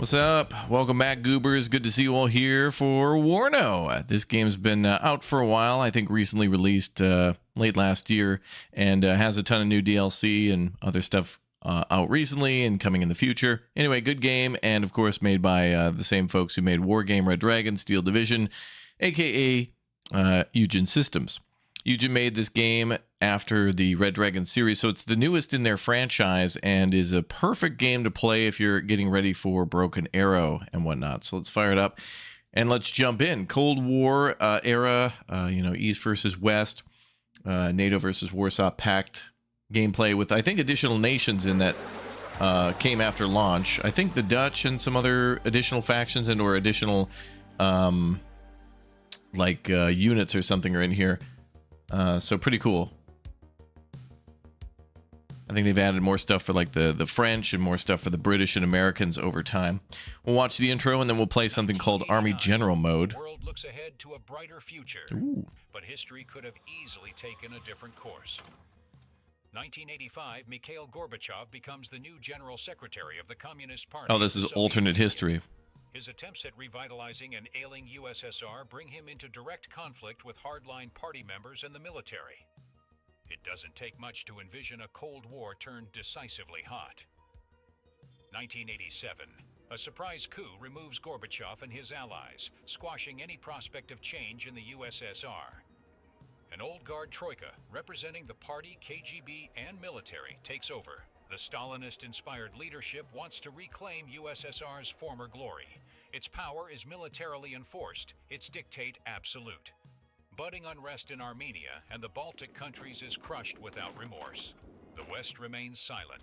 What's up? Welcome back, Goobers. Good to see you all here for WARNO. This game's been out for a while. I think recently released late last year, and has a ton of new DLC and other stuff out recently and coming in the future. Anyway, good game, and of course made by the same folks who made Wargame, Red Dragon, Steel Division, aka Eugen Systems. Eugen made this game after the Red Dragon series, so it's the newest in their franchise and is a perfect game to play if you're getting ready for Broken Arrow and whatnot. So let's fire it up and let's jump in. Cold War era, East versus West, NATO versus Warsaw Pact gameplay with, I think, additional nations in that came after launch. I think the Dutch and some other additional factions and or additional units or something are in here. So pretty cool. I think they've added more stuff for like the French and more stuff for the British and Americans over time. We'll watch the intro and then we'll play something called Army General Mode. The world looks ahead to a brighter future. Ooh. But history could have easily taken a different course. 1985, Mikhail Gorbachev becomes the new General Secretary of the Communist Party. Oh, this is alternate history. His attempts at revitalizing an ailing USSR bring him into direct conflict with hardline party members and the military. It doesn't take much to envision a Cold War turned decisively hot. 1987. A surprise coup removes Gorbachev and his allies, squashing any prospect of change in the USSR. An old guard troika, representing the party, KGB, and military, takes over. The Stalinist-inspired leadership wants to reclaim USSR's former glory. Its power is militarily enforced, its dictate absolute. Budding unrest in Armenia and the Baltic countries is crushed without remorse. The West remains silent.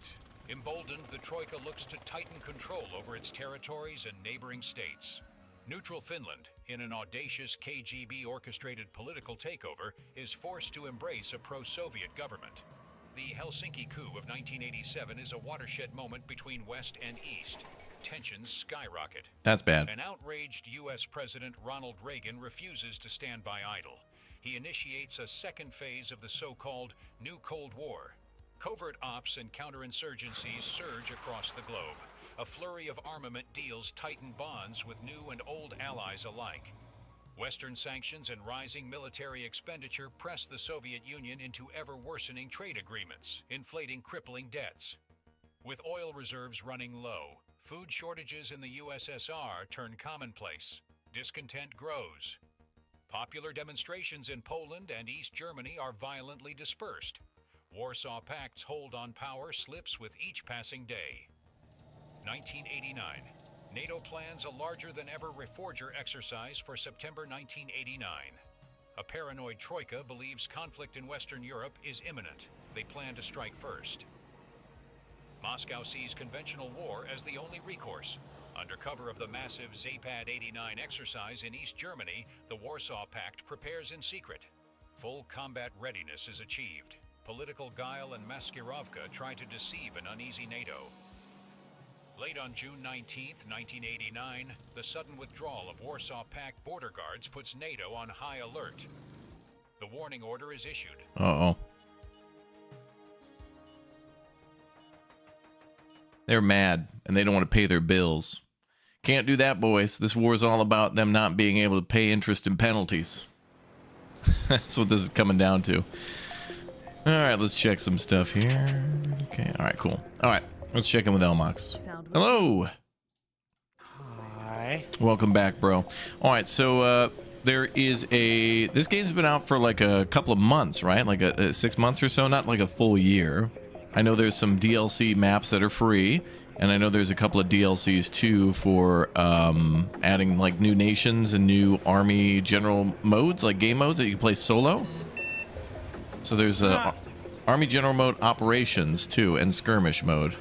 Emboldened, the Troika looks to tighten control over its territories and neighboring states. Neutral Finland, in an audacious KGB-orchestrated political takeover, is forced to embrace a pro-Soviet government. The Helsinki coup of 1987 is a watershed moment between West and East. Tensions skyrocket. That's bad. An outraged U.S. President Ronald Reagan refuses to stand by idle. He initiates a second phase of the so-called New Cold War. Covert ops and counterinsurgencies surge across the globe. A flurry of armament deals tighten bonds with new and old allies alike. Western sanctions and rising military expenditure press the Soviet Union into ever-worsening trade agreements, inflating crippling debts. With oil reserves running low, food shortages in the USSR turn commonplace. Discontent grows. Popular demonstrations in Poland and East Germany are violently dispersed. Warsaw Pact's hold on power slips with each passing day. 1989. NATO plans a larger-than-ever Reforger exercise for September 1989. A paranoid troika believes conflict in Western Europe is imminent. They plan to strike first. Moscow sees conventional war as the only recourse. Under cover of the massive Zapad 89 exercise in East Germany, the Warsaw Pact prepares in secret. Full combat readiness is achieved. Political guile and maskirovka try to deceive an uneasy NATO. Late on June 19, 1989, the sudden withdrawal of Warsaw Pact border guards puts NATO on high alert. The warning order is issued. Uh-oh. They're mad, and they don't want to pay their bills. Can't do that, boys. This war is all about them not being able to pay interest and penalties. That's what this is coming down to. All right, let's check some stuff here. Okay, all right, cool. All right, let's check in with Elmox. Hello. Hi. Welcome back, bro. All right, so there is this game's been out for like a couple of months, right? Like 6 months or so, not like a full year. I know there's some DLC maps that are free, and I know there's a couple of DLCs too for adding like new nations and new army general modes, like game modes that you can play solo. So there's Army General Mode Operations too, and Skirmish Mode.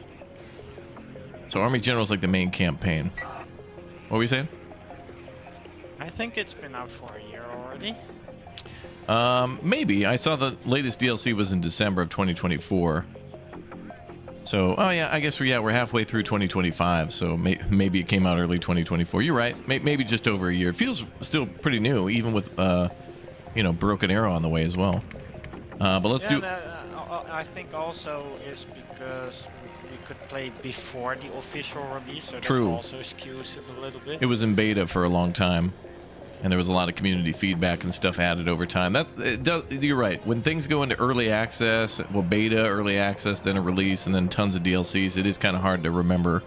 So Army General is like the main campaign. What were you saying? I think it's been out for a year already. Maybe. I saw the latest DLC was in December of 2024. So, oh yeah, I guess we're halfway through 2025, so maybe it came out early 2024. You're right. Maybe just over a year. It feels still pretty new, even with, Broken Arrow on the way as well. But let's do... I think also is because we could play before the official release, so True. that also skews it a little bit. It was in beta for a long time, and there was a lot of community feedback and stuff added over time. You're right. When things go into early access, well, beta, early access, then a release, and then tons of DLCs, it is kind of hard to remember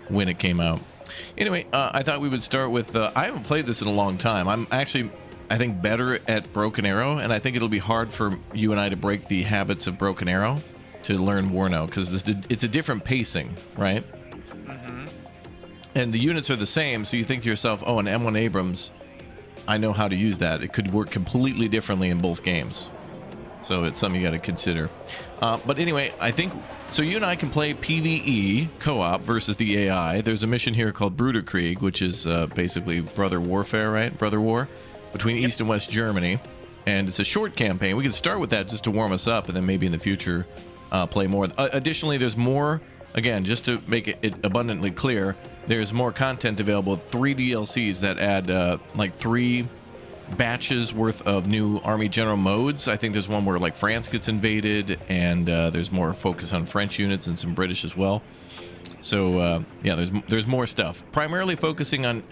when it came out. Anyway, I thought we would start with... I haven't played this in a long time. I'm actually, I think, better at Broken Arrow, and I think it'll be hard for you and I to break the habits of Broken Arrow to learn Warno, because it's a different pacing, right? Mm-hmm. And the units are the same, so you think to yourself, oh, an M1 Abrams, I know how to use that. It could work completely differently in both games. So it's something you got to consider. But anyway, I think... So you and I can play PvE, co-op, versus the AI. There's a mission here called Bruderkrieg, which is basically brother warfare, right? Brother war between East and West Germany. And it's a short campaign. We can start with that just to warm us up, and then maybe in the future play more. Additionally, there's more... Again, just to make it abundantly clear, there's more content available. 3 DLCs that add like 3 batches worth of new Army General modes. I think there's one where like France gets invaded, and there's more focus on French units and some British as well. So yeah, there's more stuff. Primarily focusing on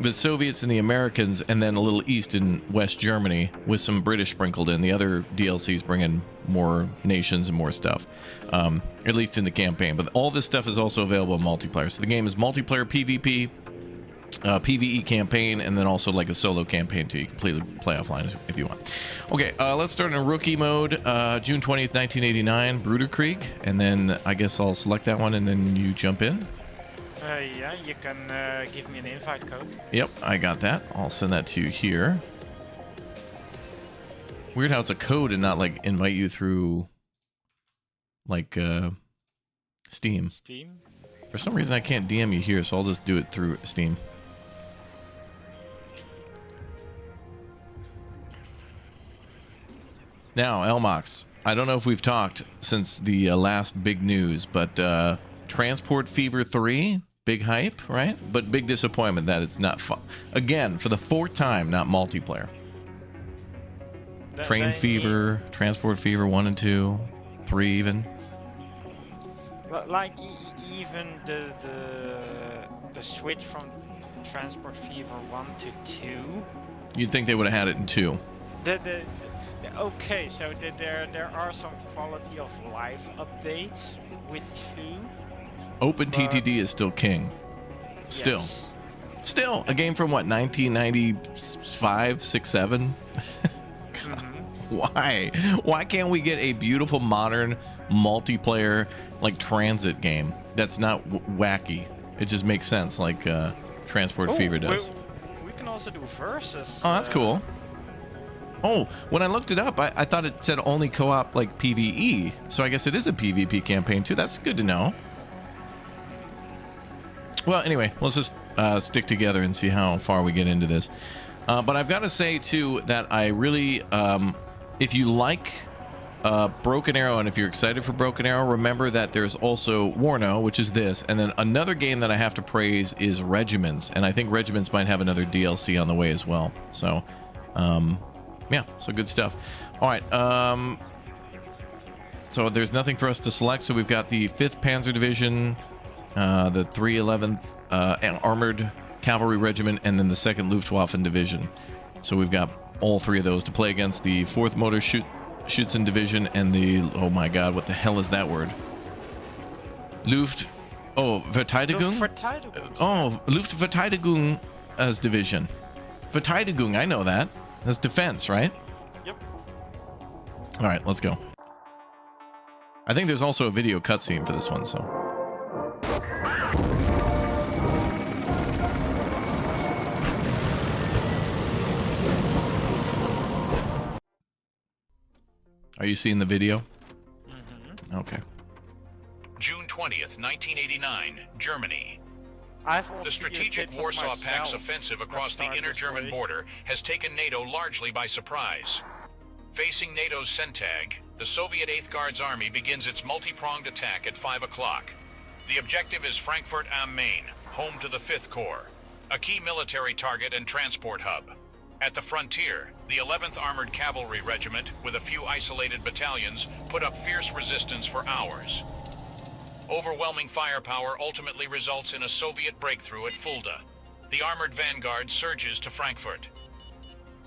the Soviets and the Americans, and then a little East and West Germany with some British sprinkled in. The other DLCs bring in more nations and more stuff, at least in the campaign. But all this stuff is also available in multiplayer. So the game is multiplayer PvP, PvE campaign, and then also like a solo campaign too. You can play offline if you want. Okay, let's start in rookie mode. June 20th, 1989, Bruderkrieg, and then I guess I'll select that one, and then you jump in. Yeah, you can give me an invite code. Yep, I got that. I'll send that to you here. Weird how it's a code and not like invite you through like Steam. Steam? For some reason I can't DM you here, so I'll just do it through Steam. Now, Elmox, I don't know if we've talked since the last big news, but Transport Fever 3, big hype, right? But big disappointment that it's not fun. Again, for the 4th time, not multiplayer. Train Fever, Transport Fever 1 and 2, 3 even. Like even the switch from Transport Fever 1 to 2. You'd think they would have had it in 2. Okay, so there are some quality of life updates with 2. Open TTD is still king. Still. Yes. Still, a game from what, 1995, 6, 7? Why? Why can't we get a beautiful modern multiplayer like transit game that's not wacky? It just makes sense like Transport Fever does. We can also do versus. Oh, that's cool. Oh, when I looked it up, I thought it said only co-op like PvE. So I guess it is a PvP campaign too. That's good to know. Well, anyway, let's just stick together and see how far we get into this. But I've got to say too that I really... if you like Broken Arrow, and if you're excited for Broken Arrow, remember that there's also Warno, which is this, and then another game that I have to praise is Regiments, and I think Regiments might have another DLC on the way as well. So, yeah, so good stuff. All right, so there's nothing for us to select, so we've got the 5th Panzer Division, the 311th Armored Cavalry Regiment, and then the 2nd Luftwaffe Division. So we've got all 3 of those to play against the 4th Motor Schützen Division and the... Oh my god, what the hell is that word? Verteidigung? Oh, Luftverteidigung as Division. Verteidigung, I know that. That's defense, right? Yep. All right, let's go. I think there's also a video cutscene for this one, so... Are you seeing the video? Mm-hmm. Okay. June 20th, 1989, Germany. The strategic Warsaw Pact's offensive across the inner German border has taken NATO largely by surprise. Facing NATO's CENTAG, the Soviet 8th Guards Army begins its multi-pronged attack at 5 o'clock. The objective is Frankfurt am Main, home to the 5th Corps, a key military target and transport hub. At the frontier, the 11th Armored Cavalry Regiment, with a few isolated battalions, put up fierce resistance for hours. Overwhelming firepower ultimately results in a Soviet breakthrough at Fulda. The armored vanguard surges to Frankfurt.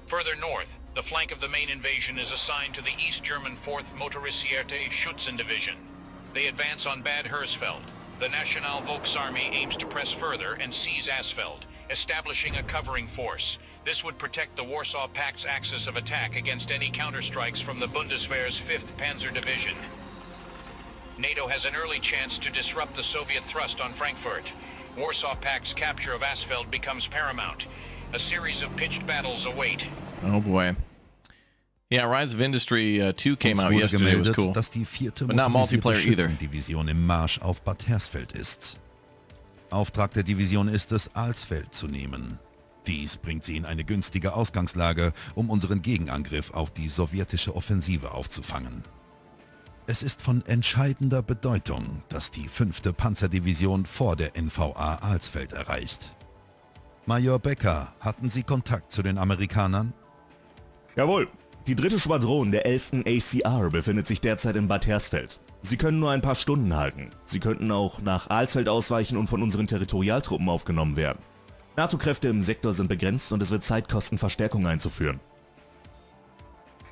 Further north, the flank of the main invasion is assigned to the East German 4th Motorisierte Schützen Division. They advance on Bad Hersfeld. The National Volksarmee aims to press further and seize Asfeld, establishing a covering force. This would protect the Warsaw Pact's axis of attack against any counterstrikes from the Bundeswehr's 5th Panzer Division. NATO has an early chance to disrupt the Soviet thrust on Frankfurt. Warsaw Pact's capture of Asfeld becomes paramount. A series of pitched battles await. Oh boy. Yeah, Rise of Industry 2 came Uns out wurde yesterday. It was gemeldet, cool. dass die 4. But not motorisierte multiplayer either. Schützendivision im Marsch auf Bad Hersfeld ist. Auftrag der Division ist es, Alsfeld zu nehmen. Dies bringt sie in eine günstige Ausgangslage, um unseren Gegenangriff auf die sowjetische Offensive aufzufangen. Es ist von entscheidender Bedeutung, dass die 5. Panzerdivision vor der NVA Alsfeld erreicht. Major Becker, hatten Sie Kontakt zu den Amerikanern? Jawohl. Die 3. Schwadron der 11. ACR befindet sich derzeit in Bad Hersfeld. Sie können nur ein paar Stunden halten. Sie könnten auch nach Alsfeld ausweichen und von unseren Territorialtruppen aufgenommen werden. NATO-Kräfte im Sektor sind begrenzt und es wird Zeit kosten, Verstärkung einzuführen.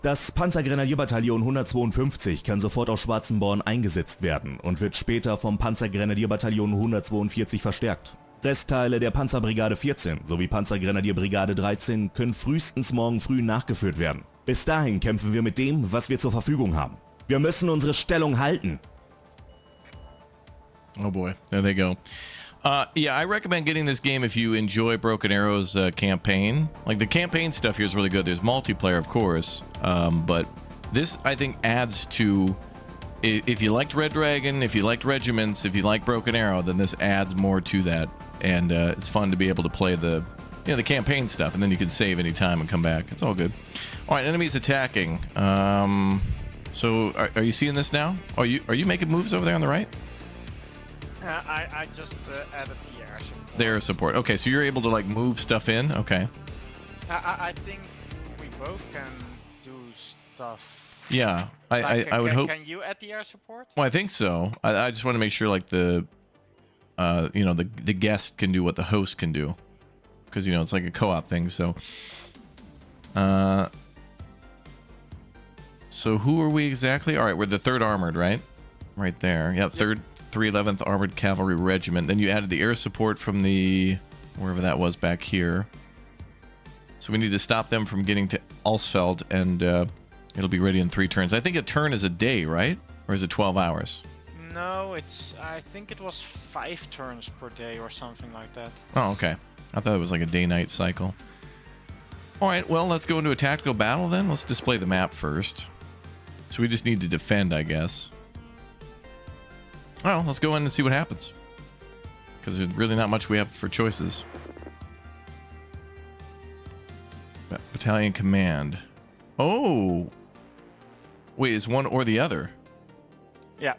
Das Panzergrenadierbataillon 152 kann sofort aus Schwarzenborn eingesetzt werden und wird später vom Panzergrenadierbataillon 142 verstärkt. Restteile der Panzerbrigade 14 sowie Panzergrenadierbrigade 13 können frühestens morgen früh nachgeführt werden. Bis dahin kämpfen wir mit dem, was wir zur Verfügung haben. Wir müssen unsere Stellung halten. Oh boy, there they go. Yeah, I recommend getting this game if you enjoy Broken Arrow's campaign. Like, the campaign stuff here is really good. There's multiplayer, of course, but this, I think, adds to... If you liked Red Dragon, if you liked Regiments, if you like Broken Arrow, then this adds more to that. And it's fun to be able to play the campaign stuff, and then you can save any time and come back. It's all good. All right, enemies attacking. So are you seeing this now? Are you making moves over there on the right? I just added the air support. The air support. Okay, so you're able to like move stuff in. Okay. I think we both can do stuff. Yeah, I would hope. Can you add the air support? Well, I think so. I just want to make sure like the the guest can do what the host can do, because it's like a co-op thing. So so who are we exactly? All right, we're the 3rd Armored, right? Right there. Yep. 311th Armored Cavalry Regiment. Then you added the air support from the wherever that was back here. So we need to stop them from getting to Alsfeld, and it'll be ready in 3 turns. I think a turn is a day, right? Or is it 12 hours? No, I think it was 5 turns per day or something like that. Oh, okay. I thought it was like a day-night cycle. All right, well, let's go into a tactical battle then. Let's display the map first. So we just need to defend, I guess. Oh, let's go in and see what happens. Because there's really not much we have for choices. Battalion command. Oh! Wait, it's one or the other? Yeah.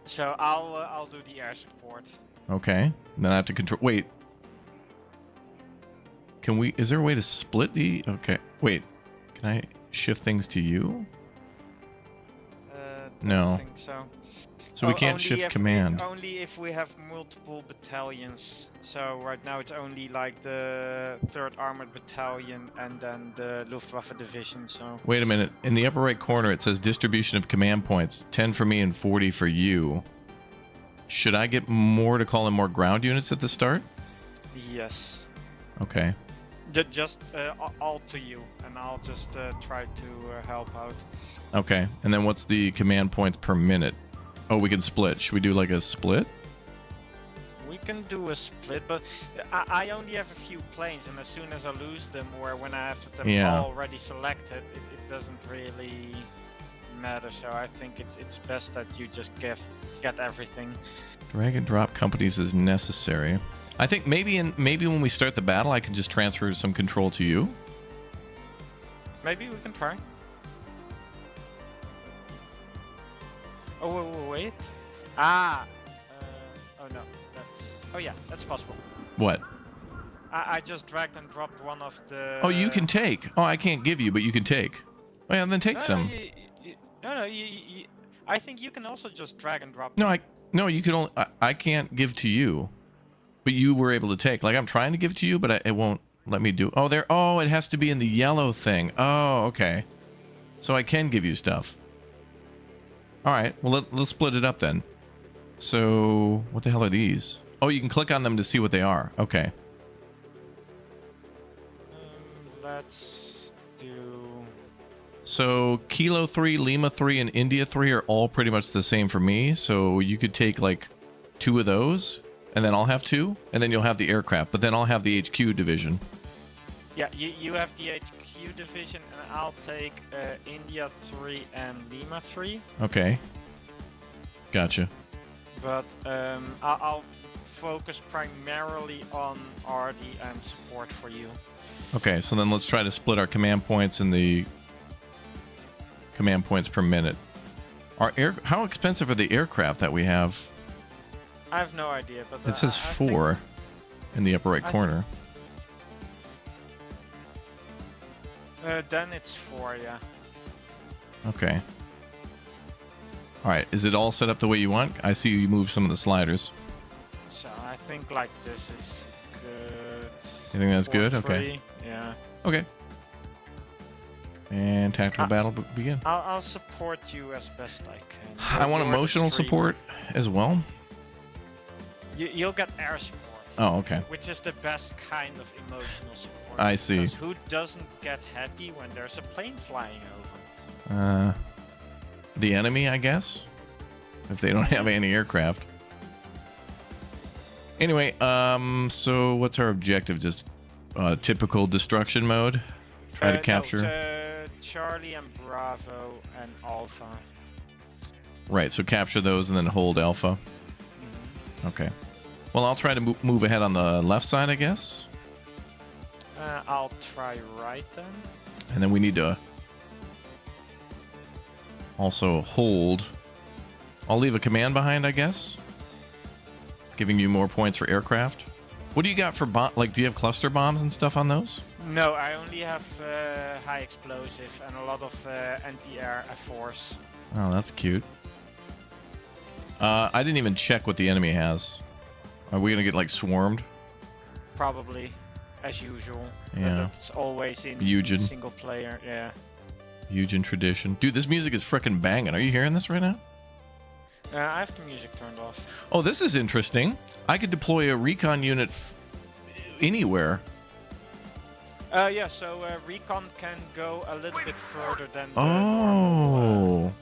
So I'll do the air support. Okay. Then I have to control... Wait. Can we... Is there a way to split the... Okay. Wait. Can I shift things to you? No. I think so. So we can't shift command. Only if we have multiple battalions. So right now it's only like the 3rd Armored Battalion and then the Luftwaffe Division. So Wait a minute. In the upper right corner it says distribution of command points. 10 for me and 40 for you. Should I get more to call in more ground units at the start? yes. Okay. Just all to you, and I'll just try to help out. Okay. And then what's the command points per minute? Oh, we can split. Should we do like a split? We can do a split, but I only have a few planes, and as soon as I lose them or when I have them already selected, it doesn't really matter. So I think it's best that you just get everything. Drag and drop companies is necessary. I think maybe when we start the battle, I can just transfer some control to you. Maybe we can try. Oh wait. Oh no, oh yeah, that's possible. What? I just dragged and dropped one of the... Oh, you can take. Oh, I can't give you, but you can take. Oh yeah, then take some. No, I think you can also just drag and drop. No, No, you can only. I can't give to you, but you were able to take. Like I'm trying to give to you, but it won't let me do. Oh, there. Oh, it has to be in the yellow thing. Oh, okay. So I can give you stuff. All right. Well, let's split it up then. So what the hell are these? Oh, you can click on them to see what they are. Okay. Let's do... So Kilo 3, Lima 3, and India 3 are all pretty much the same for me. So you could take like 2 of those, and then I'll have 2, and then you'll have the aircraft, but then I'll have the HQ division. Yeah, you have the HQ division, and I'll take India 3 and Lima 3. Okay. Gotcha. But I'll focus primarily on RD and support for you. Okay, so then let's try to split our command points and the command points per minute. How expensive are the aircraft that we have? I have no idea, but It says 4 in the upper right corner. Then it's 4, yeah. Okay. All right, is it all set up the way you want? I see you move some of the sliders. So I think like this is good. You think that's good? 4-3, Okay. Yeah. Okay. And tactical battle begin. I'll support you as best I can. I want You're the emotional street. support as well. You'll get air support. Oh, okay. Which is the best kind of emotional support. I see. Because who doesn't get happy when there's a plane flying over? The enemy, I guess, if they don't have any aircraft. Anyway, so what's our objective? Just typical destruction mode. Try to capture. No, Charlie and Bravo and Alpha. Right. So capture those and then hold Alpha. Okay. Well, I'll try to move ahead on the left side, I guess. I'll try right then. And then we need to also hold. I'll leave a command behind, I guess. Giving you more points for aircraft. What do you got for bomb? Like, do you have cluster bombs and stuff on those? No, I only have high explosive and a lot of anti-air force. Oh, that's cute. I didn't even check what the enemy has. Are we gonna get like swarmed? Probably, as usual. Yeah. It's always in Eugen. single player. Yeah. Eugen tradition. Dude, this music is freaking banging. Are you hearing this right now? I have the music turned off. Oh, this is interesting. I could deploy a recon unit anywhere. Yeah, so recon can go a little bit further than the Oh.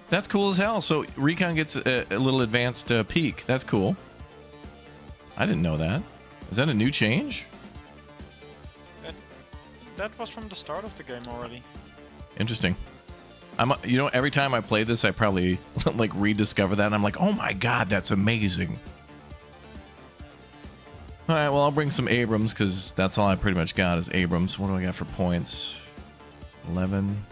That's cool as hell. So recon gets a little advanced peak. That's cool. I didn't know that. Is that a new change? That was from the start of the game already. Interesting. You know, every time I play this, I probably like rediscover that. And I'm like, oh my god, that's amazing. All right, well, I'll bring some Abrams because that's all I pretty much got is Abrams. What do I got for points? 11.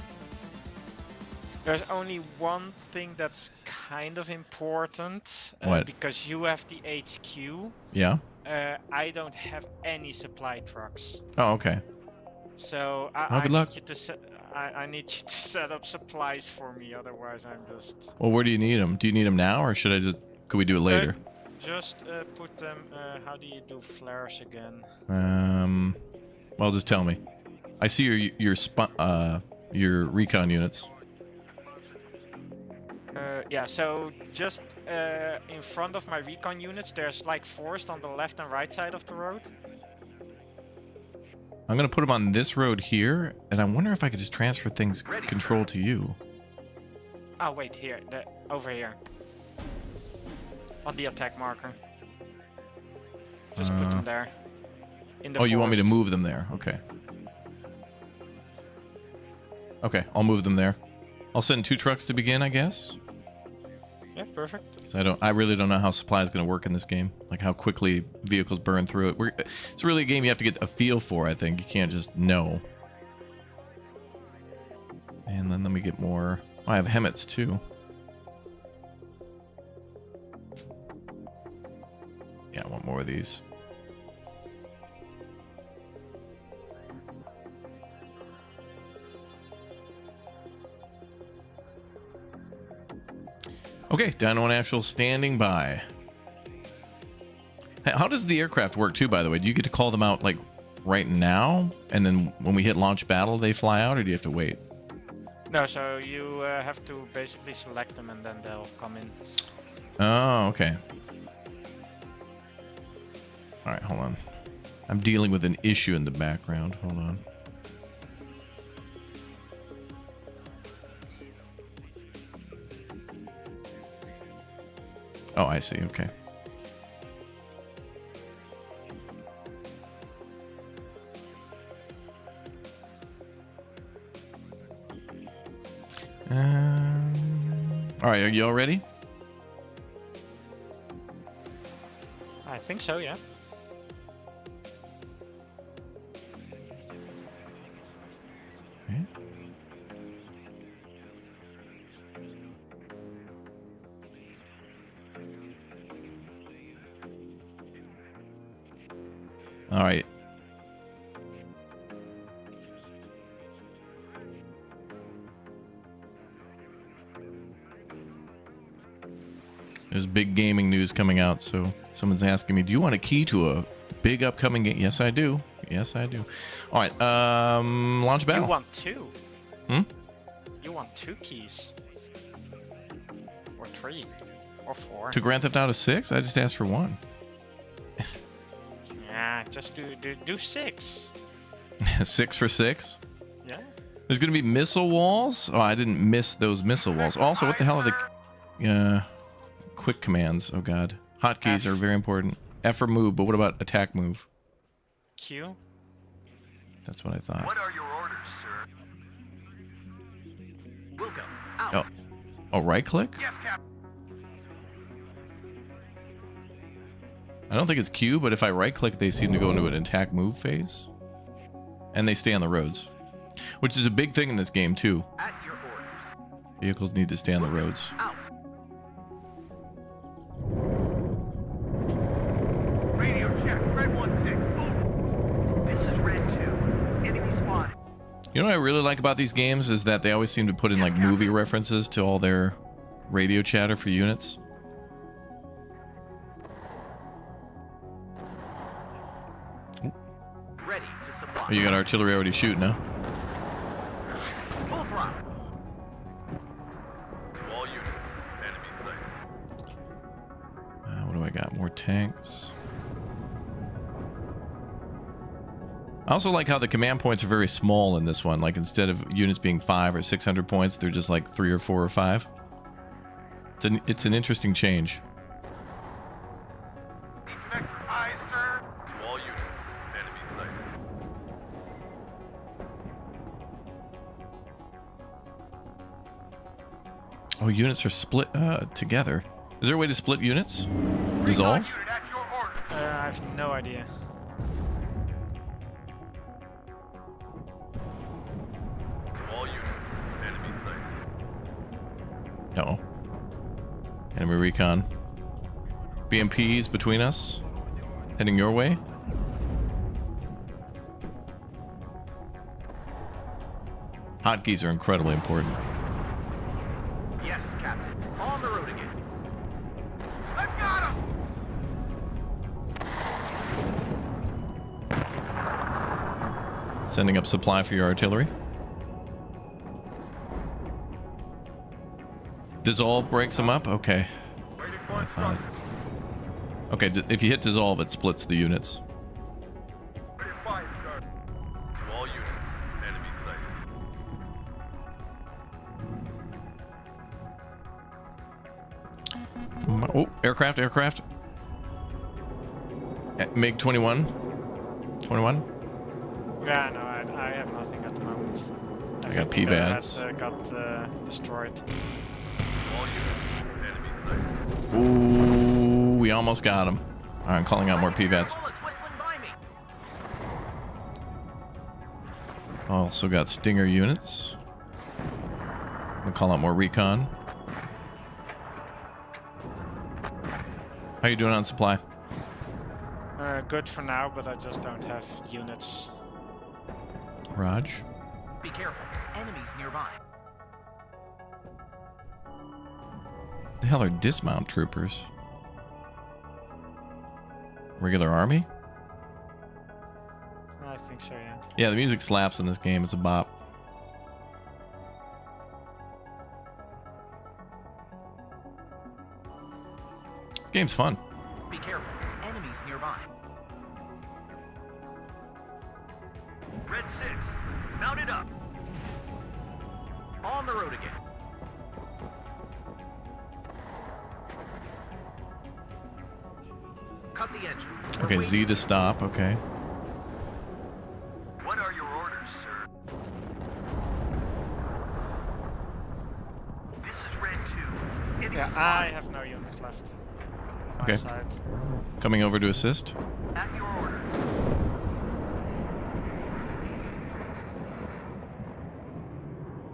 There's only one thing that's kind of important. What? Because you have the HQ. Yeah. I don't have any supply trucks. Oh, okay. So Good luck. need you to I need you to set up supplies for me. Otherwise, I'm just. Well, where do you need them? Do you need them now, or should I just? Could we do it later? Just put them. How do you do flares again? Well, just tell me. I see your recon units. Yeah, so just in front of my recon units, there's like forest on the left and right side of the road. I'm gonna put them on this road here, and I wonder if I could just transfer things control to you. Oh wait, here, over here, on the attack marker. Just put them there. In the Oh, you want me to forest. move them there? Okay. Okay, I'll move them there. I'll send 2 trucks to begin, I guess. Yeah, perfect. 'Cause I really don't know how supply is going to work in this game. Like how quickly vehicles burn through it. It's really a game you have to get a feel for, I think. You can't just know. And then let me get more. Oh, I have Hemmets too. Yeah, I want more of these. Okay, Dino and Actual standing by. How does the aircraft work too, by the way? Do you get to call them out like right now? And then when we hit launch battle, they fly out, or do you have to wait? No, so you have to basically select them and then they'll come in. Oh, okay. All right, hold on. I'm dealing with an issue in the background. Hold on. Oh, I see. Okay. All right, are you all ready? I think so, yeah. Okay. All right. There's big gaming news coming out, so someone's asking me, do you want a key to a big upcoming game? Yes, I do. Yes, I do. All right, launch battle. You want two? Hmm? You want 2 keys? Or 3? Or 4? To Grand Theft Auto 6? I just asked for 1. Yeah, just do 6. 6 for 6? Yeah. There's going to be missile walls? Oh, I didn't miss those missile walls. Also, what the hell are the quick commands? Oh, God. Hotkeys are very important. F for move, but what about attack move? Q? That's what I thought. What are your orders, sir? Welcome. Out. Oh, oh, right click? Yes, Captain. I don't think it's Q, but if I right click, they seem to go into an attack move phase. And they stay on the roads. Which is a big thing in this game, too. At your orders. Vehicles need to stay on the roads. Out. Radio check. Red 1-6. Boom. This is Red 2. Enemy spotted. You know what I really like about these games is that they always seem to put in like movie references to all their radio chatter for units. Ready to supply. Oh, you got artillery already shooting, huh? Full throttle. To all units. Enemy sighted. What do I got? More tanks. I also like how the command points are very small in this one. Like instead of units being 500 or 600 points, they're just like 3 or 4 or 5. It's an interesting change. Need some extra eyes, sir. To all units. Enemy sighted. Oh, units are split together. Is there a way to split units? Dissolve? Recon unit at your orders. I have no idea. To all units. Enemy sighted. No. Enemy recon. BMPs between us. Heading your way. Hotkeys are incredibly important. Yes, Captain. On the road again. I've got him! Sending up supply for your artillery. Dissolve breaks them up? Okay. Waiting I for thought. instructions. Okay, if you hit dissolve, it splits the units. Ready to fire, sir. To all units. Enemy sighted. Oh, aircraft. MiG 21. 21. Yeah, no, I have nothing at the moment. I got PVADs. That got destroyed. All units. Enemy sighted. Ooh, we almost got him. All right, I'm calling out more PVADs. Bullets whistling by me. Also got Stinger units. I'm gonna call out more recon. How you doing on supply? Good for now, but I just don't have units. Raj. Be careful. Enemies nearby. The hell are dismount troopers? Regular army? I think so, yeah. Yeah, the music slaps in this game. It's a bop. This game's fun. Be careful. Enemies nearby. Red 6. Mounted up. On the road again. Cut the engine. We're Okay, waiting. Z to stop. Okay. What are your orders, sir? This is Red 2. Enemy Yeah, I spotted. have no units left. On Okay. my side. Coming over to assist. At your orders.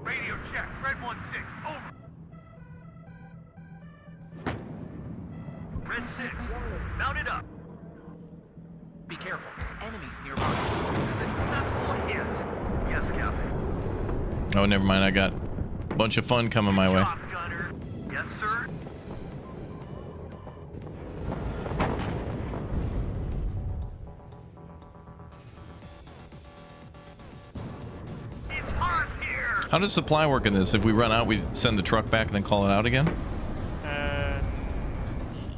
Radio check. Red 1-6. Over. Red 6. Mounted up. Be careful. Enemies nearby. Successful hit. Yes, Captain. Oh, never mind. I got a bunch of fun coming my way. Job, Gunner. Yes, sir. It's hot here. How does supply work in this? If we run out, we send the truck back and then call it out again?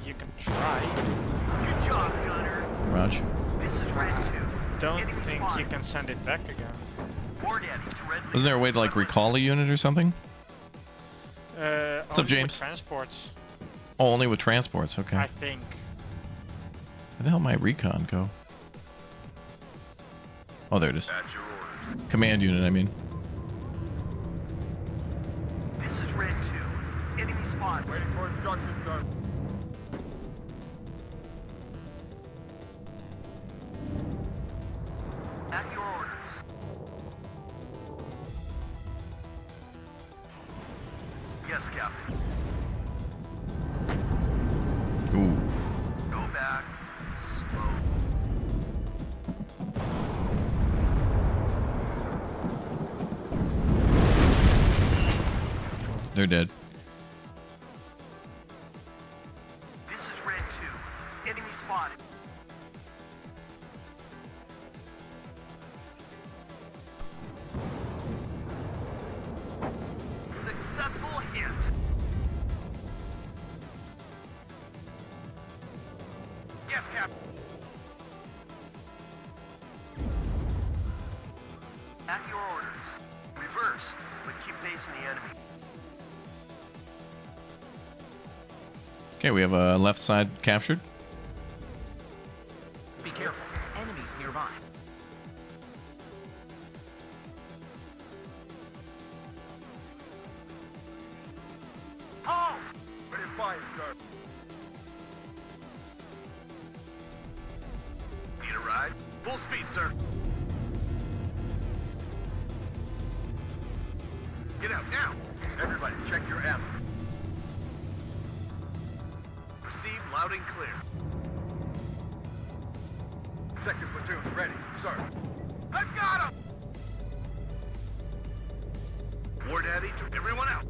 You can try. Good job, Gunner. Raj. This is Red 2. Don't Enemy think you spotted. can send it back again. War Daddy to Red Isn't there a way to like recall a unit or something? What's up, James? Transports, Oh, only with transports. Okay. I think. Where the hell might recon go? Oh, there it is. At your orders. Command unit, I mean. This is Red 2. Enemy spot. Waiting for instructions, sir. At your orders. Yes, Captain. Ooh. Go back. Slow. They're dead. This is Red 2. Enemy spotted. Successful hit. Yes, Captain. At your orders. Reverse, but keep facing the enemy. Okay, we have a left side captured. Be careful. Enemies nearby. Halt! Ready to fire, sir. Need a ride? Full speed, sir. Get out now. Everybody, check your ammo. Received loud and clear. Second platoon, ready, sir. I've got him! War Daddy to everyone out.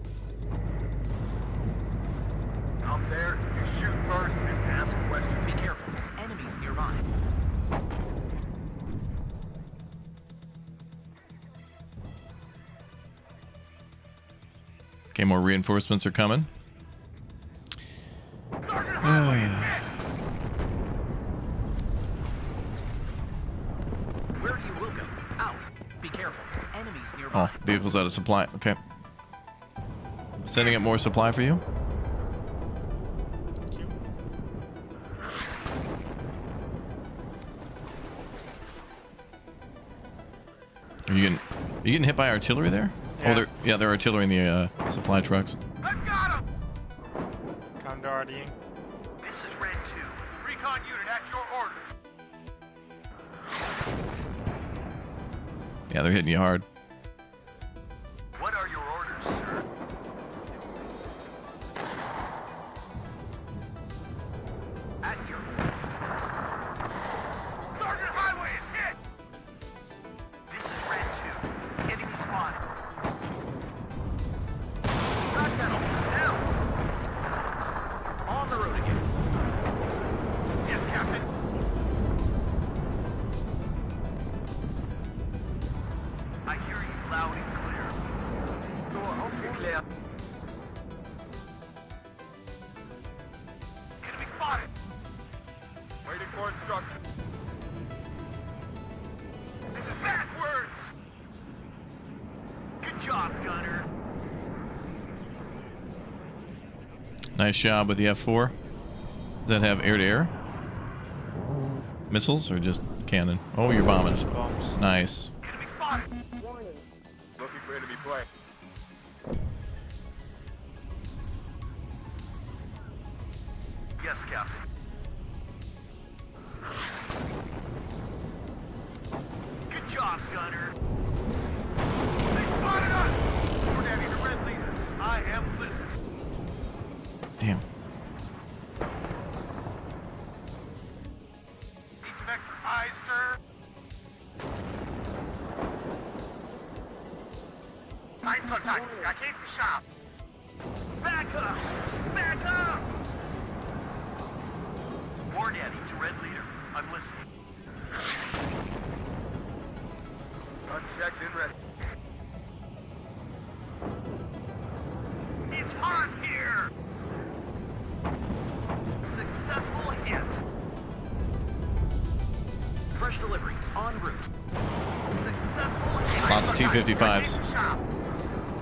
Out there, you shoot first and ask questions. Be careful. Enemies nearby. Okay, more reinforcements are coming. Sergeant Highway is hit! Where do you will go? Out. Be careful. Enemies nearby. Oh, vehicles out of supply. Okay. Sending up more supply for you. Thank you. Are you getting hit by artillery there? Yeah. Oh, they're artillery in the supply trucks. I've got him! Counter-RDing. This is Red 2. Recon unit at your orders. Yeah, they're hitting you hard. What are your orders, sir? At your orders. Sergeant Highway is hit! This is Red 2. Enemy spotted. Got metal. Now! Cap. Enemy spotted. Waiting for instructions. This is backwards. Good job, Gunner. Nice job with the F4. Does that have air-to-air? Missiles or just cannon? Oh, you're bombing. Bombs. Nice. Enemy spotted. Looking for enemy play. Yes, Captain. Good job, Gunner. They spotted us! We're down to red leader. I am listening. Damn. Need some extra eyes, sir. Nice contact. I came from shop. Back up! Back up! War Daddy to red leader. I'm listening. Unchecked and ready. It's hot here! Successful hit. Fresh delivery en route. Successful hit. Lots of T-55s.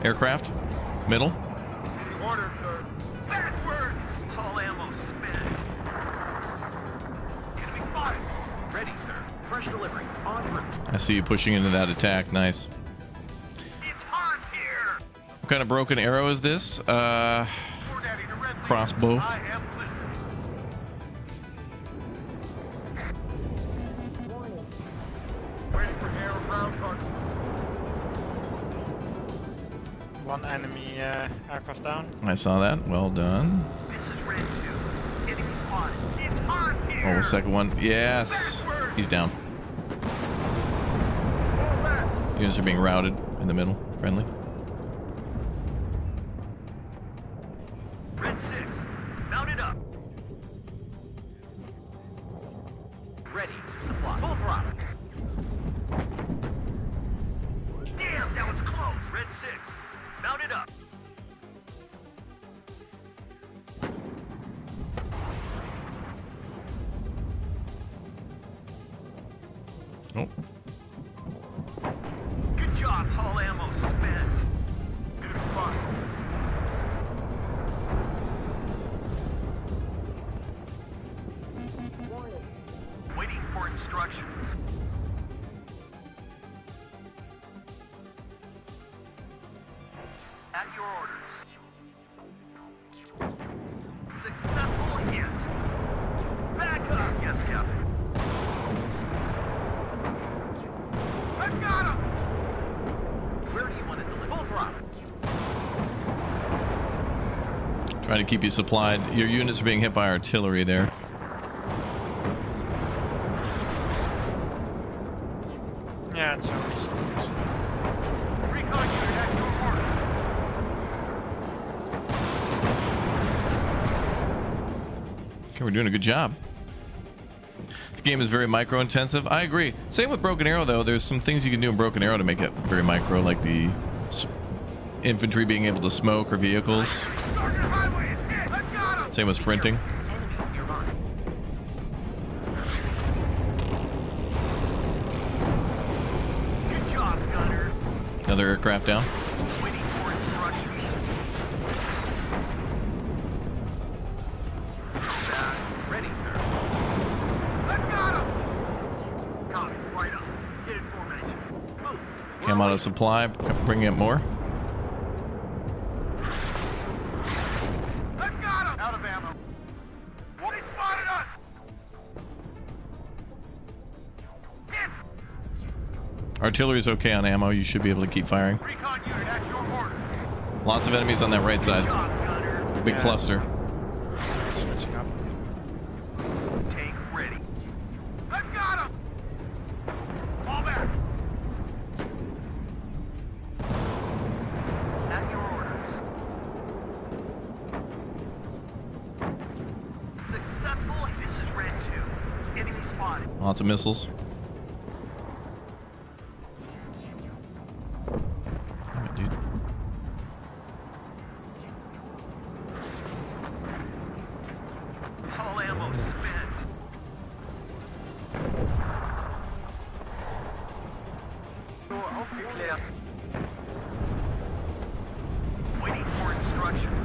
Aircraft. Middle. Order, sir. Backwards! All ammo spent. Enemy spotted. Ready, sir. Fresh delivery en route. I see you pushing into that attack. Nice. It's hot here! What kind of broken arrow is this? War Daddy to red leader. Crossbow. I am listening. Waiting for air ground target. One enemy aircraft down. I saw that. Well done. This is red 2. Enemy spotted. It's hot here! Oh, second one. Yes. He's down. Fall back! Units are being routed in the middle. Friendly. Red 6, mounted up. Ready to supply. Full throttle. Damn, that was close. Red 6, mounted up. Oh. Good job, hull ammo spent. Good spot. Waiting for instructions. At your orders. Successful hit. Back up. Yes, Captain. I've got him! Where do you want it to live? Full throttle. Trying to keep you supplied. Your units are being hit by artillery there. Yeah, it's only soldiers. Recon unit at your order. Okay, we're doing a good job. The game is very micro intensive. I agree. Same with Broken Arrow though. There's some things you can do in Broken Arrow to make it very micro, like the infantry being able to smoke or vehicles. Target highway is hit. I've got him! Same with sprinting. Enemies nearby. Good job, Gunner. Another aircraft down. Waiting for instructions. Back. Ready, sir. I've got him! Copy. Right up. Get in formation. Move. Came out of supply. Bringing up more. I've got him! Out of ammo. What? They spotted us! Hit! Artillery's okay on ammo. You should be able to keep firing. Recon unit at your order. Lots of enemies on that right Good side. job, Gunner. Big cluster. Switching up. Tank ready. I've got him! Fall back! At your orders. Successful. This is red 2. Enemy spotted. Lots of missiles. Damn it, dude.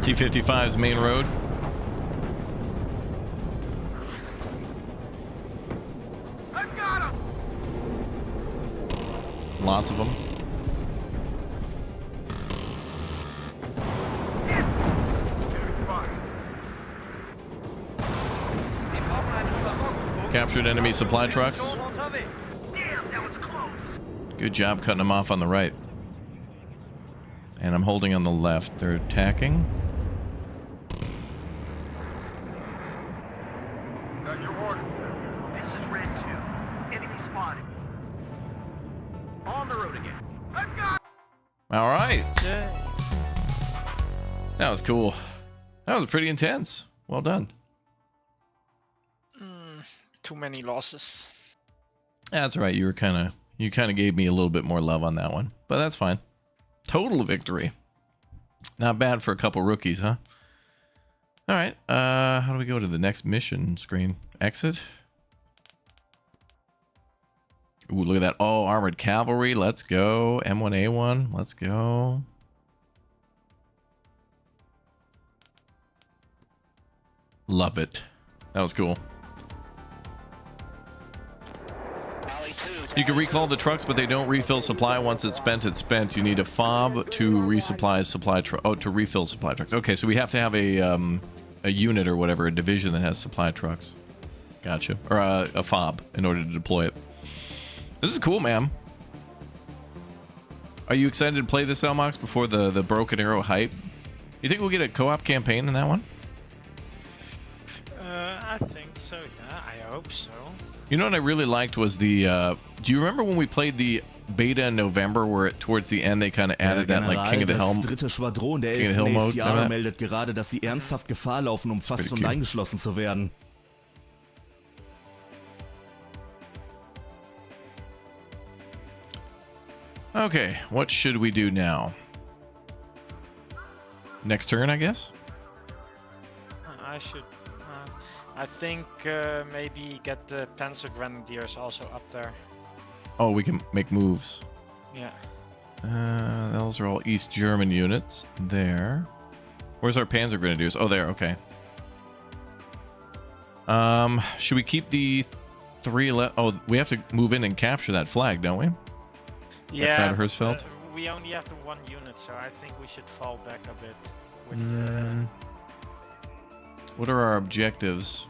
T-55's main road. I've got him! Lots of them. Captured enemy supply trucks. Damn, that was close. Good job cutting them off on the right. And I'm holding on the left. They're attacking. Got your order. This is Red 2. Enemy spotted. On the road again. I've got. All right. Yeah. That was cool. That was pretty intense. Well done. Too many losses. That's right. You kind of gave me a little bit more love on that one, but that's fine. Total victory. Not bad for a couple rookies, huh? All right. How do we go to the next mission screen? Exit. Ooh, look at that. Oh, armored cavalry. Let's go. M1A1. Let's go. Love it. That was cool. You can recall the trucks, but they don't refill supply. Once it's spent, it's spent. You need a fob to resupply supply to refill supply trucks. Okay, so we have to have a unit or whatever, a division that has supply trucks. Gotcha. Or a fob in order to deploy it. This is cool, man. Are you excited to play this, Elmox, before the Broken Arrow hype? You think we'll get a co-op campaign in that one? I think so, yeah. I hope so. You know what I really liked was the, do you remember when we played the beta in November where towards the end they kind of added that like King of the Helm? Das dritte Schwadron der King of the Hill mode, Jahre meldet gerade, dass sie ernsthaft Gefahr laufen, umfasst und eingeschlossen zu werden. Okay, what should we do now? Next turn, I guess? I should. I think maybe get the Panzer Grenadiers also up there. Oh, we can make moves. Yeah. Those are all East German units. There. Where's our Panzer Grenadiers? Oh, there. Okay. Should we keep the 3 left? Oh, we have to move in and capture that flag, don't we? Yeah. Bad Hersfeld? We only have the 1 unit, so I think we should fall back a bit. With What are our objectives?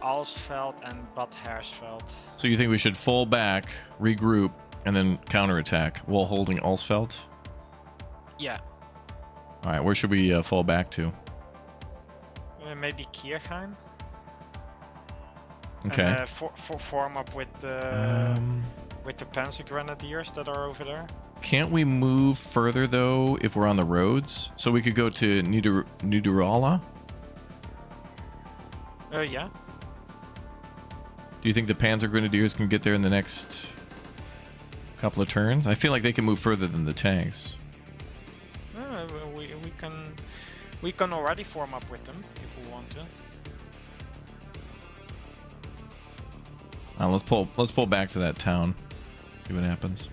Alsfeld and Bad Hersfeld. So you think we should fall back, regroup, and then counterattack while holding Alsfeld? Yeah. All right, where should we fall back to? Maybe Kirchheim. Okay. And, form up with the Panzer Grenadiers that are over there. Can't we move further though if we're on the roads? So we could go to Niederala? Yeah. Do you think the Panzer Grenadiers can get there in the next couple of turns? I feel like they can move further than the tanks. We can already form up with them if we want to. Let's pull back to that town. See what happens.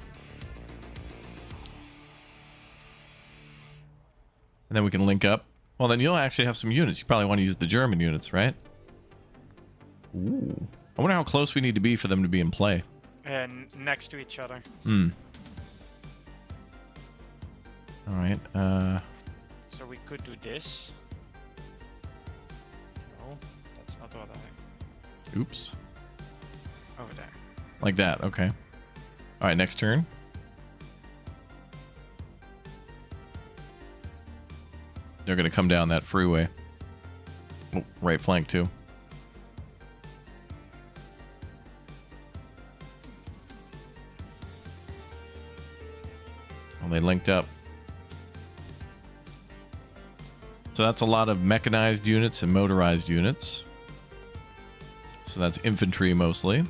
And then we can link up. Well, then you'll actually have some units. You probably want to use the German units, right? Ooh. I wonder how close we need to be for them to be in play. And next to each other. Hmm. All right. So we could do this. No, that's not what I... Oops. Over there. Like that. Okay. All right. Next turn. They're going to come down that freeway. Oh, right flank too. Well, they linked up. So that's a lot of mechanized units and motorized units. So that's infantry mostly.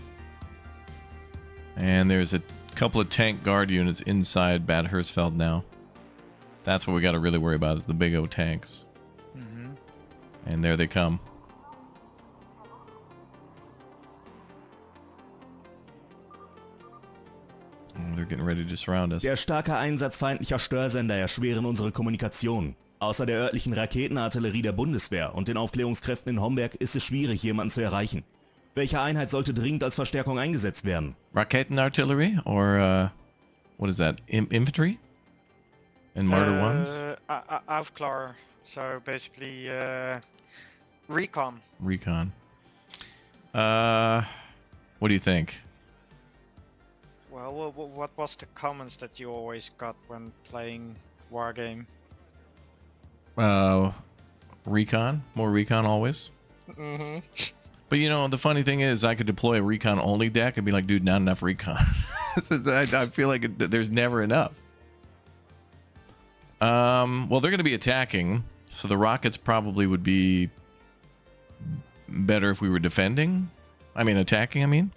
And there's a couple of tank guard units inside Bad Hersfeld now. That's what we got to really worry about is the big O tanks. Mm-hmm. And there they come. they're getting ready to surround us. Der starke Einsatz feindlicher Störsender erschweren unsere Kommunikation. Außer der örtlichen Raketenartillerie der Bundeswehr und den Aufklärungskräften in Homberg ist es schwierig, jemanden zu erreichen. Welche Einheit sollte dringend als Verstärkung eingesetzt werden? Raketenartillery or what is that? Infantry? And Marder ones? Aufklar. So basically, recon. Recon. What do you think? Well, what was the comments that you always got when playing Wargame? Recon? More recon always? Mm-hmm. But you know, the funny thing is I could deploy a recon only deck and be like, dude, not enough recon. I feel like there's never enough. Well, they're going to be attacking, so the rockets probably would be better if we were defending. I mean, attacking, I mean.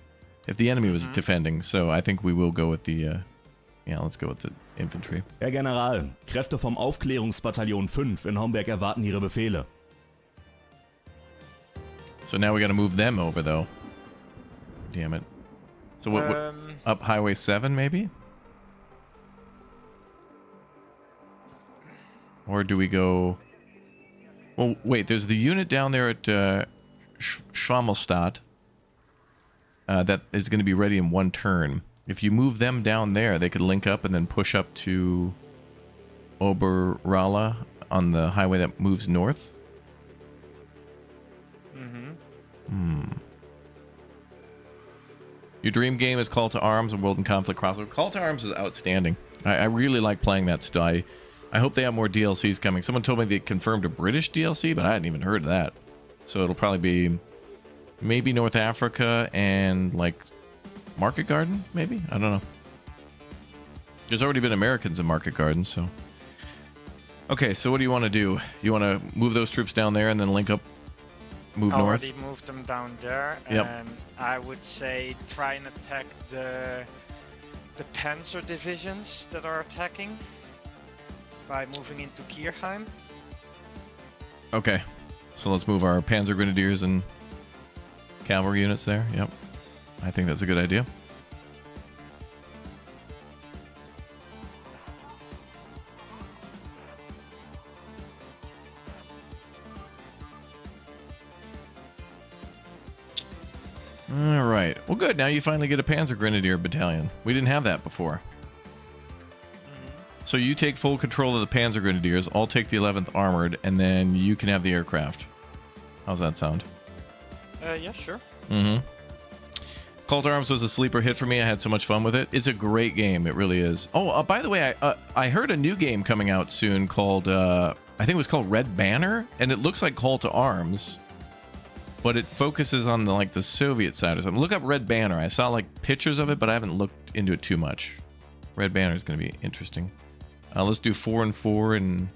If the enemy was defending, so I think we will go with the, let's go with the infantry. Herr General, Kräfte vom Aufklärungsbataillon 5 in Homberg erwarten Ihre Befehle. So now we got to move them over, though. Damn it. So what up Highway 7, maybe? Or do we go... Well, wait, there's the unit down there at Schwammelstadt that is going to be ready in one turn. If you move them down there, they could link up and then push up to Oberrala on the highway that moves north. Your dream game is Call to Arms and World in Conflict crossover. Call to Arms is outstanding. I really like playing that still. I hope they have more DLCs coming. Someone told me they confirmed a British DLC, but I hadn't even heard of that. So it'll probably be maybe North Africa and like Market Garden, maybe? I don't know. There's already been Americans in Market Garden, so... Okay, so what do you want to do? You want to move those troops down there and then link up, move north? Already moved them down there, Yep. and I would say try and attack the Panzer divisions that are attacking by moving into Kierheim. Okay, so let's move our Panzer Grenadiers and cavalry units there. Yep, I think that's a good idea. All right. Well, good. Now you finally get a Panzer Grenadier battalion. We didn't have that before. So you take full control of the Panzer Grenadiers. I'll take the 11th Armored, and then you can have the aircraft. How's that sound? Yeah, sure. Call to Arms was a sleeper hit for me. I had so much fun with it. It's a great game. It really is. Oh, by the way, I heard a new game coming out soon called, I think it was called Red Banner, and it looks like Call to Arms, but it focuses on the Soviet side or something. Look up Red Banner. I saw like pictures of it, but I haven't looked into it too much. Red Banner is going to be interesting. Let's do 4 and 4 and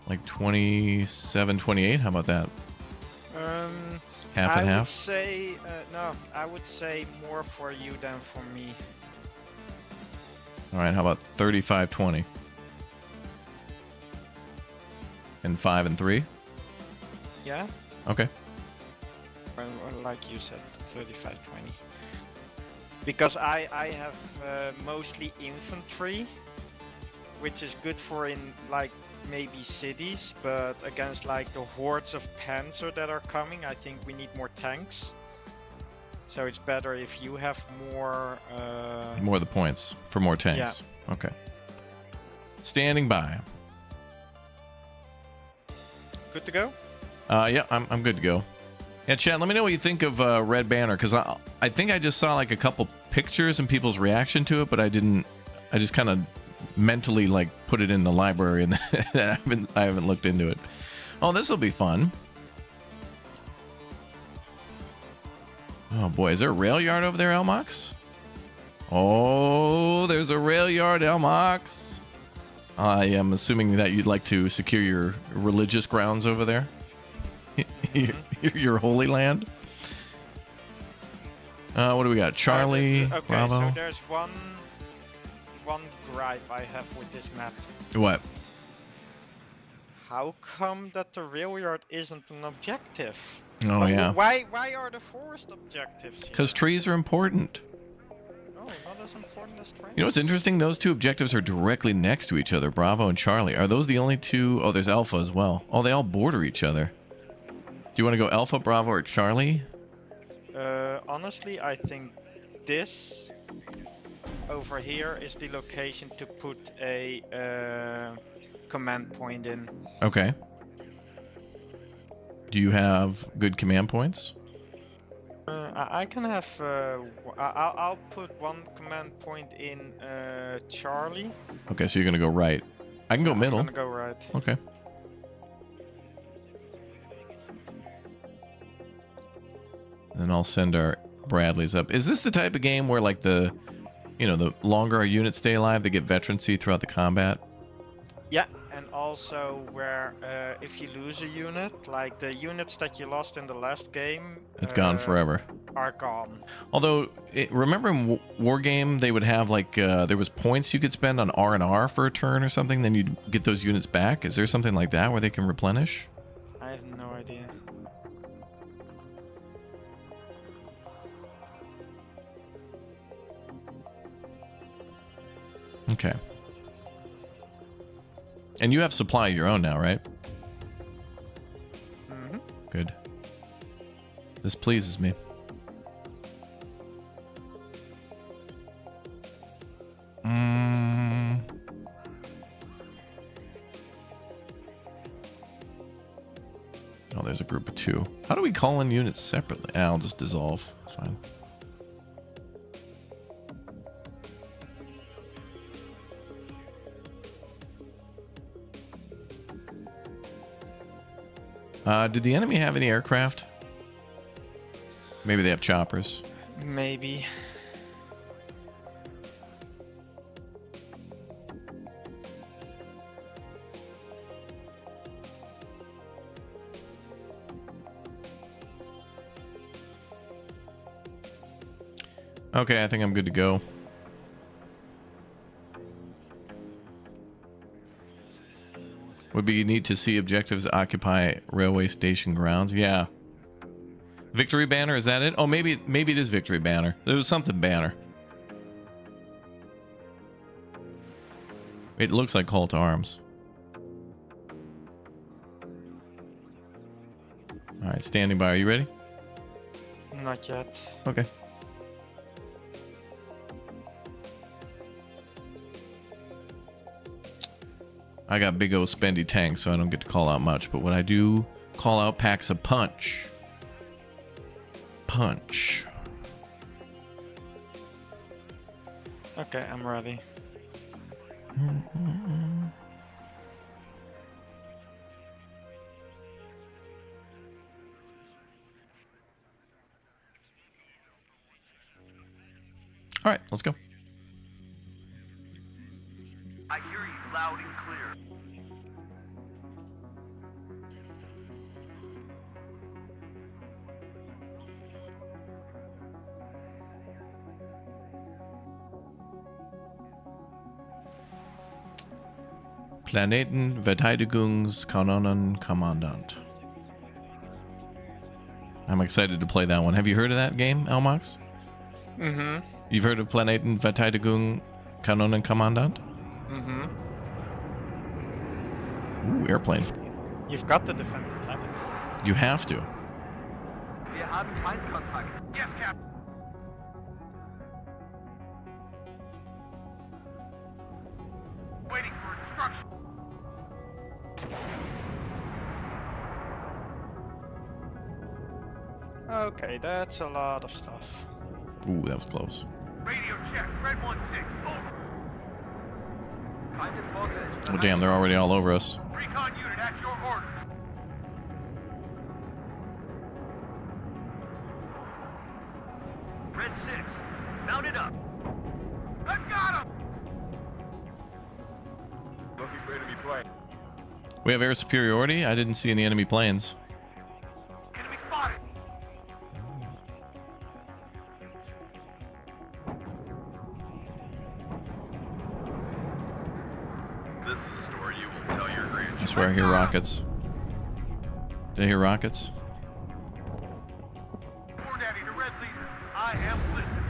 like 27, 28. How about that? Half and half? I would say more for you than for me. All right, how about 35, 20? And 5 and 3? Yeah? Okay. Or like you said, 35-20. Because I have mostly infantry, which is good for in like maybe cities, but against like the hordes of panzer that are coming, I think we need more tanks. So it's better if you have more... More of the points for more tanks. Yeah. Okay. Standing by. Good to go? Yeah, I'm good to go. Yeah, chat, let me know what you think of Red Banner, because I think I just saw like a couple pictures and people's reaction to it, but I just kind of mentally like put it in the library and I haven't looked into it. Oh, this will be fun. Oh boy, is there a rail yard over there, Elmox? Oh, there's a rail yard, Elmox. I am assuming that you'd like to secure your religious grounds over there. Your holy land. What do we got? Charlie, okay, Bravo. So there's one gripe I have with this map. What? How come that the rail yard isn't an objective? Oh yeah. Why are the forest objectives here? Because trees are important. Oh, not as important as trains. You know what's interesting? Those two objectives are directly next to each other, Bravo and Charlie. Are those the only two? Oh, there's Alpha as well. Oh, they all border each other. Do you want to go Alpha, Bravo, or Charlie? Honestly, I think this over here is the location to put a command point in. Okay. Do you have good command points? I can have. I'll put one command point in Charlie. Okay, so you're gonna go right. I can go middle. I'm gonna go right. Okay. Then I'll send our Bradleys up. Is this the type of game where, like, the longer our units stay alive, they get veterancy throughout the combat? Yeah, and also where if you lose a unit, like the units that you lost in the last game, It's gone forever. Are gone. Although, remember in Wargame, they would have, like, there was points you could spend on R&R for a turn or something, then you'd get those units back? Is there something like that where they can replenish? I have no idea. Okay. And you have supply of your own now, right? Mm-hmm. Good. This pleases me. Oh, there's a group of two. How do we call in units separately? I'll just dissolve. It's fine. Did the enemy have any aircraft? Maybe they have choppers. Maybe. Okay, I think I'm good to go. Would be neat to see objectives occupy railway station grounds. Yeah. Victory banner, is that it? Oh, maybe it is victory banner. There was something banner. It looks like call to arms. All right, standing by. Are you ready? Not yet. Okay. I got big old spendy tanks, so I don't get to call out much. But what I do call out packs of punch. Punch. Okay, I'm ready. All right, let's go. I hear you loud and clear. Planetenverteidigungskanonen-Kommandant. I'm excited to play that one. Have you heard of that game, Elmox? Mm-hmm. You've heard of Planetenverteidigungskanonen-Kommandant? Mm-hmm. Ooh, airplane. You've got to defend the planet. You have to. Wir haben Feindkontakt. Yes, Captain. Waiting for instruction. Okay, that's a lot of stuff. Ooh, that was close. Radio check. Red 1-6. Over. Find it Oh, damn, they're already all over us. Recon unit at your orders. Red 6. Mount it up. I've got him! Looking for enemy plane. We have air superiority? I didn't see any enemy planes. Enemy spotted. This is a story you will tell your grandchildren. I swear I hear rockets. Did I hear rockets? War Daddy to Red Leader. I am listening.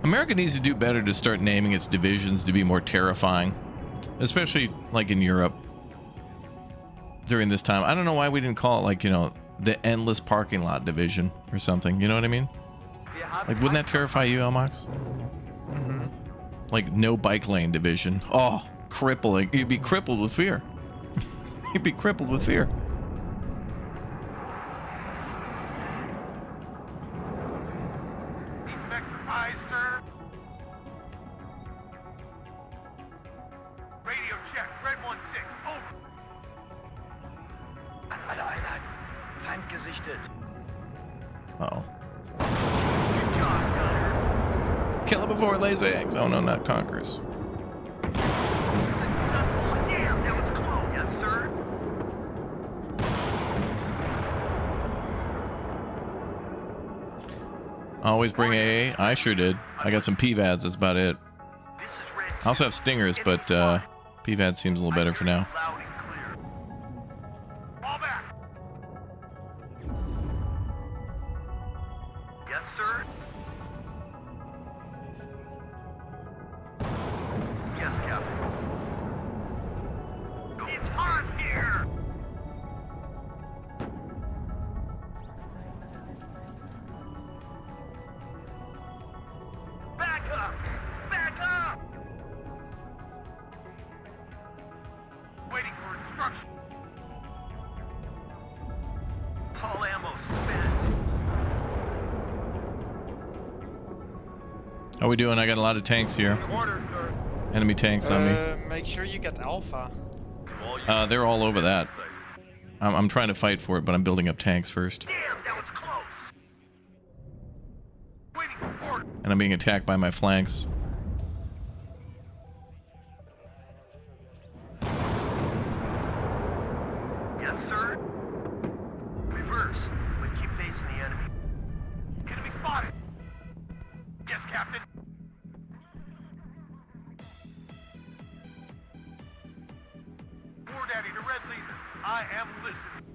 America needs to do better to start naming its divisions to be more terrifying, especially like in Europe during this time. I don't know why we didn't call it like, you know, the endless parking lot division or something. You know what I mean? Like, wouldn't that terrify you, Elmox? Mm-hmm. Like, no bike lane division. Oh, crippling. You'd be crippled with fear. You'd be crippled with fear. Need some extra eyes, sir. Radio check. Red 1-6. Over. Alle Einheit. Feind gesichtet. Uh-oh. Good job, Gunner. Kill it before it lays eggs. Oh, no, not conquers. Successful. Yeah, that was close. Yes, sir. Always bring AA. I sure did. I got some PVADs. That's about it. This is Red 2. I also have stingers, but PVAD seems a little better for now. Loud and clear. All back. Yes, sir. Yes, Captain. It's hot here. Back up! Back up! Waiting for instruction. All ammo spent. How we doing? I got a lot of tanks here. Order, sir. Enemy tanks on me. Make sure you get Alpha. They're all over that. I'm trying to fight for it, but I'm building up tanks first. Damn, that was close. Waiting for order. And I'm being attacked by my flanks. Yes, sir. Reverse, but keep facing the enemy. Enemy spotted. Yes, Captain. War Daddy to Red Leader. I am listening.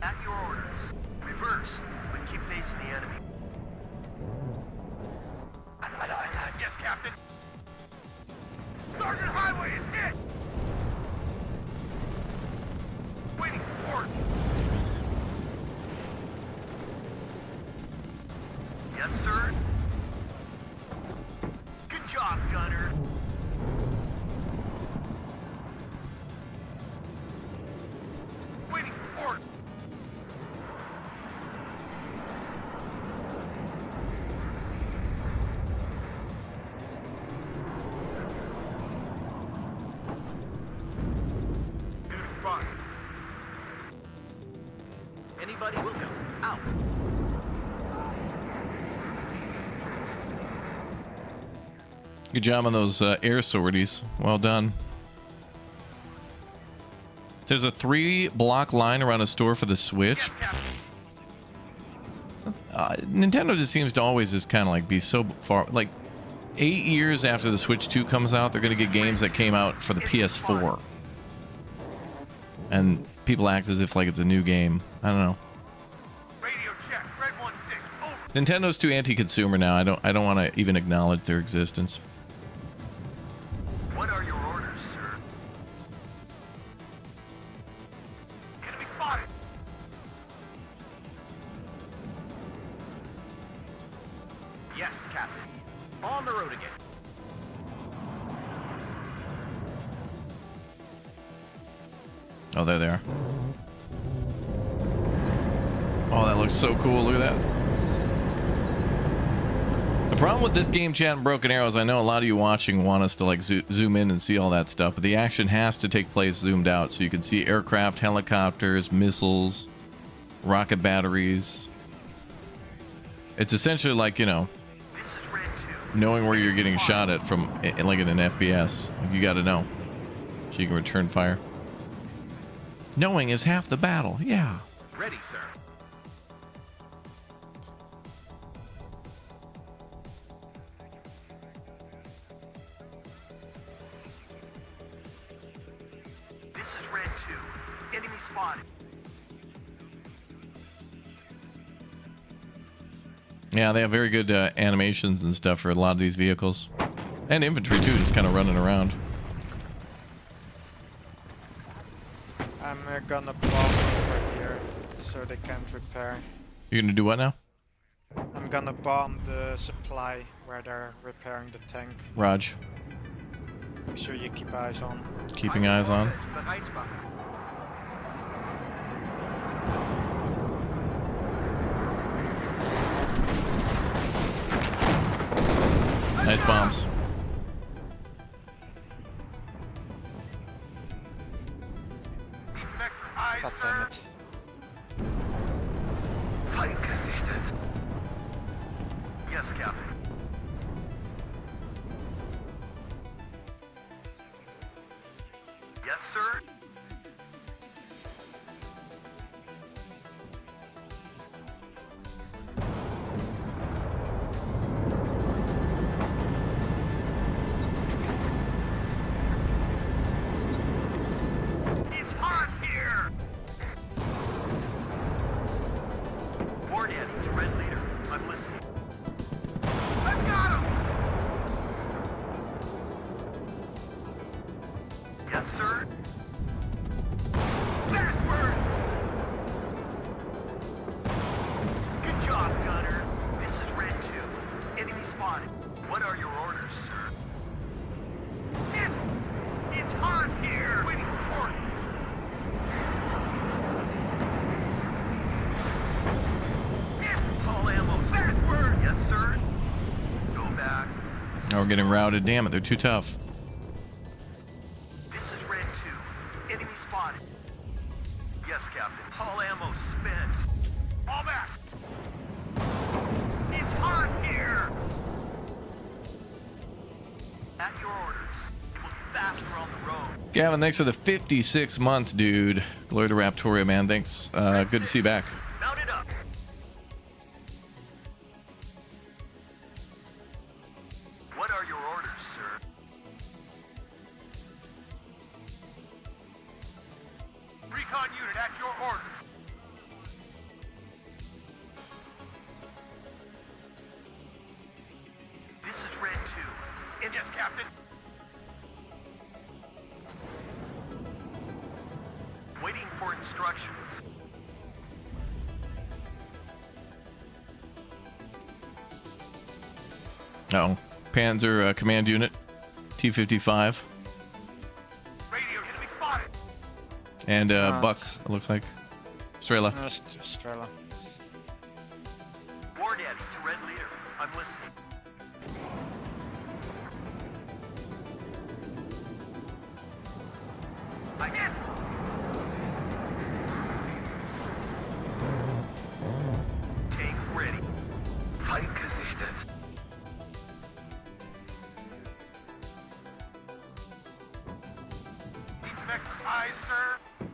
At your orders. Reverse, but keep facing the enemy. Yes, Captain. Sergeant Highway is hit. Waiting for orders. Yes, sir. Good job, Gunner. Waiting for orders. Unit front. Anybody will go. Out. Good job on those air sorties. Well done. There's a 3-block line around a store for the Switch. Nintendo just seems to always just kind of like be so far. Like 8 years after the Switch 2 comes out, they're going to get games that came out for the PS4. And people act as if like it's a new game. I don't know. Radio check. Red 1-6. Over. Nintendo's too anti-consumer now. I don't want to even acknowledge their existence. What are your orders, sir? Enemy spotted. Yes, Captain. On the road again. Oh, there they are. Oh, that looks so cool. Look at that. The problem with this game chat and Broken Arrows, I know a lot of you watching want us to like zoom in and see all that stuff, but the action has to take place zoomed out so you can see aircraft, helicopters, missiles, rocket batteries. It's essentially like, you know, This is Red 2. knowing where you're getting shot at from, like in an FPS. Like you got to know so you can return fire. Knowing is half the battle. Yeah. Ready, sir. This is Red 2. Enemy spotted. Yeah, they have very good animations and stuff for a lot of these vehicles. And infantry too, just kind of running around. I'm gonna bomb over here so they can't repair. You're gonna do what now? I'm gonna bomb the supply where they're repairing the tank. Raj. Make sure you keep eyes on. Keeping eyes on. Nice bombs. God damn it. Feind gesichtet. Yes, Captain. Yes, sir. It's hot here. Ward in to Red Leader. I'm listening. I've got him. Yes, sir. Backward! Good job, Gunner. This is Red 2. Enemy spotted. What are your orders, sir? It's hot here! Waiting for it. All ammo. Backward! Yes, sir. Go back. Now we're getting routed. Damn it, they're too tough. This is Red 2. Enemy spotted. Yes, Captain. All ammo spent. All back. It's hot here. At your orders. It will be faster on the road. Gavin, thanks for the 56 months, dude. Glory to Raptoria, man. Thanks. Good to see you back. Mount it up. What are your orders, sir? Recon unit at your orders. This is Red 2. And yes, Captain. Waiting for instructions. Uh-oh. Panzer Command Unit. T-55. Radio, enemy spotted. And Buck, Nice. it looks like. Strela. Strela. War Daddy to Red Leader. I'm listening. I'm in. Tank ready. Feind gesichtet. Next eye, sir.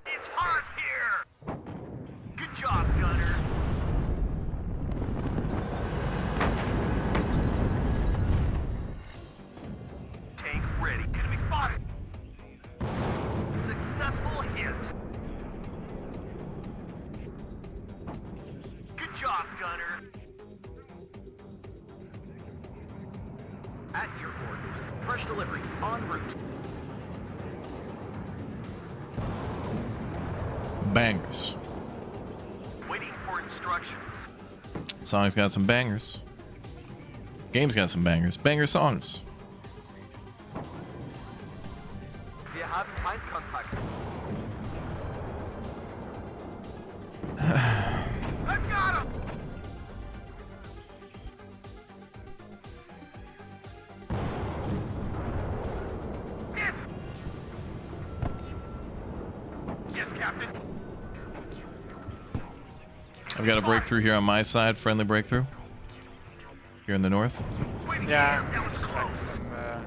It's hot here. Good job, Gunner. Tank ready. Enemy spotted. Successful hit. Good job, Gunner. At your orders. Fresh delivery. En route. Bangers. Waiting for instructions. Song's got some bangers. Game's got some bangers. Banger songs. Wir haben Feindkontakt. I've got him! Yes, Captain. I've got a breakthrough here on my side. Friendly breakthrough. Here in the north. Waiting Yeah, for him down the slope. distracted them.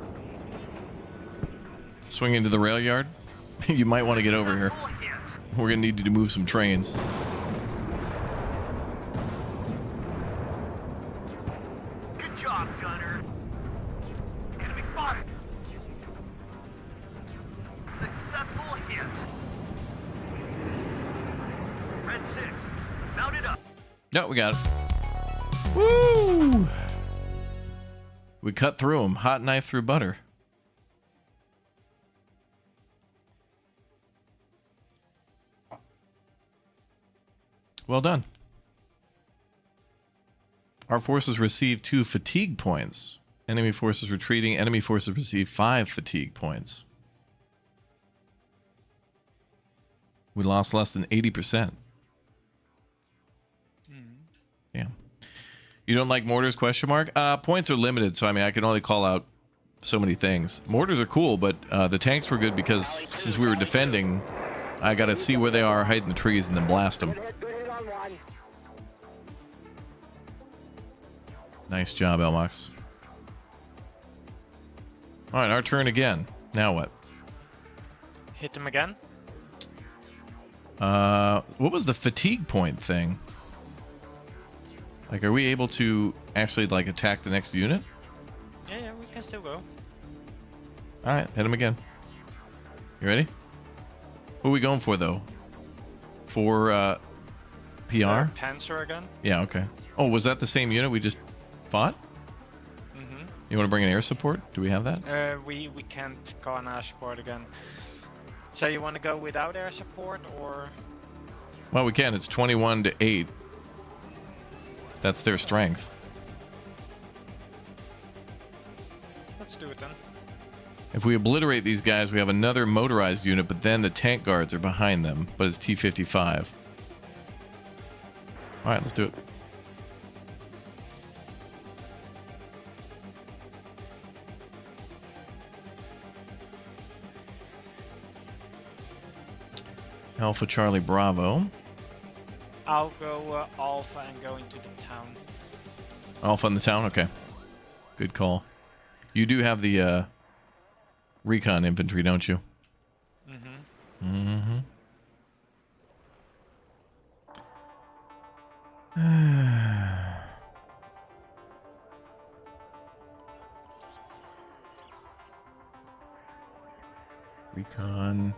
Swing into the rail yard. You might want to get over here. Successful hit. We're going to need you to move some trains. Good job, Gunner. Enemy spotted. Successful hit. Red 6, mount it up. No, we got it. Woo! We cut through them. Hot knife through butter. Well done. Our forces received 2 fatigue points. Enemy forces retreating. Enemy forces receive 5 fatigue points. We lost less than 80%. Yeah. You don't like mortars, question mark? Points are limited, so I mean, I can only call out so many things. Mortars are cool, but the tanks were good because since we were defending, I gotta see where they are, hide in the trees, and then blast them. Nice job, Elmox. Alright, our turn again. Now what? Hit him again. What was the fatigue point thing? Like, are we able to actually, like, attack the next unit? Yeah, we can still go. Alright, hit him again. You ready? Who are we going for, though? For, PR? Panzer again. Yeah, okay. Oh, was that the same unit we just fought? Mm-hmm. You want to bring an air support? Do we have that? We can't go on air support again. So you want to go without air support, or? Well, we can. It's 21 to 8. That's their strength. Let's do it then. If we obliterate these guys, we have another motorized unit, but then the tank guards are behind them, but it's T-55. Alright, let's do it. Alpha Charlie Bravo. I'll go Alpha and go into the town. Alpha in the town? Okay. Good call. You do have the recon infantry, don't you? Mm-hmm. Recon.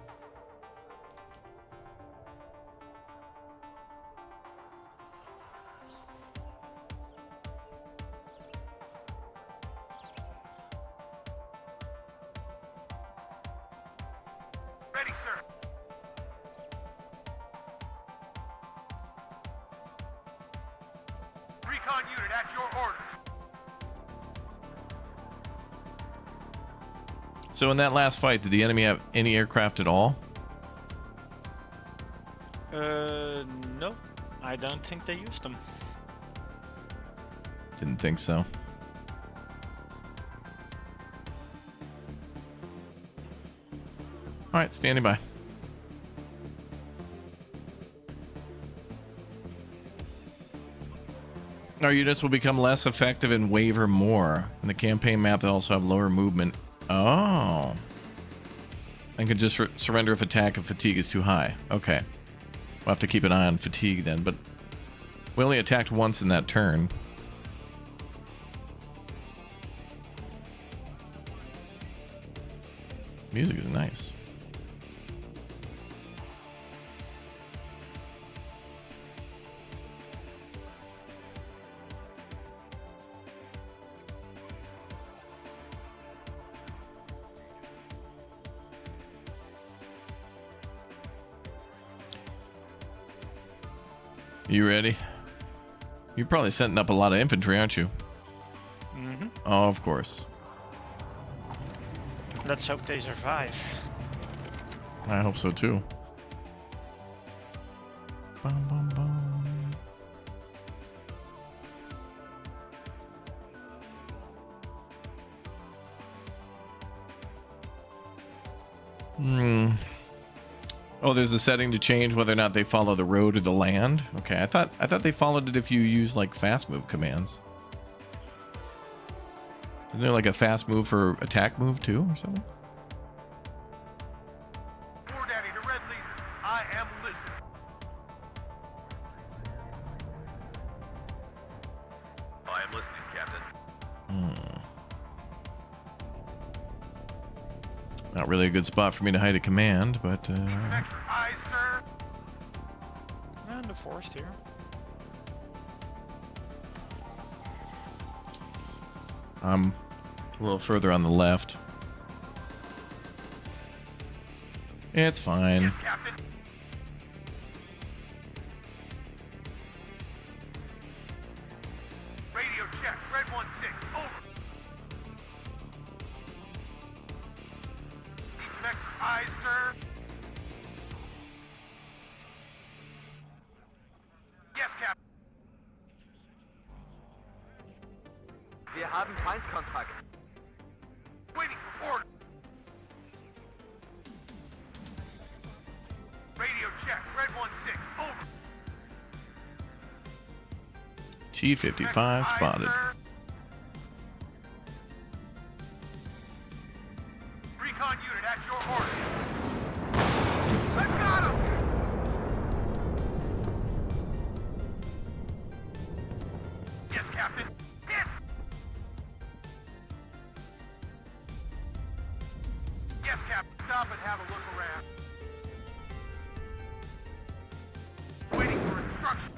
Ready, sir. Recon unit at your orders. So in that last fight, did the enemy have any aircraft at all? No. I don't think they used them. Didn't think so. Alright, standing by. Our units will become less effective and waver more. In the campaign map, they also have lower movement. Oh. And can just surrender if attack and fatigue is too high. Okay. We'll have to keep an eye on fatigue then, but we only attacked once in that turn. Music is nice. You ready? You're probably setting up a lot of infantry, aren't you? Mm-hmm. Oh, of course. Let's hope they survive. I hope so too. Bum, bum, bum. Oh, there's a setting to change whether or not they follow the road or the land. Okay, I thought they followed it if you use like fast move commands. Isn't there like a fast move for attack move too or something? War Daddy, the Red Leader. I am listening. I am listening, Captain. Not really a good spot for me to hide a command, but Extra eyes, sir. And the forest here. I'm a little further on the left. It's fine. Yes, Captain. Radio check. Red 1-6. Over. Need some extra eyes, sir. Yes, Captain. Wir haben Feindkontakt. Waiting for order. Radio check. Red 1-6. Over. T-55 Extra spotted. eyes, sir. Recon unit at your orders. I got him! Yes, Captain. Hit! Yes, Captain. Stop and have a look around. Waiting for instructions.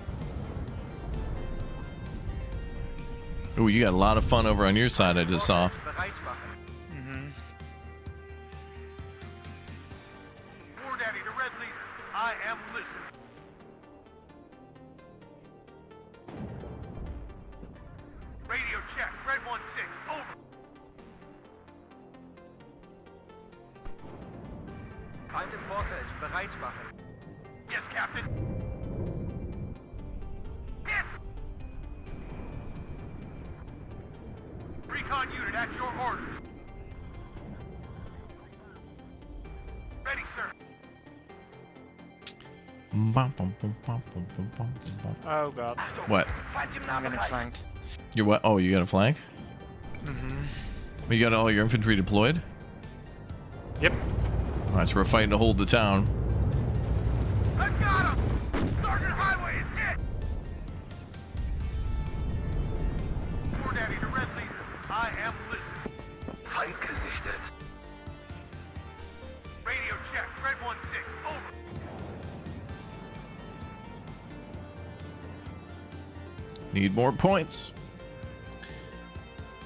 Ooh, you got a lot of fun over on your side, I just saw. Bereitmachen. War Daddy to Red Leader. I am listening. Radio check. Red 1-6. Over. Feind im Vorfeld. Bereitmachen. Yes, Captain. Hit! Recon unit at your orders. Ready, sir. Oh god. What? I'm getting flanked. You're what? Oh, you got a flank? Mm-hmm. You got all your infantry deployed? Yep. Alright, so we're fighting to hold the town. I got him! Sergeant Highway is hit! War Daddy to Red Leader. I am listening. Feind gesichtet. Radio check. Red 1-6. Over. Need more points.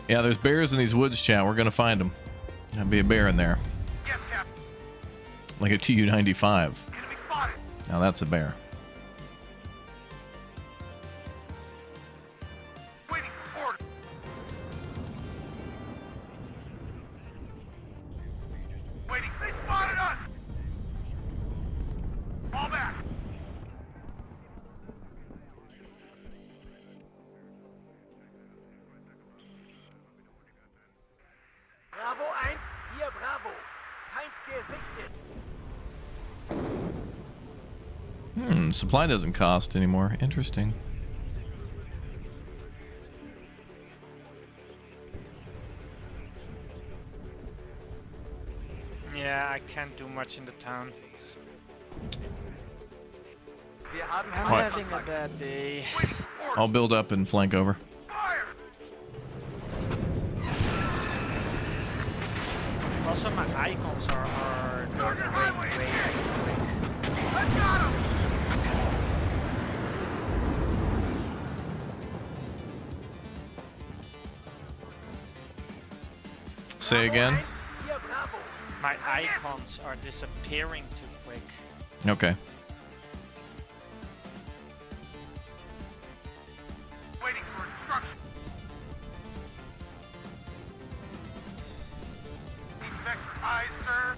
Yeah, there's bears in these woods, chat. We're gonna find them. There'll be a bear in there. Yes, Captain. Like a Tu-95. Enemy spotted. Now that's a bear. Waiting for order. Waiting. They spotted us! Fall back. Bravo 1, hier Bravo. Feind gesichtet. Supply doesn't cost anymore. Interesting. Yeah, I can't do much in the town. Wir haben I'm What? having a bad day. Waiting for order. I'll build up and flank over. Fire! Also, my icons are going way quick. I got him! Say again? Hier Bravo. My icons are disappearing too quick. Okay. Waiting for instructions. Need some extra eyes, sir.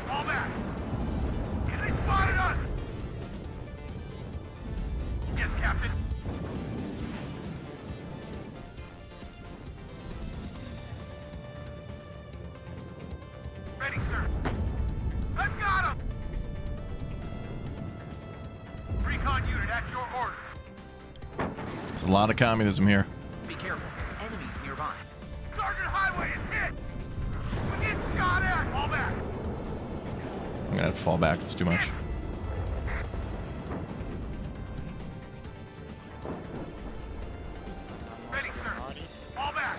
Fall back. And they spotted us! Yes, Captain. Ready, sir. I've got him! Recon unit at your orders. There's a lot of communism here. Be careful. Enemies nearby. Sergeant Highway is hit! We get shot at! Fall back! I'm gonna have to fall back. It's too much. Ready, sir. Fall back!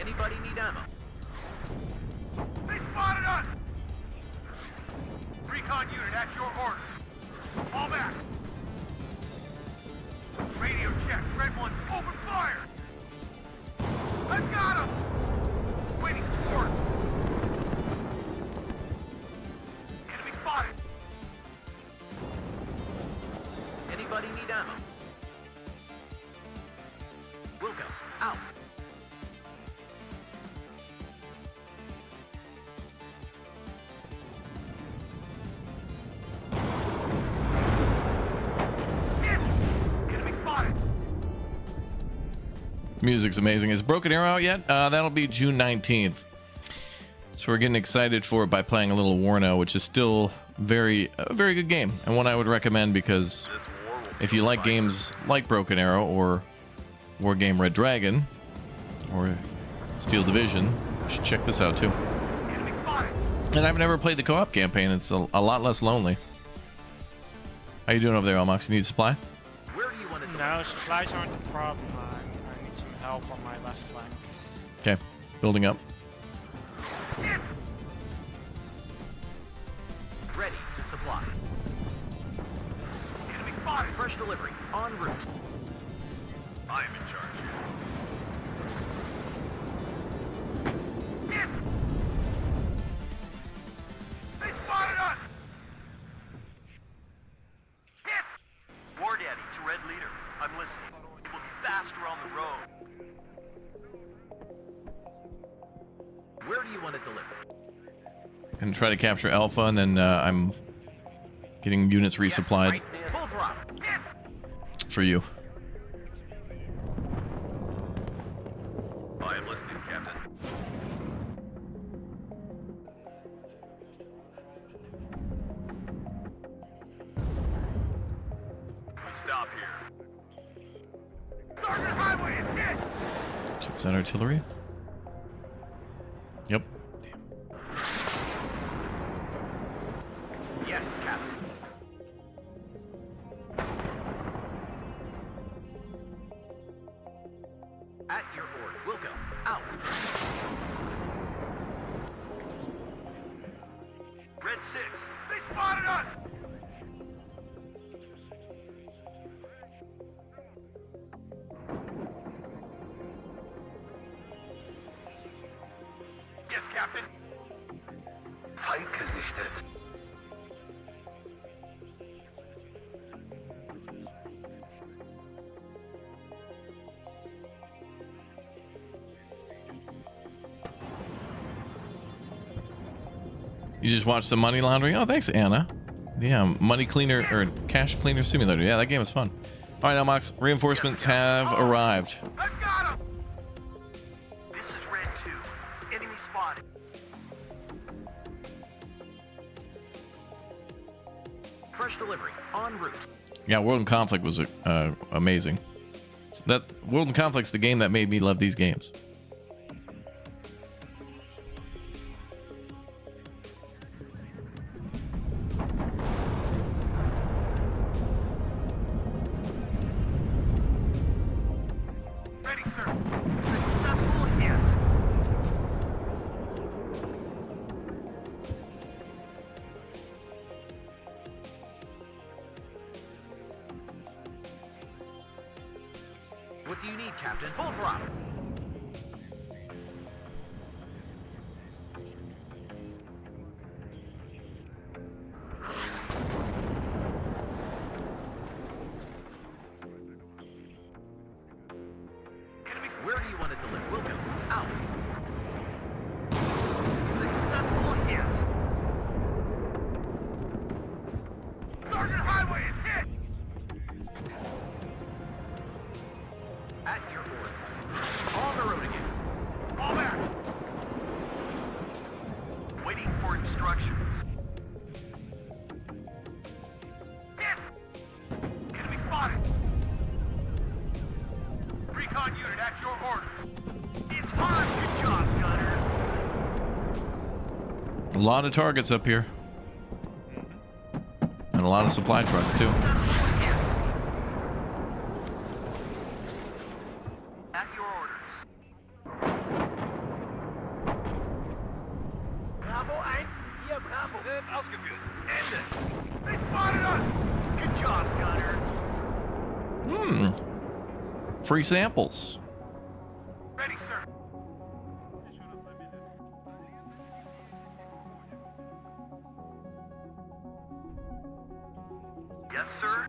Anybody need ammo? They spotted us! Recon unit at your orders. Fall back! Radio check. Red 1, open fire! I've got him! Waiting support! Enemy spotted! Anybody need ammo? Wilco, out! Enemy spotted! Music's amazing. Is Broken Arrow out yet? That'll be June 19th. So we're getting excited for it by playing a little Warno, which is still a very good game, and one I would recommend because if you like games like Broken Arrow or War Game Red Dragon or Steel Division, you should check this out too. And I've never played the co-op campaign. It's a lot less lonely. How you doing over there, Almox? You need supply? Where do you want to No, supplies aren't the problem. I need some help on my left flank. Okay, building up. Ready to supply. Enemy spotted. Fresh delivery. En route. I am in charge here. They spotted us! Hit! War Daddy to Red Leader. I'm listening. It will be faster on the road. Where do you want to deliver? Gonna try to capture Alpha, and then I'm getting units resupplied Yes, right. Full throttle. Hit! for you. I am listening, Captain. We stop here. Sergeant Highway is hit! Is that artillery? Yep. Yes, Captain. At your order. Wilco, out. Red 6, they spotted us! Yes, Captain. Feind gesichtet. You just watched the money laundering? Oh, thanks, Anna. Yeah, money cleaner or cash cleaner simulator. Yeah, that game is fun. All right, Almox, reinforcements have arrived. I've got him! This is Red 2. Enemy spotted. Fresh delivery. En route. Yeah, World in Conflict was amazing. That World in Conflict's the game that made me love these games. Ready, sir. Successful hit. What do you need, Captain? Full throttle. Enemies, where do you want to deliver? Wilco, out. Successful hit. Sergeant Highway is hit. At your orders. On the road again. Fall back. Waiting for instructions. Hit! Enemy spotted. Recon unit at your orders. It's hard. Good job, Gunner. A lot of targets up here. And a lot of supply trucks, too. Successful hit. At your orders. Bravo 1, hier Bravo. Ausgeführt. Ende. They spotted us. Good job, Gunner. free samples. Ready, sir. Yes, sir.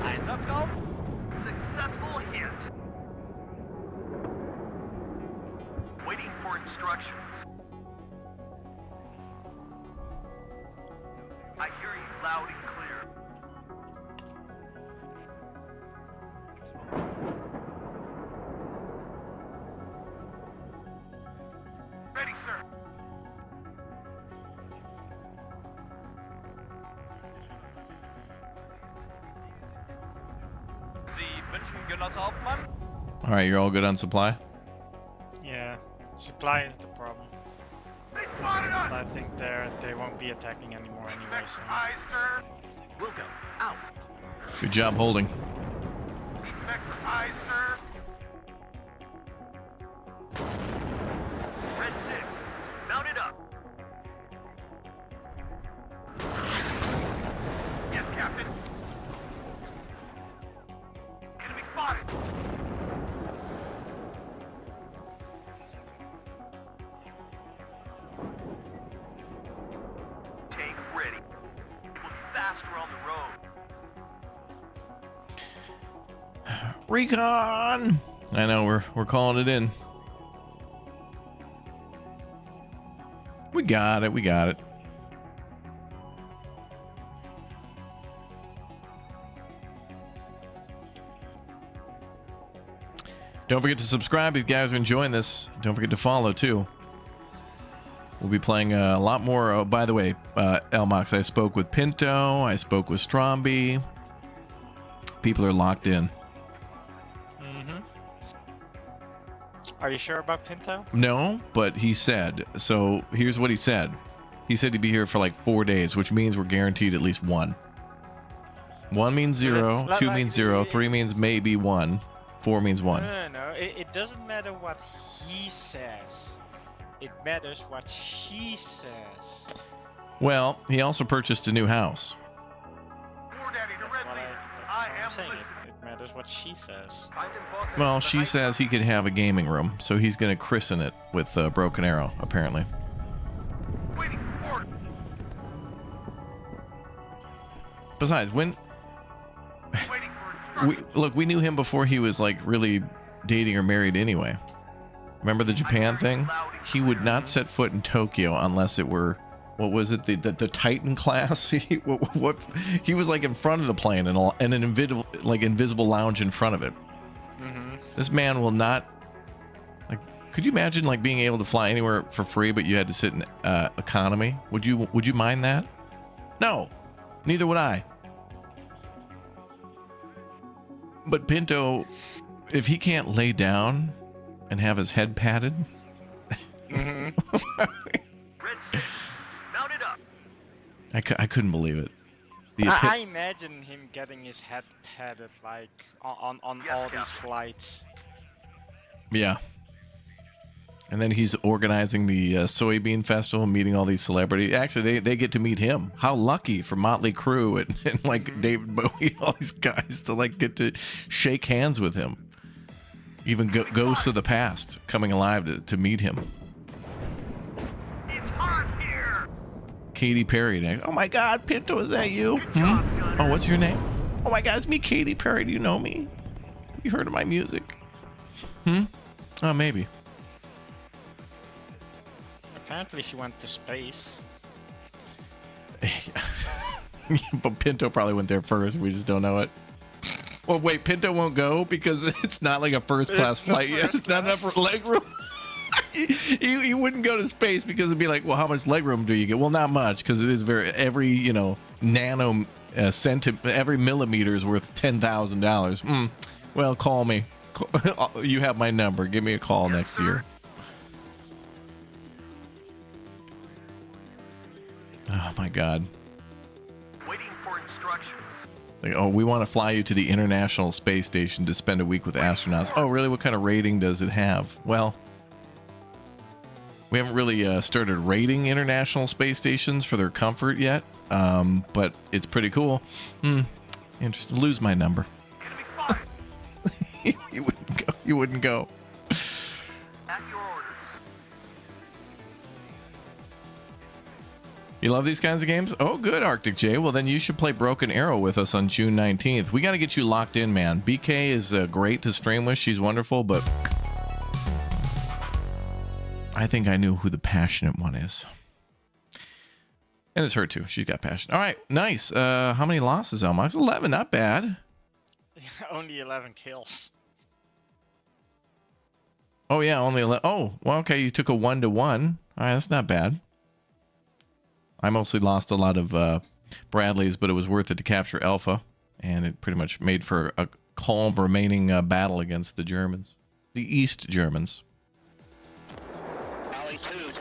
Einsatzraum. Successful hit. Waiting for instructions. I hear you loud and clear. Ready, sir. Sie wünschen, Genosse Hauptmann? All right, you're all good on supply? Yeah, supply is the problem. They spotted us! I think they won't be attacking anymore anyway. Expect So. surprise, sir. Wilco, out. Good job holding. Expect surprise, sir. Red 6, mount it up. Yes, Captain. Enemy spotted. Tank ready. Look faster on the road. Recon! I know, we're calling it in. We got it, we got it. Don't forget to subscribe if you guys are enjoying this. Don't forget to follow too. We'll be playing a lot more. Oh, by the way, Elmox, I spoke with Pinto. I spoke with Stromby. People are locked in. Are you sure about Pinto? No, but he said. So here's what he said. He said he'd be here for like 4 days, which means we're guaranteed at least one. 1 means 0, 2 means 0, 3 means maybe 1, 4 means 1. No. It doesn't matter what he says. It matters what she says. Well, he also purchased a new house. War Daddy to Red What Leader. that's I what I'm am saying. listening. It matters what she says. Well, she says he could have a gaming room, so he's going to christen it with Broken Arrow, apparently. Waiting for order. Besides, when Waiting for instructions. we knew him before he was like really dating or married anyway. Remember the Japan thing? He would not set foot in Tokyo unless it were, what was it, the Titan class? what he was like in front of the plane and an invisible lounge in front of it. This man will not. Like, could you imagine like being able to fly anywhere for free, but you had to sit in economy? Would you mind that? No, neither would I. But Pinto, if he can't lay down and have his head patted, Red 6, mount it up. I couldn't believe it. I imagine him getting his head patted like on Yes, all these Captain. flights. Yeah. And then he's organizing the soybean festival, meeting all these celebrities. Actually, they get to meet him. How lucky for Motley Crue and like David Bowie, all these guys to like get to shake hands with him. Even ghosts of the past coming alive to meet him. It's hot here. Katy Perry. Oh my God, Pinto, is that you? Good job, Gunner. Oh, what's your name? Oh my God, it's me, Katy Perry. Do you know me? You heard of my music? Oh, maybe. Apparently she went to space. But Pinto probably went there first. We just don't know it. Well, wait, Pinto won't go because it's not like a first-class flight yet. It's not enough leg room. he wouldn't go to space because it'd be like, well, how much leg room do you get? Well, not much, because it is every nano every millimeter is worth $10,000. Well, call me. You have my number. Give me a call Yes, next sir. year. Oh my God. Waiting for instructions. Like, oh, we want to fly you to the International Space Station to spend a week with astronauts. Oh, really? What kind of rating does it have? Well, we haven't really started rating international space stations for their comfort yet, but it's pretty cool. Interesting. Lose my number. You wouldn't go. You wouldn't go. At your orders. You love these kinds of games? Oh, good, Arctic J. Well, then you should play Broken Arrow with us on June 19th. We got to get you locked in, man. BK is great to stream with. She's wonderful, but I think I knew who the passionate one is. And it's her, too. She's got passion. All right, nice. How many losses, Elmox? 11, not bad. Only 11 kills. Oh, yeah, only 11. Oh, well, okay, you took a 1-1. All right, that's not bad. I mostly lost a lot of Bradleys, but it was worth it to capture Alpha, and it pretty much made for a calm remaining battle against the Germans. The East Germans. Tally 2.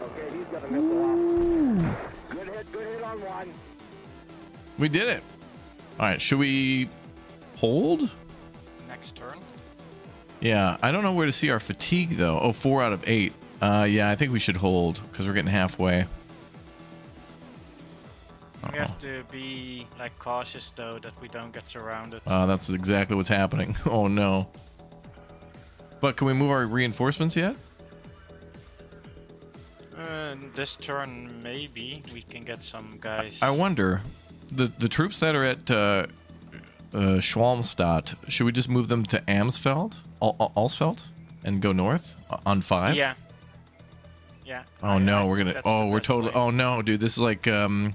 Okay, he's got a missile off. Good hit on one. We did it. All right, should we hold? Next turn. Yeah, I don't know where to see our fatigue, though. Oh, 4 out of 8. Yeah, I think we should hold, because we're getting halfway. We have to be like cautious though that we don't get surrounded. That's exactly what's happening. Oh no. But can we move our reinforcements yet? This turn maybe we can get some guys. I wonder. The troops that are at Schwalmstadt, should we just move them to Amsfeld? Alsfeld? And go north? On 5? Yeah. Yeah. Oh no, we're gonna. That's Oh, the we're best totally. way. Oh no, dude, this is like the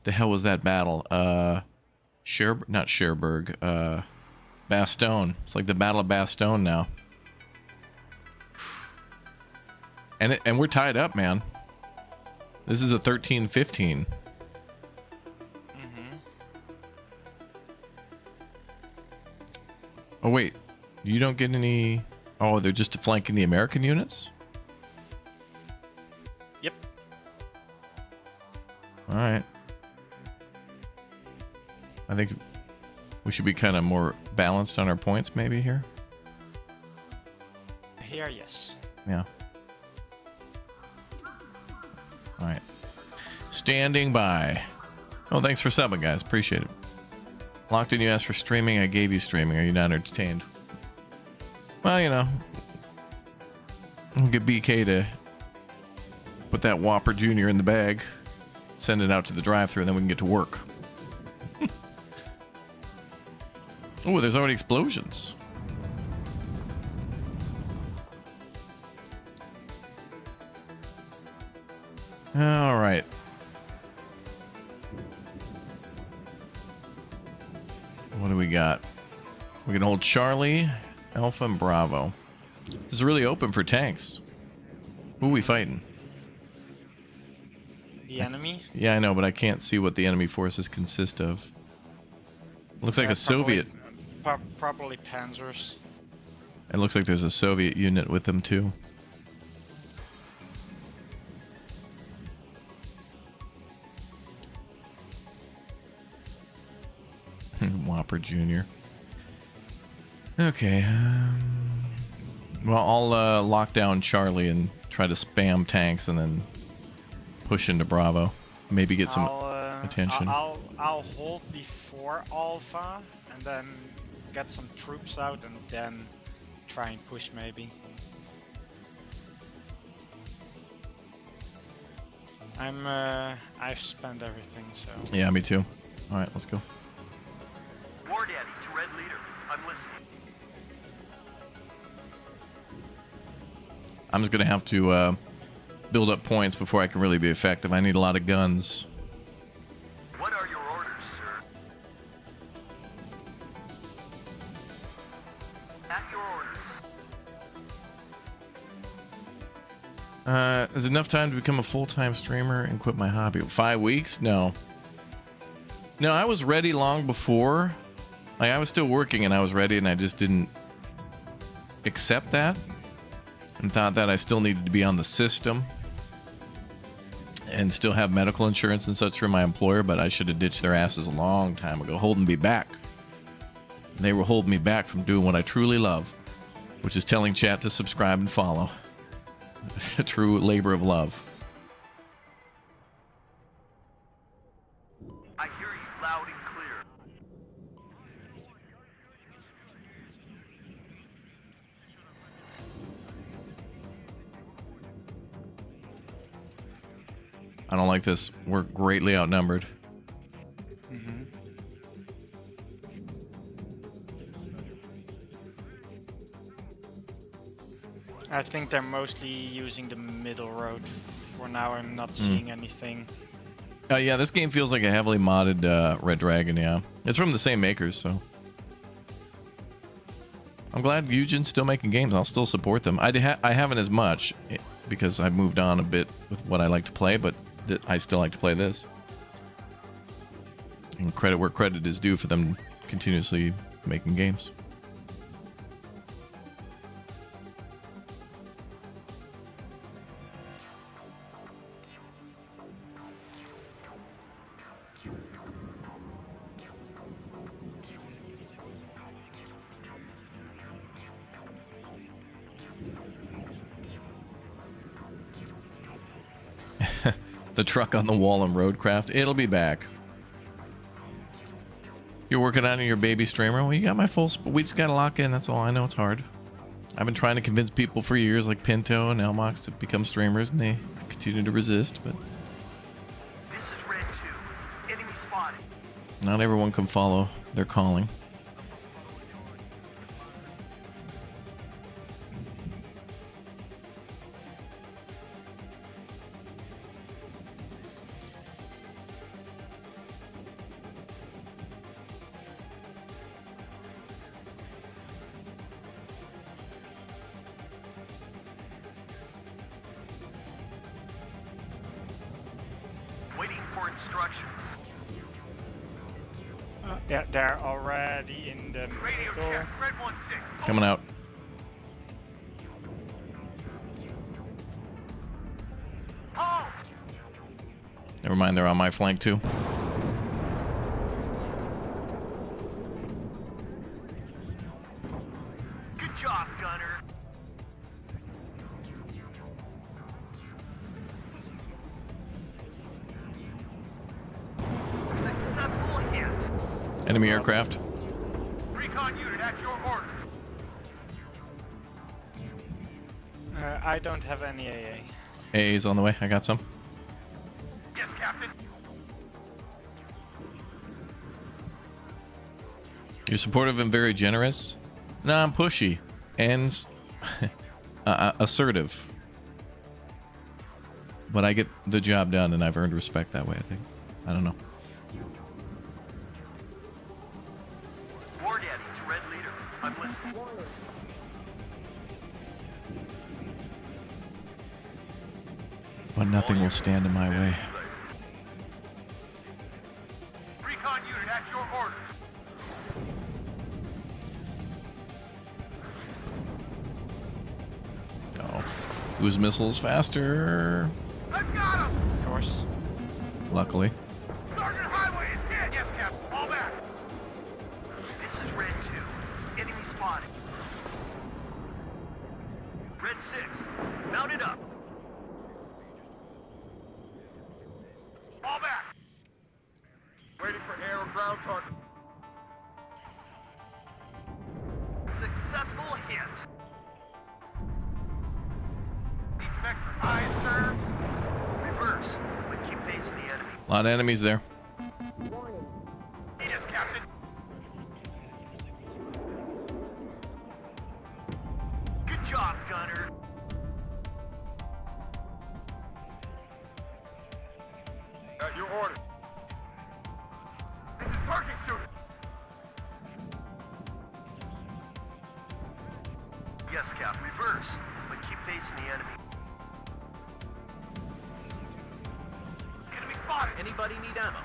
hell was that battle? Not Cherbourg. Bastogne. It's like the Battle of Bastogne now. And we're tied up, man. This is a 13-15. Oh wait, you don't get any. Oh, they're just flanking the American units. Yep. All right. I think we should be kind of more balanced on our points maybe here. Here, yes. Yeah. All right. Standing by. Oh, thanks for subbing, guys. Appreciate it. Locked in, you asked for streaming. I gave you streaming. Are you not entertained? Well, you know. We'll get BK to put that Whopper Jr. in the bag. Send it out to the drive-thru, and then we can get to work. Oh, there's already explosions. All right. What do we got? We can hold Charlie, Alpha, and Bravo. This is really open for tanks. Who are we fighting? The enemy. Yeah, I know, but I can't see what the enemy forces consist of. Looks like a Soviet. Probably Panzers. It looks like there's a Soviet unit with them too. Whopper Jr. Okay. Well, I'll lock down Charlie and try to spam tanks and then push into Bravo. Maybe get some attention. I'll hold before Alpha and then get some troops out and then try and push maybe. I've spent everything, so. Yeah, me too. All right, let's go. War Daddy to Red Leader. I'm listening. I'm just gonna have to build up points before I can really be effective. I need a lot of guns. What are your orders, sir? At your orders. Is enough time to become a full-time streamer and quit my hobby? 5 weeks? No. No, I was ready long before. Like, I was still working and I was ready, and I just didn't accept that and thought that I still needed to be on the system. and still have medical insurance and such from my employer, but I should have ditched their asses a long time ago, holding me back. They were holding me back from doing what I truly love, which is telling chat to subscribe and follow. A true labor of love. I hear you loud and clear. I don't like this. We're greatly outnumbered. I think they're mostly using the middle road for now. I'm not seeing anything. Yeah, this game feels like a heavily modded Red Dragon, yeah. It's from the same makers, so. I'm glad Eugen's still making games. I'll still support them. I haven't as much because I've moved on a bit with what I like to play, but I still like to play this. And credit where credit is due for them continuously making games. The truck on the wall in Roadcraft. It'll be back. You're working on your baby streamer? Well, you got my full... We just gotta lock in. That's all. I know it's hard. I've been trying to convince people for years, like Pinto and Elmox, to become streamers, and they continue to resist, but... This is Red 2. Enemy spotted. Not everyone can follow their calling. Waiting for instructions. Yeah, they're already in the Radio middle. check. Red 1-6. Coming out. Halt! Never mind, they're on my flank too. Good job, Gunner. Successful hit. Enemy aircraft. Recon unit at your order. I don't have any AA. AA's on the way. I got some. Yes, Captain. You're supportive and very generous. No, I'm pushy and assertive. But I get the job done, and I've earned respect that way, I think. I don't know. War Daddy to Red Leader. I'm listening. But nothing will stand in my way. Recon unit at your order. Oh. Whose missile's faster? I've got him! Of course. Luckily. Sergeant Highway is dead! Yes, Captain. Fall back! This is Red 2. Enemy spotted. Red 6. Mounted up. Fall back! Waiting for air or ground target. Successful hit. Need some extra eyes, sir. Reverse, but keep facing the enemy. A lot of enemies there. Need us, Captain. Good job, Gunner. At your order. This is parking suit. Yes, Cap. Reverse, but keep facing the enemy. Enemy spotted. Anybody need ammo?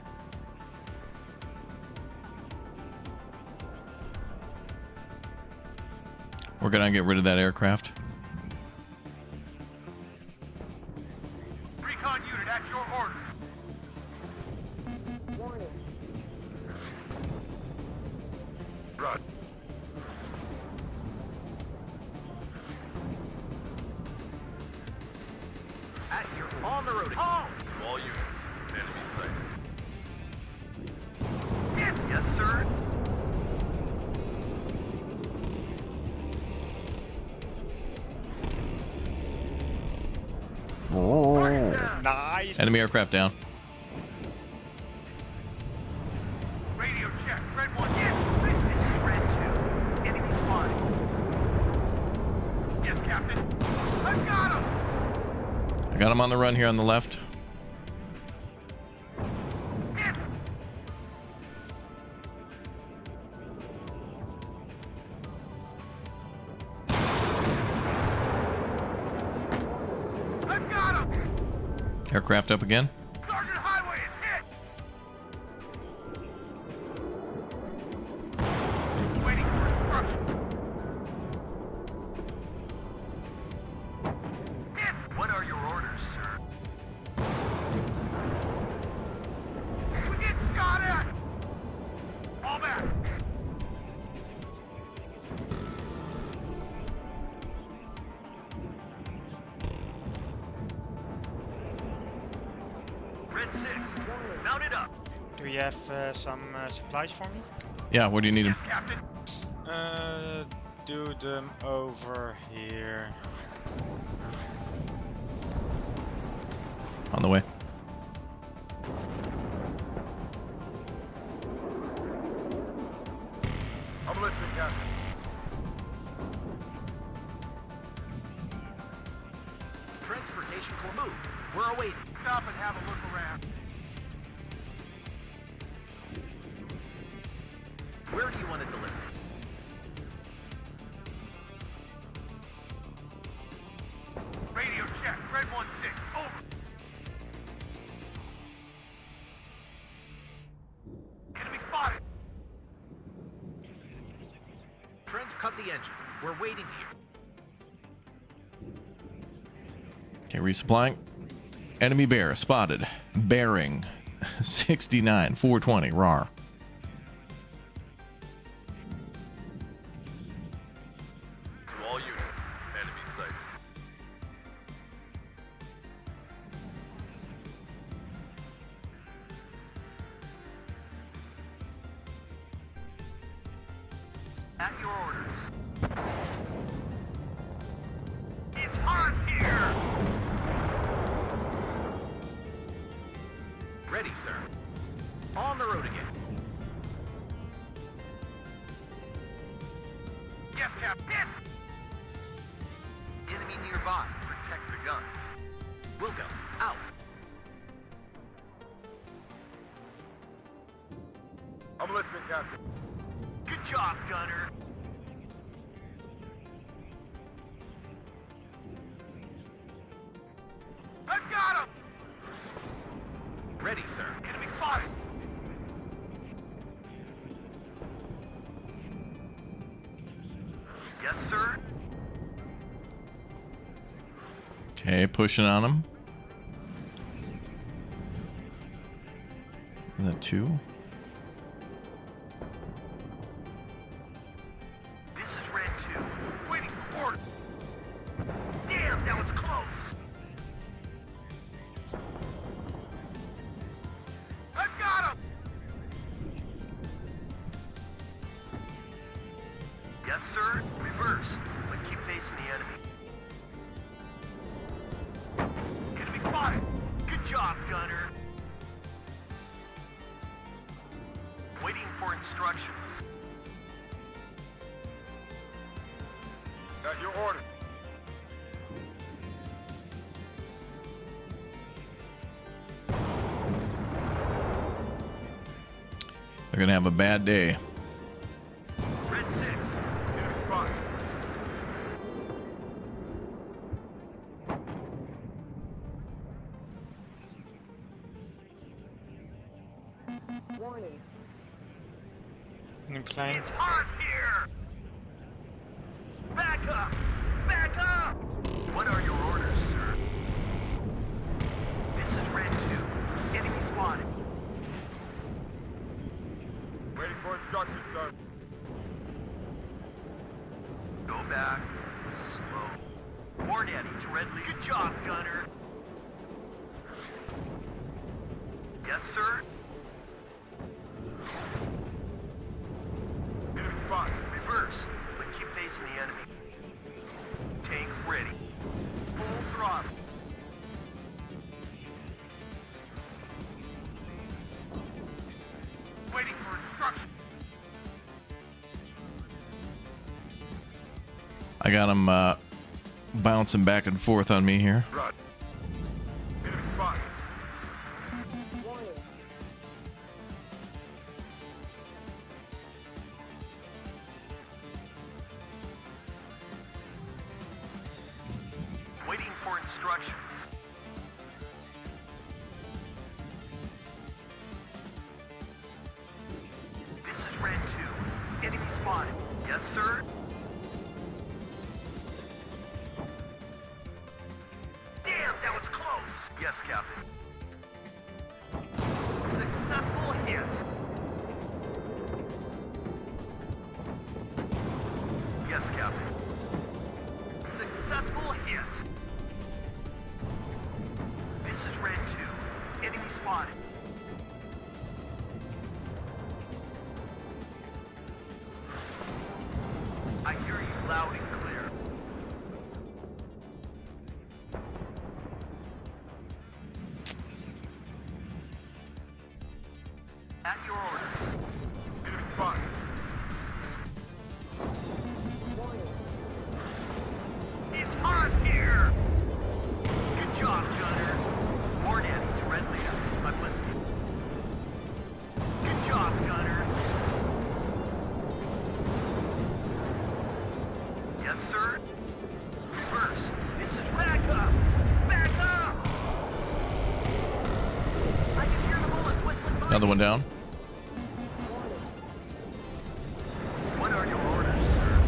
We're gonna get rid of that aircraft. Recon unit at your order. On the road. Oh! All units. Enemy sight. Yes, sir. Nice. Enemy aircraft down. Radio check. Red 1. Yes. This is Red 2. Enemy spotted. Yes, Captain. I've got him. I got him on the run here on the left. Yes. I've got him. Aircraft up again. Sergeant Highway is hit. Waiting for instruction. Hit. What are your orders, sir? We get shot at. All back. Red 6, mount it up. Do you have some supplies for me? Yeah, where do you need him? Yes, Captain. Do them over here. On the way. I'm listening, Captain. Transportation will move. We're awaiting. Stop and have a look around. Where do you want it delivered? Radio check. Red 1-6. Over. Enemy spotted. Trent's cut the engine. We're waiting here. Okay, resupplying. Enemy bear spotted. Bearing 69, 420, RAR. To all units, enemy sight. At your orders. It's hot here! Ready, sir. On the road again. Yes, Captain. Hit! Enemy nearby. Protect the gun. We'll go. Out. I'm listening, Captain. Good job, gunner. I've got him! Ready, sir. Enemy spotted. Yes, sir. Okay, pushing on him. Is that 2? This is Red 2. Waiting for orders. Damn, that was close. I've got him! Yes, sir. Reverse, but keep facing the enemy. Enemy spotted. Good job, gunner. Waiting for instructions. Got your order. They're gonna have a bad day. Red 6. Enemy spotted. Warning. New plane. It's hot here! Back up! Back up! What are your orders, sir? This is Red 2. Enemy spotted. Waiting for instructions, sir. Go back. Slow. War Daddy to Red Lead. Good job, gunner. Yes, sir. Enemy spotted. Reverse, but keep facing the enemy. Tank ready. Full throttle. Waiting for instructions. I got him bouncing back and forth on me here. Run. Enemy spotted. Waiting for instructions. This is Red 2. Enemy spotted. Yes, sir. Damn, that was close. Yes, Captain. Successful hit. Yes, Captain. Successful hit. This is Red 2. Enemy spotted. I hear you loud and clear. At your orders. Enemy spotted. It's hot here! Good job, Gunner. Warn enemies friendly. I'm listening. Good job, Gunner. Yes, sir. Reverse. This is back up! Back up! I can hear the bullets whistling by. Another one down. What are your orders, sir?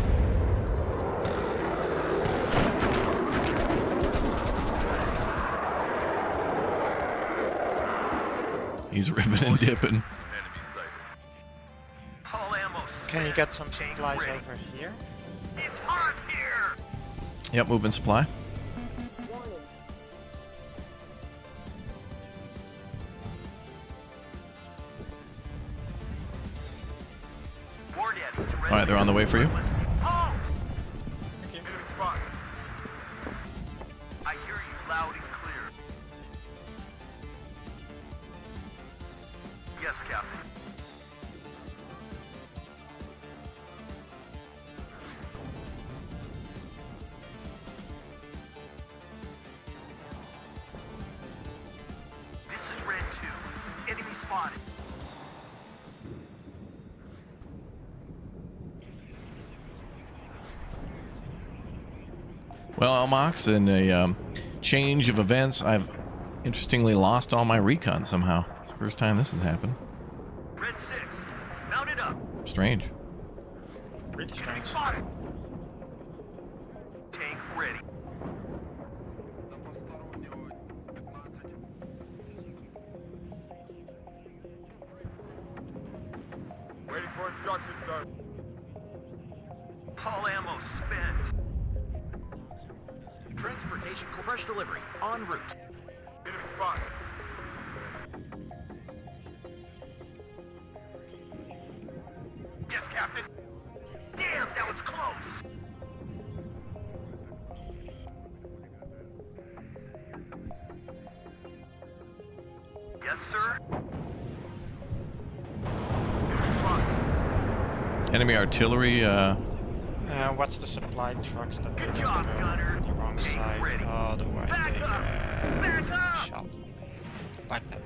He's ripping and dipping. All ammo Can you spent. get some Tank supplies ready. over here? It's hot here! Yep, moving supply. Warn enemies All right, they're on the way for you. Oh! Thank you. Enemy spotted. I hear you loud and clear. Yes, Captain. This is Red 2. Enemy spotted. Well, Elmox, in a change of events, I've interestingly lost all my recon somehow. It's the first time this has happened. Red 6. Mounted up. Strange. Pretty Enemy strange. spotted. Tank ready. Waiting for instructions, sir. All ammo spent. Transportation fresh delivery en route. Enemy spot. Yes, Captain. Damn, that was close. Yes, sir. Enemy spot. Enemy artillery. What's the supply trucks that Good they job, go Gunner. the wrong Tank side? ready. Oh, the way Back they up! Back up! shot. Like that.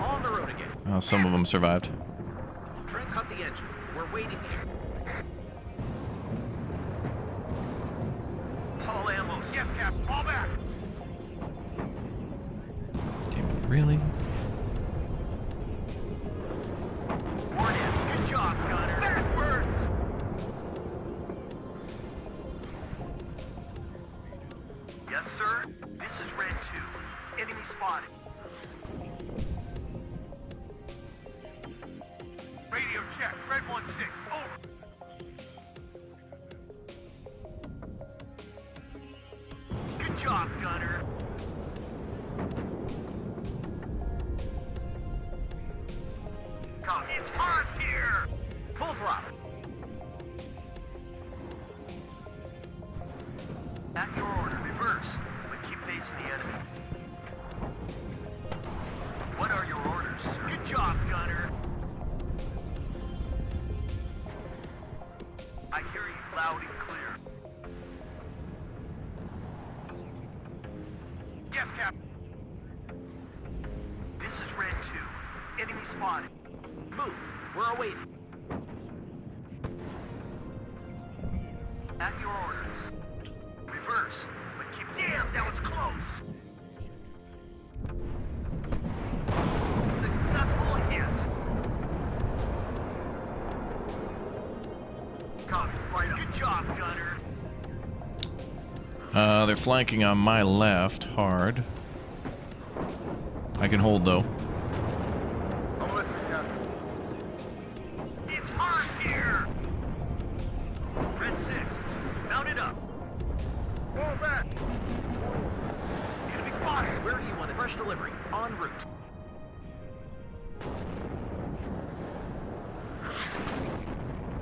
On the road again. Oh, some of them survived. Trent, cut the engine. We're waiting here. All ammo. Yes, Cap. Fall back. Damn it, really? Warn in. Good job, Gunner. Backwards. Yes, sir. This is Red 2. Enemy spotted. Radio check. Red 1-6. Over. Good job, Gunner. loud and clear. Yes, Captain. This is Red 2. Enemy spotted. Move. We're awaiting. At your orders. Reverse. But keep... Damn, that was close. Successful hit. Copy. Right up. Good job, Gunner. They're flanking on my left hard. I can hold though. I'm listening, Captain. It's hot here. Red 6. Mount it up. Fall back. Enemy spotted. Where do you want a fresh delivery? En route.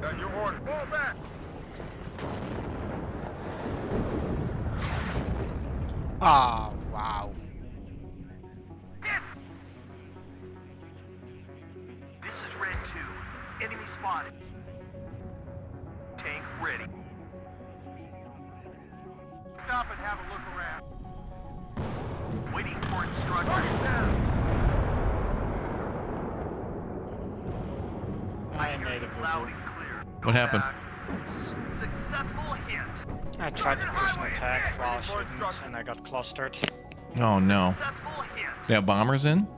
Got your order. Fall back. Oh, wow. This is Red 2. Enemy spotted. Tank ready. Stop and have a look around. Waiting for instructions. Target down. I made a Loud boo-boo. and clear. What happened? Back. Successful hit. I tried to push an attack while I shouldn't, and I got clustered. Oh no. Successful hit. They have bombers in?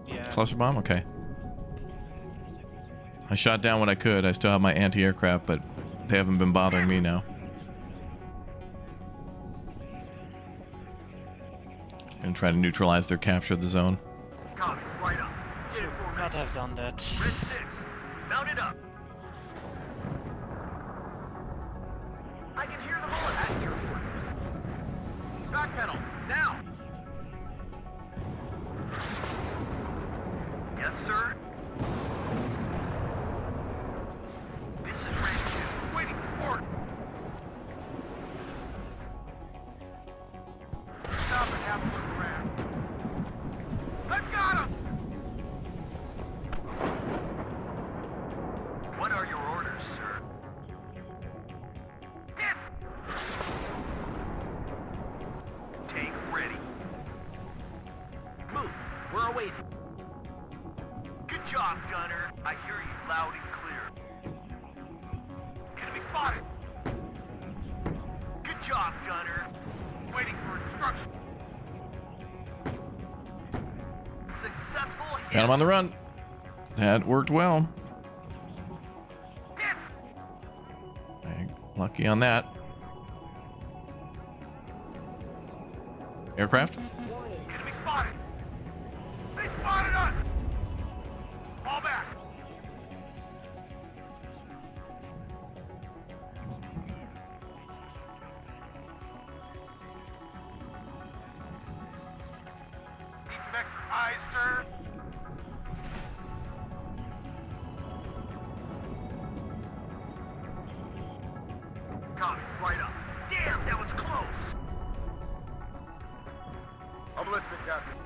Yeah. Cluster bomb? Okay. I shot down what I could. I still have my anti-aircraft, but they haven't been bothering me now. And try to neutralize their capture of the zone. Copy. Right up. Should not have done that. Red 6. Mount it up. I can hear the bullet at your orders. Backpedal. Now. Yes, sir. This is Red 2. Waiting for order. Stop and have a look around. I've got him. What are your orders, sir? Hit! Tank ready. Move. We're awaiting. Good job, Gunner. I hear you loud and clear. Enemy spotted. Good job, Gunner. Waiting for instructions. Successful hit. Got him on the run. That worked well. Hit! Lucky on that. Aircraft? Enemy spotted. They spotted us. Fall back. Need some extra eyes, sir. Copy. Right up. Damn, that was close. I'm listening, Captain.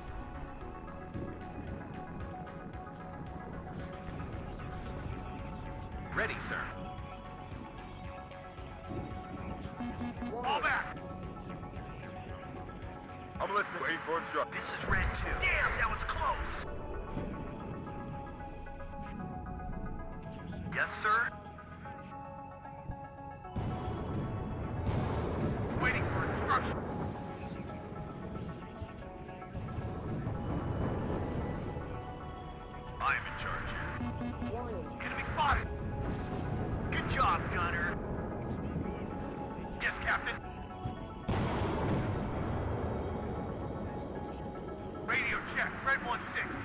Ready, sir. Fall back. I'm listening. Waiting for instructions. This is Red 2. Damn, that was close. Yes, sir. Waiting for instructions. I'm in charge here. Enemy spotted. Good job, Gunner. Yes, Captain. Radio check. Red 1-6.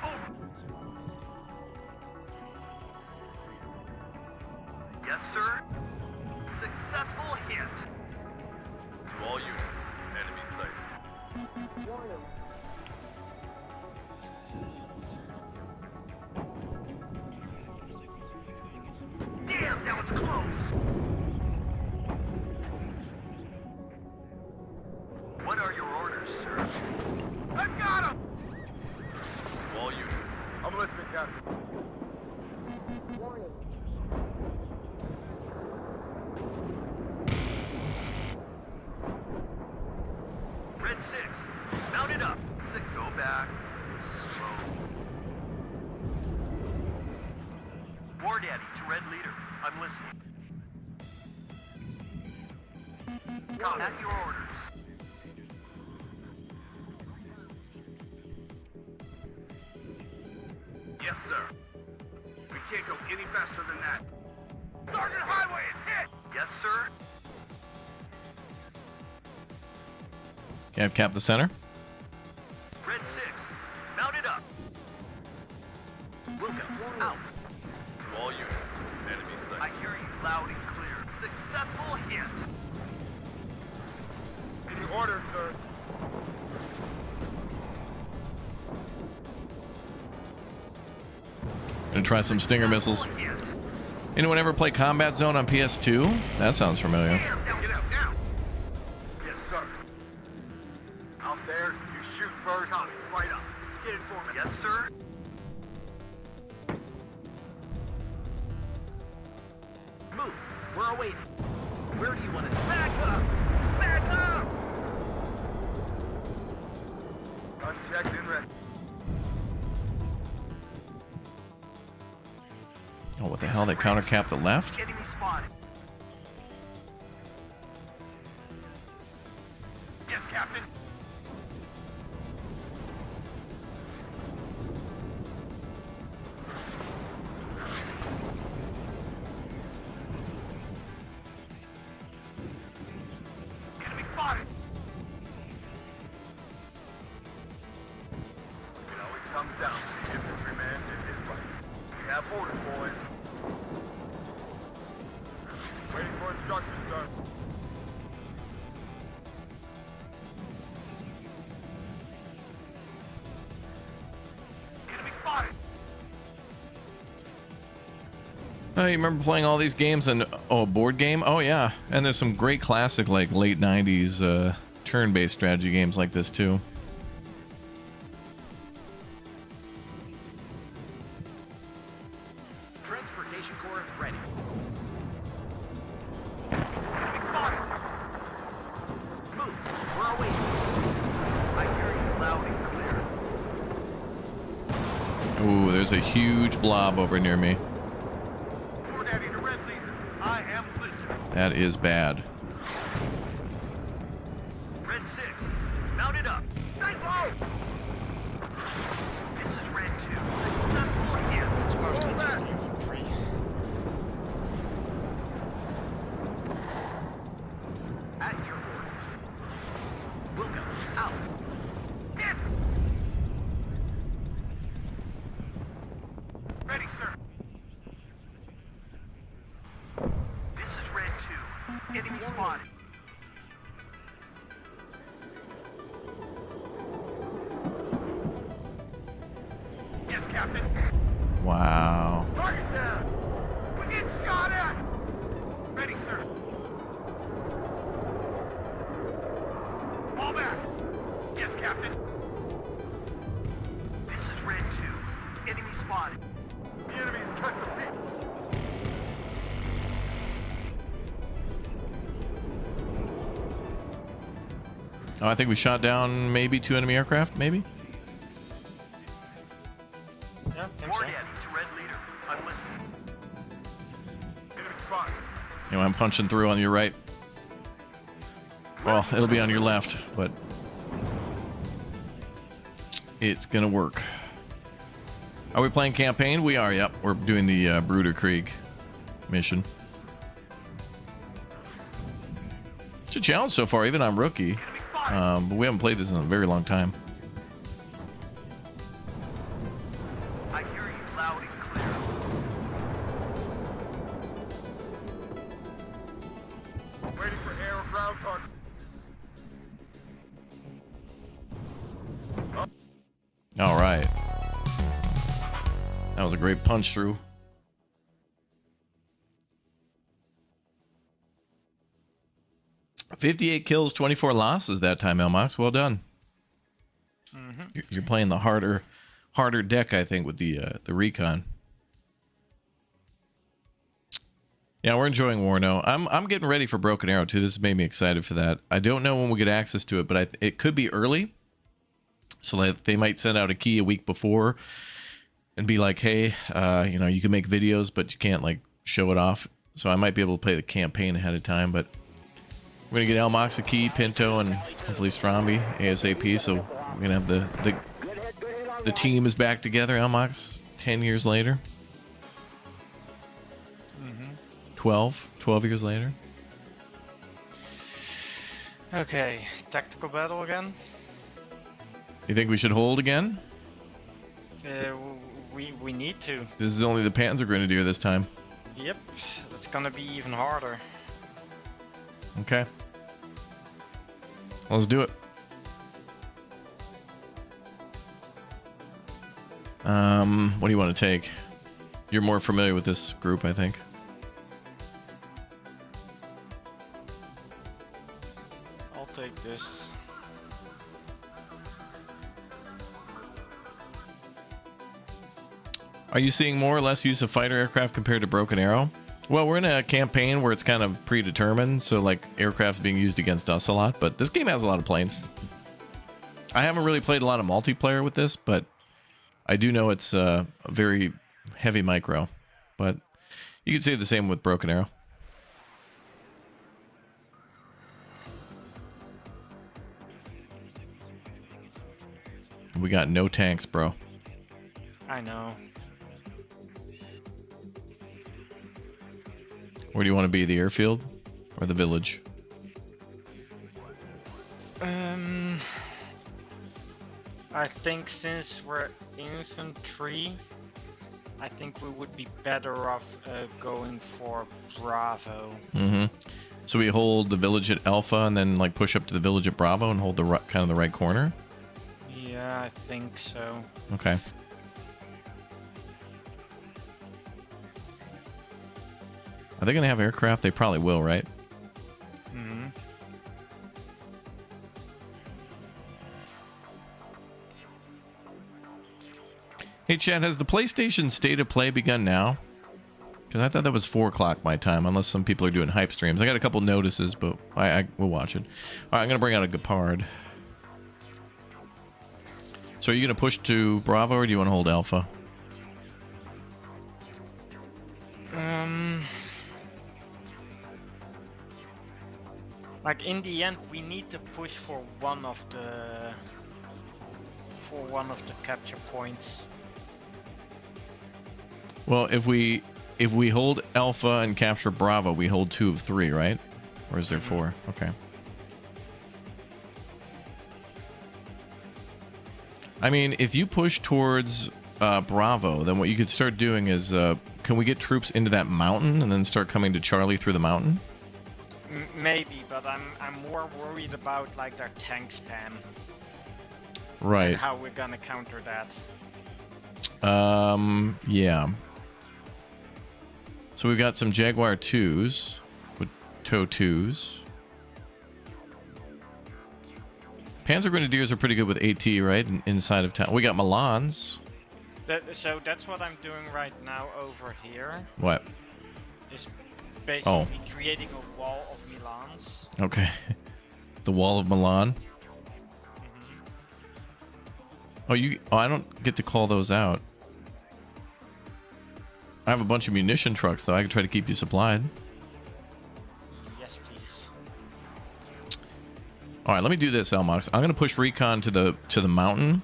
Over. Yes, sir. Successful hit. To all units, enemy sighted. Damn, that was close. What are your orders, sir? I've got him. To all units. I'm listening, Captain. At your orders. Yes, sir. We can't go any faster than that. Sergeant Highway is hit! Yes, sir. Cap the center. Red 6, mount it up. Wilco, out. To all units, enemy sight. I hear you loud and clear. Successful hit. Any order, sir? Gonna try some Stinger missiles. Anyone ever play Combat Zone on PS2? That sounds familiar. Get out now. Yes, sir. Out there, you shoot first. Copy. Right up. Get informant. Yes, sir. Move. We're awaiting. Where do you want to back up? Back up! Unchecked and ready. Oh, what the hell? They countercap the left? Enemy spotted. Yes, Captain. Enemy spotted. It always comes down to the infantryman and his right. We have orders, boys. Waiting for instructions, sir. Enemy spotted. Oh, you remember playing all these games and a board game? Oh yeah, and there's some great classic like late '90s turn-based strategy games like this too. Transportation Corps ready. Enemy spotted. Move. We're awaiting. I hear you loud and clear. Ooh, there's a huge blob over near me. Report at the red leader. I am listening. That is bad. Red 6, mount it up. Night low. This is Red 2. Successful hit. It's mostly Roll just back. infantry. At your orders. Wilco, out. Hit. Ready, sir. This is Red 2. Enemy spotted. Yes, Captain. Wow. Target down. We get shot at. Ready, sir. Fall back. Yes, Captain. This is Red 2. Enemy spotted. The enemy has cut the pit. Oh, I think we shot down maybe 2 enemy aircraft, maybe? Yeah, think War so. Daddy to Red Leader. I'm listening. Enemy spotted. You know, I'm punching through on your right. Well, it'll be on your left, but it's gonna work. Are we playing campaign? We are, yep. We're doing the Bruder Krieg mission. It's a challenge so far, even on rookie. Enemy spotted. But we haven't played this in a very long time. I hear you loud and clear. Waiting for air or ground target. All right. That was a great punch through. "58 kills, 24 losses that time, Elmox. Well done. You're playing the harder deck, I think, with the recon. Yeah, we're enjoying Warno. I'm getting ready for Broken Arrow too. This has made me excited for that. I don't know when we'll get access to it, but it could be early. So they might send out a key a week before and be like, hey, you know, you can make videos, but you can't like show it off so I might be able to play the campaign ahead of time, but we're going to get Elmox a key, Pinto, and hopefully Stromby ASAP, so we're going to have the team is back together, Elmox, 10 years later. 12 years later. Okay, tactical battle again. You think we should hold again? We need to. This is only the Panzer Grenadier this time. Yep, it's gonna be even harder. Okay. Let's do it. What do you want to take? You're more familiar with this group, I think. I'll take this. Are you seeing more or less use of fighter aircraft compared to Broken Arrow? Well, we're in a campaign where it's kind of predetermined, so like aircraft's being used against us a lot, but this game has a lot of planes. I haven't really played a lot of multiplayer with this, but I do know it's a very heavy micro. But you could say the same with Broken Arrow. We got no tanks, bro. I know. Where do you want to be? The airfield or the village? I think since we're infantry, I think we would be better off going for Bravo. Mm-hmm. So we hold the village at Alpha and then like push up to the village at Bravo and hold the kind of the right corner? Yeah, I think so. Okay. Are they going to have aircraft? They probably will, right? Mm-hmm. Hey, Chad, has the PlayStation State of Play begun now? Because I thought that was 4 o'clock my time, unless some people are doing hype streams. I got a couple notices, but I will watch it. All right, I'm going to bring out a Gepard. So are you going to push to Bravo, or do you want to hold Alpha? Like in the end, we need to push for one of the capture points. Well, if we hold Alpha and capture Bravo, we hold 2 of 3, right? Or is there 4? Okay. I mean, if you push towards Bravo, then what you could start doing is, can we get troops into that mountain and then start coming to Charlie through the mountain? Maybe, but I'm more worried about like their tank spam. Right. And how we're gonna counter that. Yeah. So we've got some Jaguar 2s with TOW 2s. Panzer Grenadiers are pretty good with AT, right? Inside of town. We got Milans. So that's what I'm doing right now over here. What? Is basically creating a wall of Milans. Okay. The wall of Milan. Mm-hmm. Oh, I don't get to call those out. I have a bunch of munition trucks, though. I can try to keep you supplied. Yes, please. All right, let me do this, Elmox. I'm going to push recon to the mountain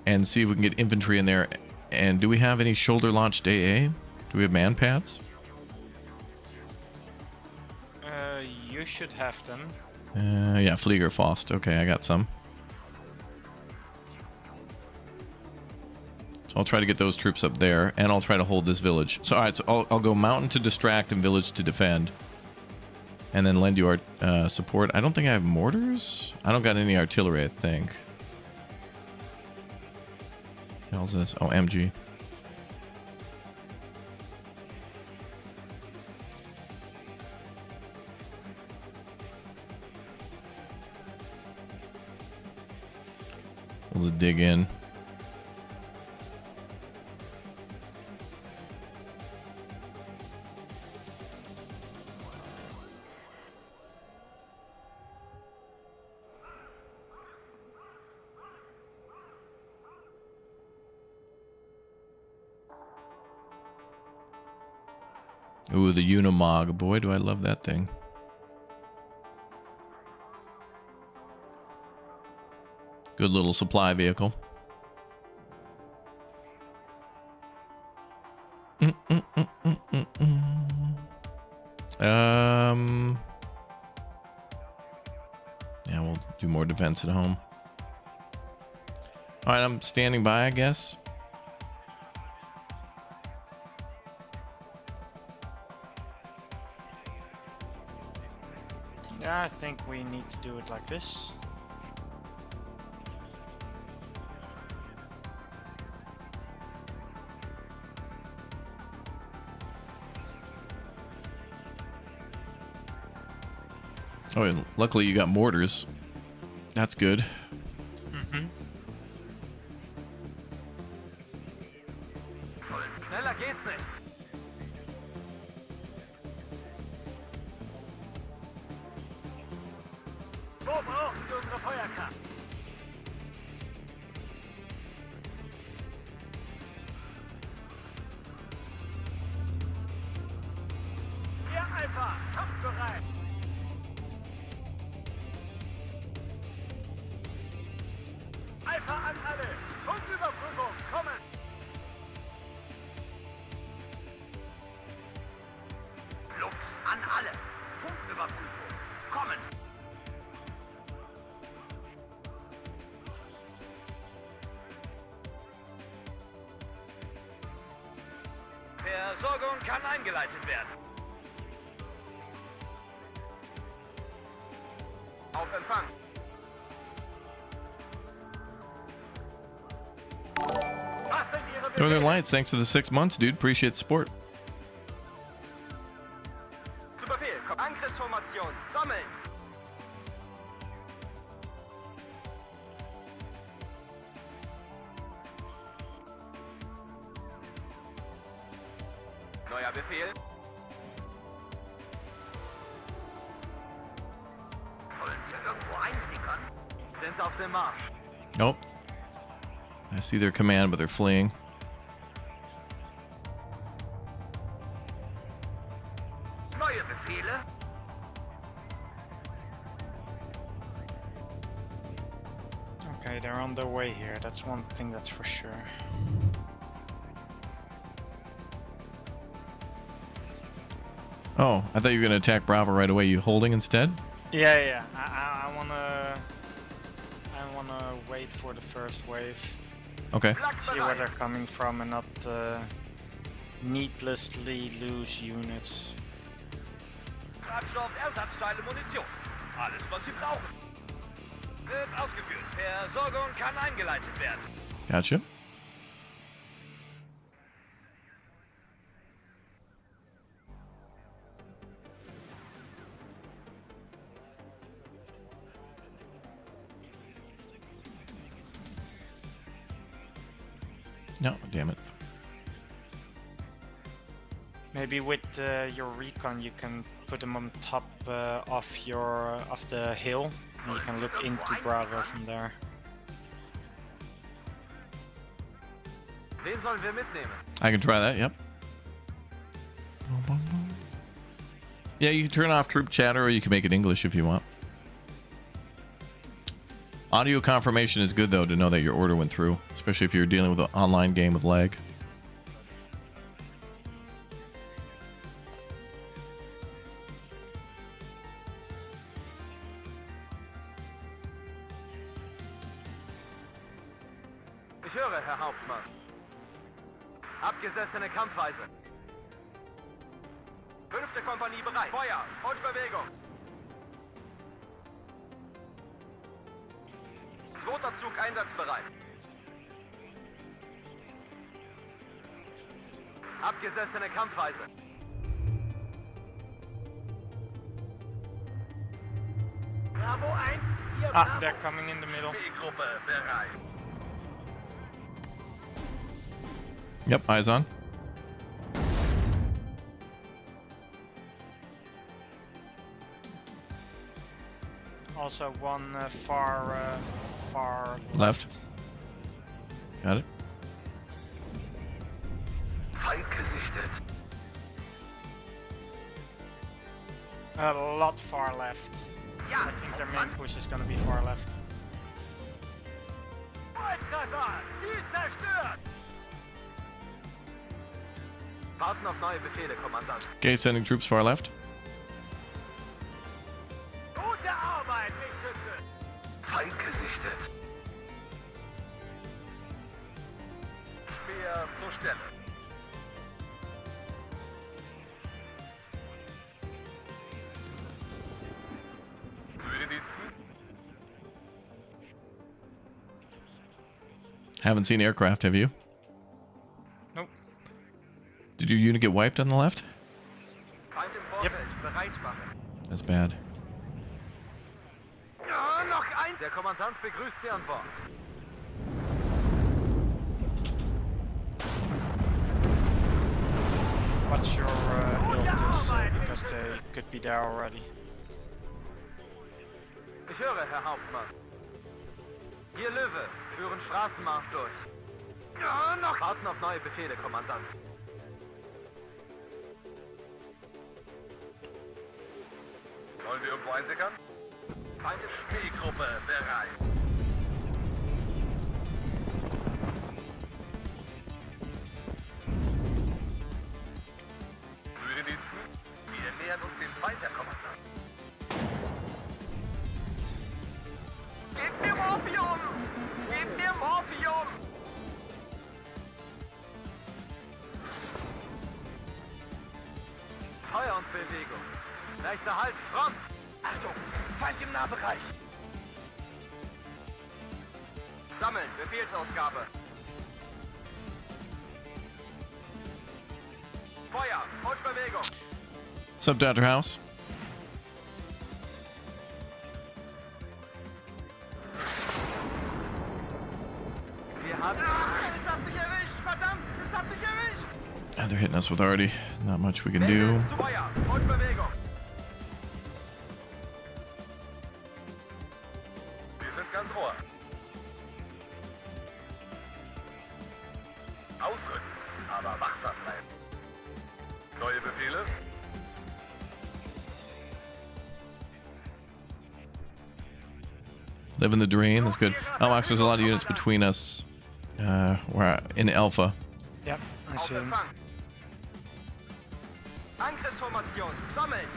and see if we can get infantry in there. And do we have any shoulder launched AA? Do we have man pads? You should have them. Yeah, Fliegerfaust. Okay, I got some. So I'll try to get those troops up there, and I'll try to hold this village. So, all right, so I'll go mountain to distract and village to defend. And then lend you our support. I don't think I have mortars. I don't got any artillery, I think. What the hell's this? Oh, MG. We'll just dig in. Ooh, the Unimog. Boy, do I love that thing. Good little supply vehicle. Yeah, we'll do more defense at home. All right, I'm standing by, I guess. Yeah, I think we need to do it like this. Oh, and luckily you got mortars. That's good. Schneller geht's nicht. Wo brauchen wir unsere Feuerkraft? Hier, Alpha, kampfbereit. Alpha an alle. Punktüberprüfung, kommen. Lux an alle. Punktüberprüfung, kommen. Versorgung kann eingeleitet werden. Auf Empfang. Was sind Ihre Northern Befehle? Lights, thanks for the 6 months, dude. Appreciate the support. Zu Befehl. Angriffsformation. Sammeln. Neuer Befehl. Sollen wir irgendwo einsickern? Sind auf dem Marsch. Nope. I see their command, but they're fleeing. Neue Befehle. Okay, they're on their way here. That's one thing that's for sure. Oh, I thought you were going to attack Bravo right away. You holding instead? Yeah. I wanna wait for the first wave. Okay. See where they're coming from and not needlessly lose units. Treibstoff, Ersatzteile, Munition. Alles, was Sie brauchen. Wird ausgeführt. Versorgung kann eingeleitet werden. Gotcha. No, damn it. Maybe with your recon you can put them on top of the hill, and you can look into Bravo from there. Wen sollen wir mitnehmen? I can try that, yep. Yeah, you can turn off troop chatter, or you can make it English if you want. Audio confirmation is good, though, to know that your order went through, especially if you're dealing with an online game with lag. Ich höre, Herr Hauptmann. Abgesessene Kampfweise. 5. Kompanie bereit. Feuer und Bewegung. 2. Zug einsatzbereit. Abgesessene Kampfweise. Bravo 1, hier Ah, they're coming in the middle. B-Gruppe bereit. Yep, eyes on. Also one far Left. Got it. Feind gesichtet. A lot far left. I think their main push is gonna be far left. Volltreffer! Ziel zerstört! Warten auf neue Befehle, Kommandant. Okay, sending troops far left. Gute Arbeit, Wegschütze! Feind gesichtet. Speer zur Stelle. Zu Ihren Diensten. Haven't seen aircraft, have you? Nope. Did your unit get wiped on the left? Feind im Vorfeld, bereit machen. That's bad. Ja, noch ein! Der Kommandant begrüßt Sie an Bord. What's your build is, because they could be there already. Ich höre, Herr Hauptmann. Hier Löwe, führen Straßenmarsch durch. Ja, noch! Warten auf neue Befehle, Kommandant. Wollen wir irgendwo einsickern? Feind ist Spielgruppe bereit. Zu Ihren Diensten? Wir nähern uns dem Feind, Herr Kommandant. Gebt mir Morphium! Gebt mir Morphium! Feuer und Bewegung. Nächster Halt, Front! Achtung! Feind im Nahbereich! Sammeln, Befehlsausgabe. Feuer, Bewegung. What's up, Dr. House? Wir haben... es hat mich erwischt! Verdammt! Es hat mich erwischt! They're hitting us with already. Not much we can do. Zu Feuer, Bewegung. Wir sind ganz Ohr. Ausrücken, aber wachsam bleiben. Neue Befehle? Live in the drain. That's good. Alex, there's a lot of units between us. We're in Alpha. Yep, I Auf see him. Empfang. Angriffsformation, sammeln.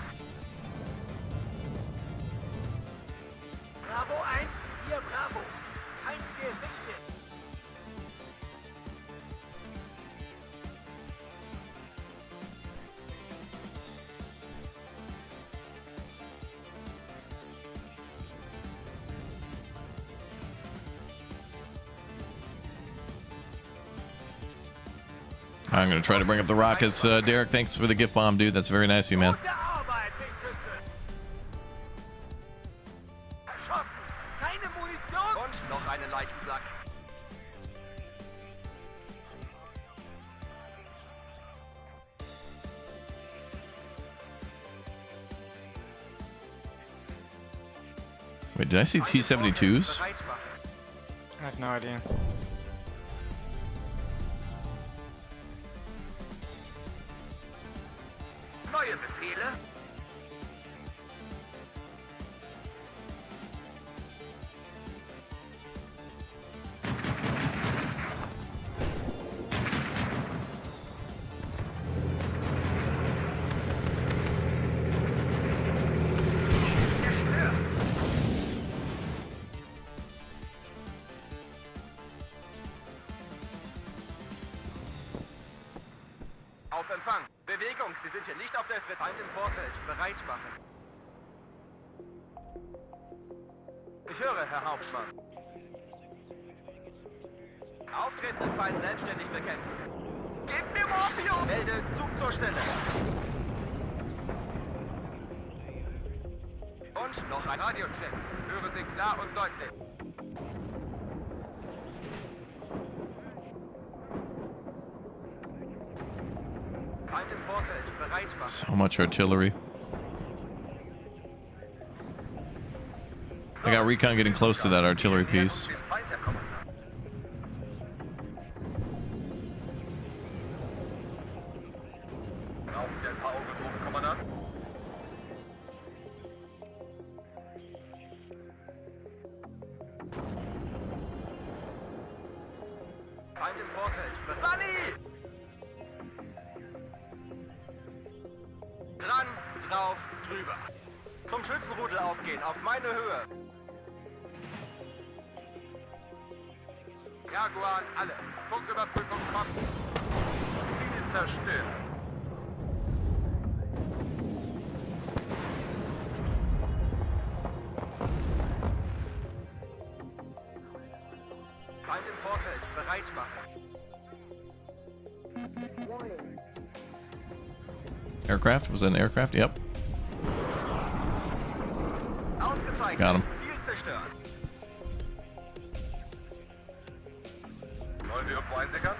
Bravo 1, hier Bravo. Feind gesichtet. I'm going to try to bring up the rockets. Derek, thanks for the gift bomb, dude. That's very nice of you, man. Gute Arbeit, Wegschütze. Erschossen. Keine Munition. Und noch einen Leichensack. Wait, did I see T-72s? Bereit machen. I have no idea. Neue Befehle? Zerstört. Auf Empfang. Bewegung, Sie sind hier nicht auf der Feind im Vorfeld. Bereit machen. Ich höre, Herr Hauptmann. Auftretenden Feind selbstständig bekämpfen. Gebt mir Morphium! Melde Zug zur Stelle. Und noch ein Radiocheck. Höre Sie klar und deutlich. Feind im Vorfeld. Bereit machen. So much artillery. I got recon getting close to that artillery piece. Feind im Vorfeld. Sunny! Dran, drauf, drüber. Zum Schützenrudel aufgehen, auf meine Höhe. Jaguar, alle. Funküberprüfung kommt. Ziele zerstören. Feind im Vorfeld, bereit machen. Aircraft? Was that an aircraft? Yep. Ausgezeichnet. Got him. Ziel zerstört. Wollen wir irgendwo einsickern?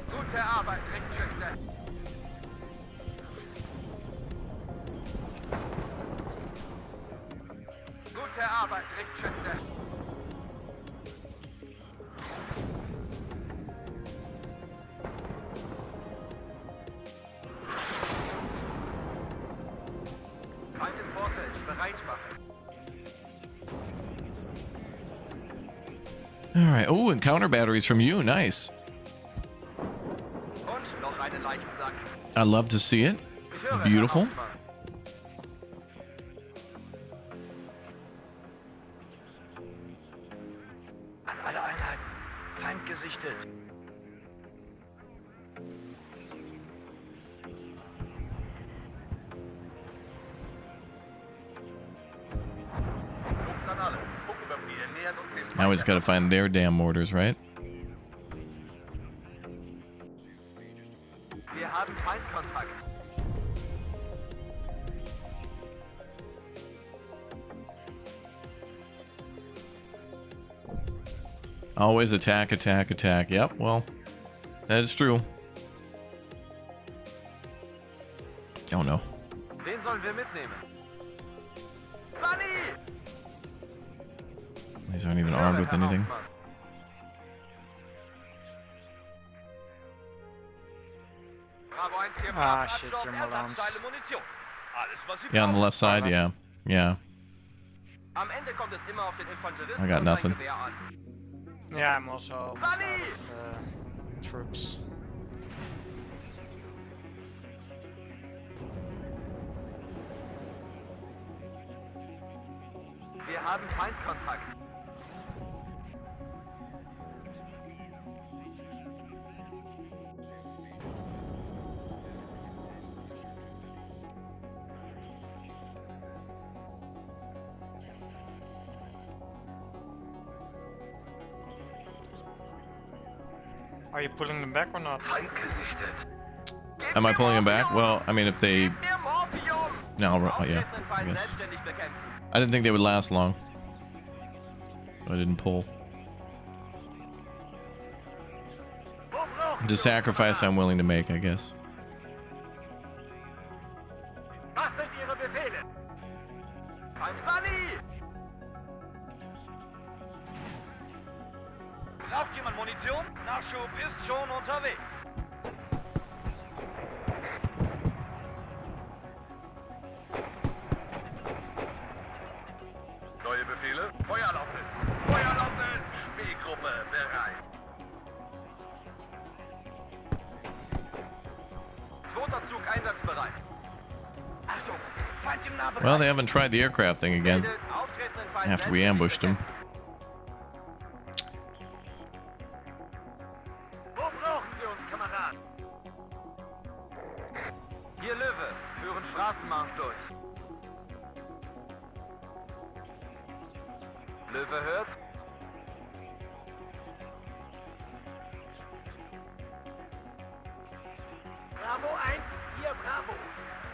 Gute Arbeit, Richtschütze. Gute Arbeit, Richtschütze. Feind im Vorfeld, bereit machen. All right. Oh, and counter batteries from you. Nice. Und noch einen leichten Sack. I love to see it. Ich höre, Beautiful. Herr Hauptmann. An alle Einheiten. Feind gesichtet. Fuchs an alle. Gucken wir, wir nähern uns dem Now we just got to find their damn mortars, right? Wir haben Feindkontakt. Always attack, attack, attack. Yep, well, that is true. Oh no. Wen sollen wir mitnehmen? Sunny! These aren't even armed with anything. Bravo 1 hier, Ah, Abstoß, shit, you're Malans. Ersatzteile, Munition. Alles, was Sie Yeah, on the brauchen. left side, yeah. Yeah. Am Ende kommt es immer auf den Infanteristen I got und sein nothing. Gewehr an. Yeah, I'm also almost out Sunny! of troops. Wir haben Feindkontakt. Are you pulling them back or not? Feind gesichtet. Gebt Am I mir pulling them back? Morphium! Well, I mean, if they... Gebt mir Morphium! No, yeah, Auftretenden I Feind guess. selbstständig bekämpfen. I didn't think they would last long. So I didn't pull. Wo brauchen The wir sacrifice uns? I'm willing to make, I guess. Was sind Ihre Befehle? Feind Sunny! Braucht jemand Munition? Nachschub ist schon unterwegs. Neue Befehle? Feuererlaubnis! Feuererlaubnis! B-Gruppe bereit. Zweiter Zug einsatzbereit. Achtung! Feind im Nahbereich! Well, they haven't tried the aircraft thing again Bildet auftretenden Feind after we selbstständig ambushed them. bekämpfen. Wo brauchen Sie uns, Kameraden? Hier Löwe, führen Straßenmarsch durch. Löwe hört. Bravo 1, hier Bravo.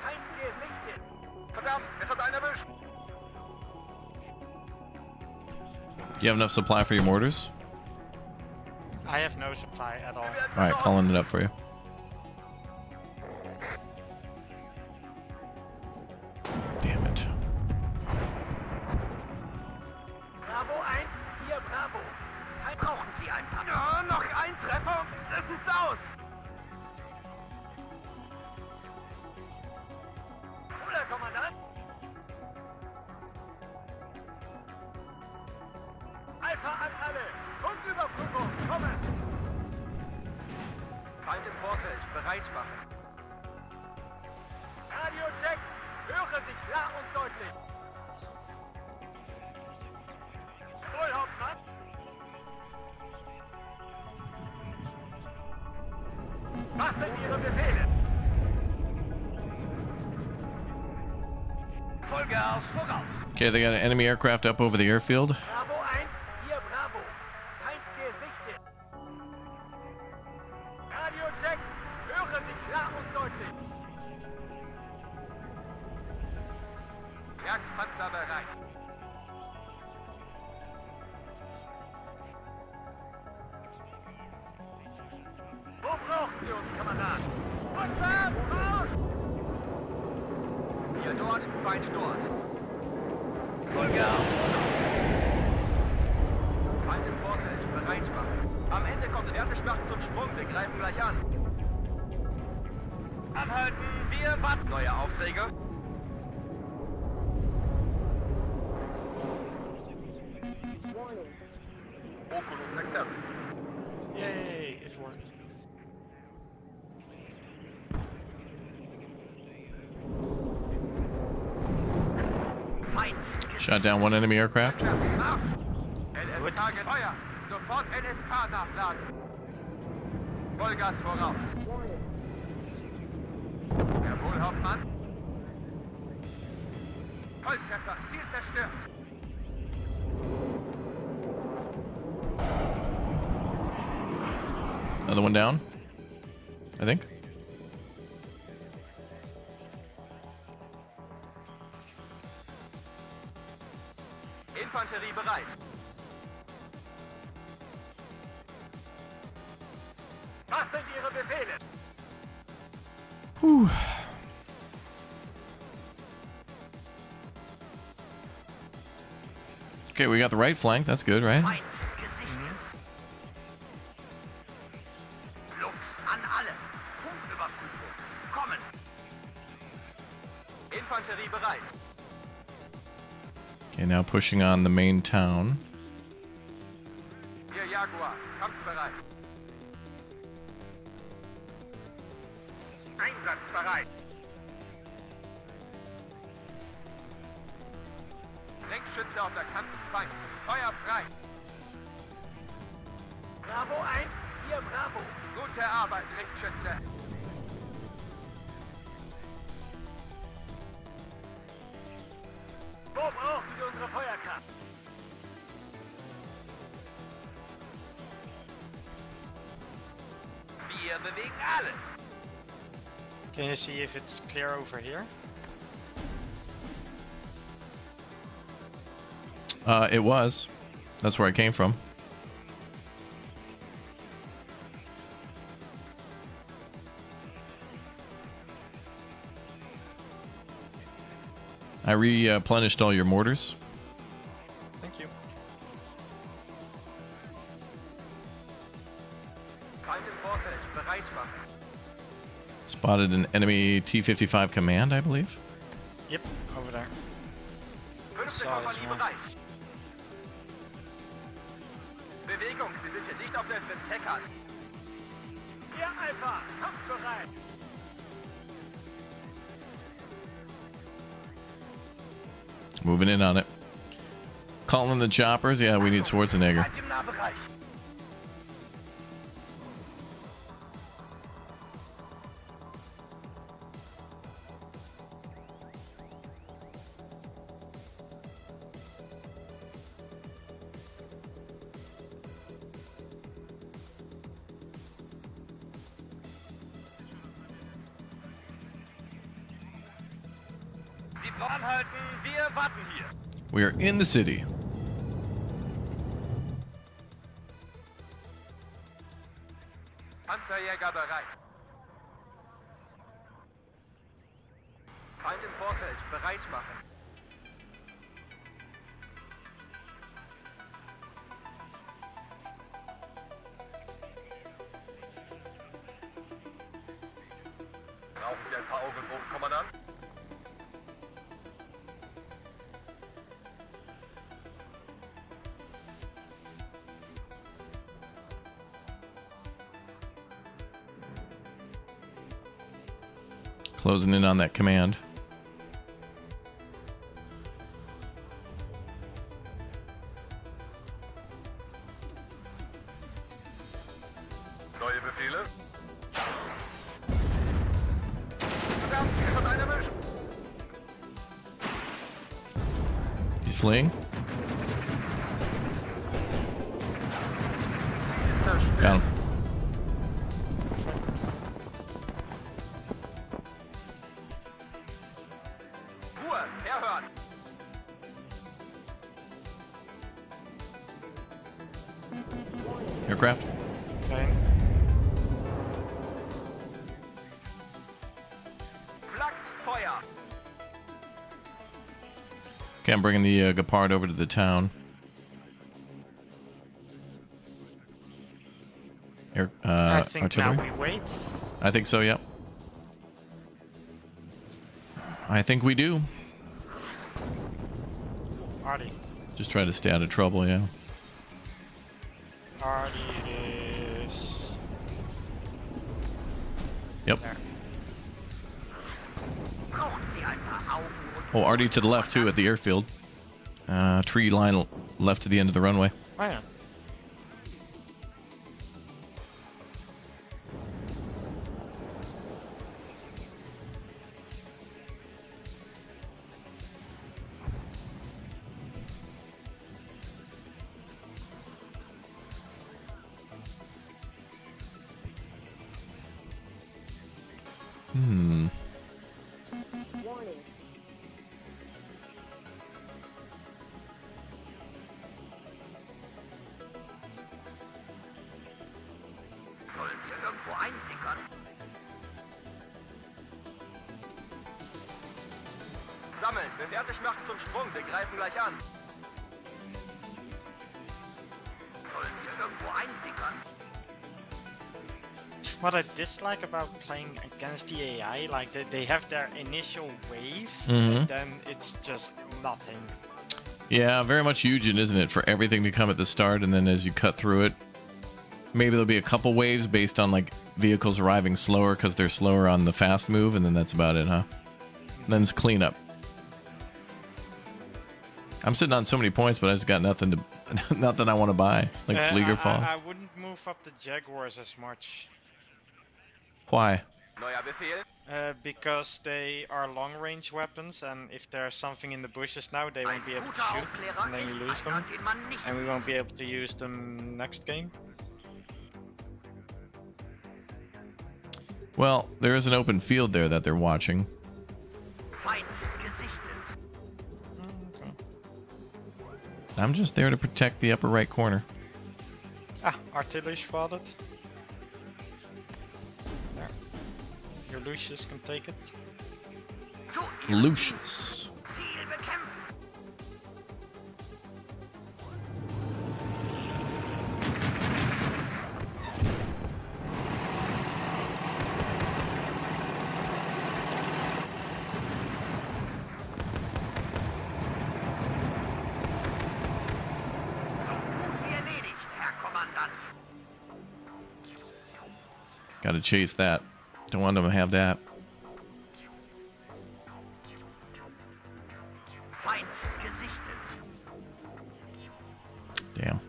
Feind gesichtet. Verdammt, es hat einen erwischt. Do you have enough supply for your mortars? I have no supply at all. Alright, calling it up for you. Damn it. Bravo 1, hier Bravo. Brauchen Sie ein paar? Ja, noch ein Treffer. Das ist aus. Oder, Kommandant? Alpha an Feind im Vorfeld, bereit machen. Radio-Check! Höre Sie klar und deutlich! Wohl, Hauptmann! Was sind Ihre Befehle? Vollgas voraus! Okay, they got an enemy aircraft up over the airfield. Bravo 1, hier Bravo. Feind gesichtet. Radio-Check! Höre Sie klar und deutlich! Jagdpanzer bereit. Wo brauchen Sie uns, Kameraden? Rückwärts, Marsch! Wir dort, Feind dort. Vollgas! Feind im Vorfeld, bereit machen. Am Ende kommt fertig machen zum Sprung, wir greifen gleich an. Anhalten, wir warten. Neue Aufträge? Oculus Exercit. Yay, it worked. Feind! Shot down one enemy aircraft. Marsch! LSK Feuer! Sofort LSK nachladen! Vollgas voraus! Jawohl, Hauptmann! Volltreffer! Ziel zerstört! Another one down, I think. Infanterie bereit! Was sind Ihre Befehle? Okay, we got the right flank. That's good, right? Feind gesichtet! Luft an alle! Funküberprüfung! Kommen! Infanterie bereit! Okay, now pushing on the main town. Hier Jaguar, kampfbereit! Einsatzbereit! Lenkschütze auf der Kante, Feind! Feuer frei! Bravo 1, hier Bravo. Gute Arbeit, Lenkschütze! Wo brauchen Sie unsere Feuerkraft? Wir bewegen alles! Can you see if it's clear over here? It was. That's where I came from. I replenished all your mortars. Thank you. Feind im Vorfeld, bereit machen! Spotted an enemy T-55 command, I believe. Yep, over there. Fünfte Sorry, Kompanie Mann. bereit! Bewegung, Sie sind hier nicht auf der Fritz Heckert! Hier Alpha, kampfbereit. Moving in on it. Calling the choppers. Yeah, we need Schwarzenegger. Bleibt im Nahbereich! Sie brauchen anhalten, wir warten hier! We are in the city. Panzerjäger bereit! Feind im Vorfeld, bereit machen! Brauchen Sie ein paar Augen hoch, Kommandant? Closing in on that command. Neue Befehle? Verdammt, es hat einen erwischt. He's fleeing. Got him. Ruhe, herhören. Aircraft. Okay. Flak, Feuer. Okay, I'm bringing the Gepard over to the town. I think artillery. now we wait. I think so, yep. I think we do. Artie. Just try to stay out of trouble, yeah. Artie is... Yep. There. Brauchen Sie ein paar Augen und Oh, Artie to the left, too, at the airfield. Tree line left to the end of the runway. Oh yeah. Warning. sollen wir irgendwo einsickern. Sammeln, wenn fertig macht zum Sprung, wir greifen gleich an. Sollen wir irgendwo einsickern? What I dislike about playing against the AI, like they have their initial wave, and then it's just nothing. Yeah, very much Eugen, isn't it? For everything to come at the start, and then as you cut through it, maybe there'll be a couple waves based on like vehicles arriving slower because they're slower on the fast move, and then that's about it, huh? Then it's cleanup. I'm sitting on so many points, but I just got nothing to, nothing I want to buy. Like Flieger Falls. I wouldn't move up the Jaguars as much. Why? Neuer Befehl. Because they are long-range weapons, and if there's something in the bushes now, they won't be able to shoot, and then you lose them, and we won't be able to use them next game. Well, there is an open field there that they're watching. Feind gesichtet. Okay. I'm just there to protect the upper right corner. Ah, artillery spotted. There. Your Lucius can take it. Zu Lucius. Ziel bekämpfen. Sie erledigt, Herr Kommandant. Gotta chase that. Don't want them to have that. Feind gesichtet. Damn.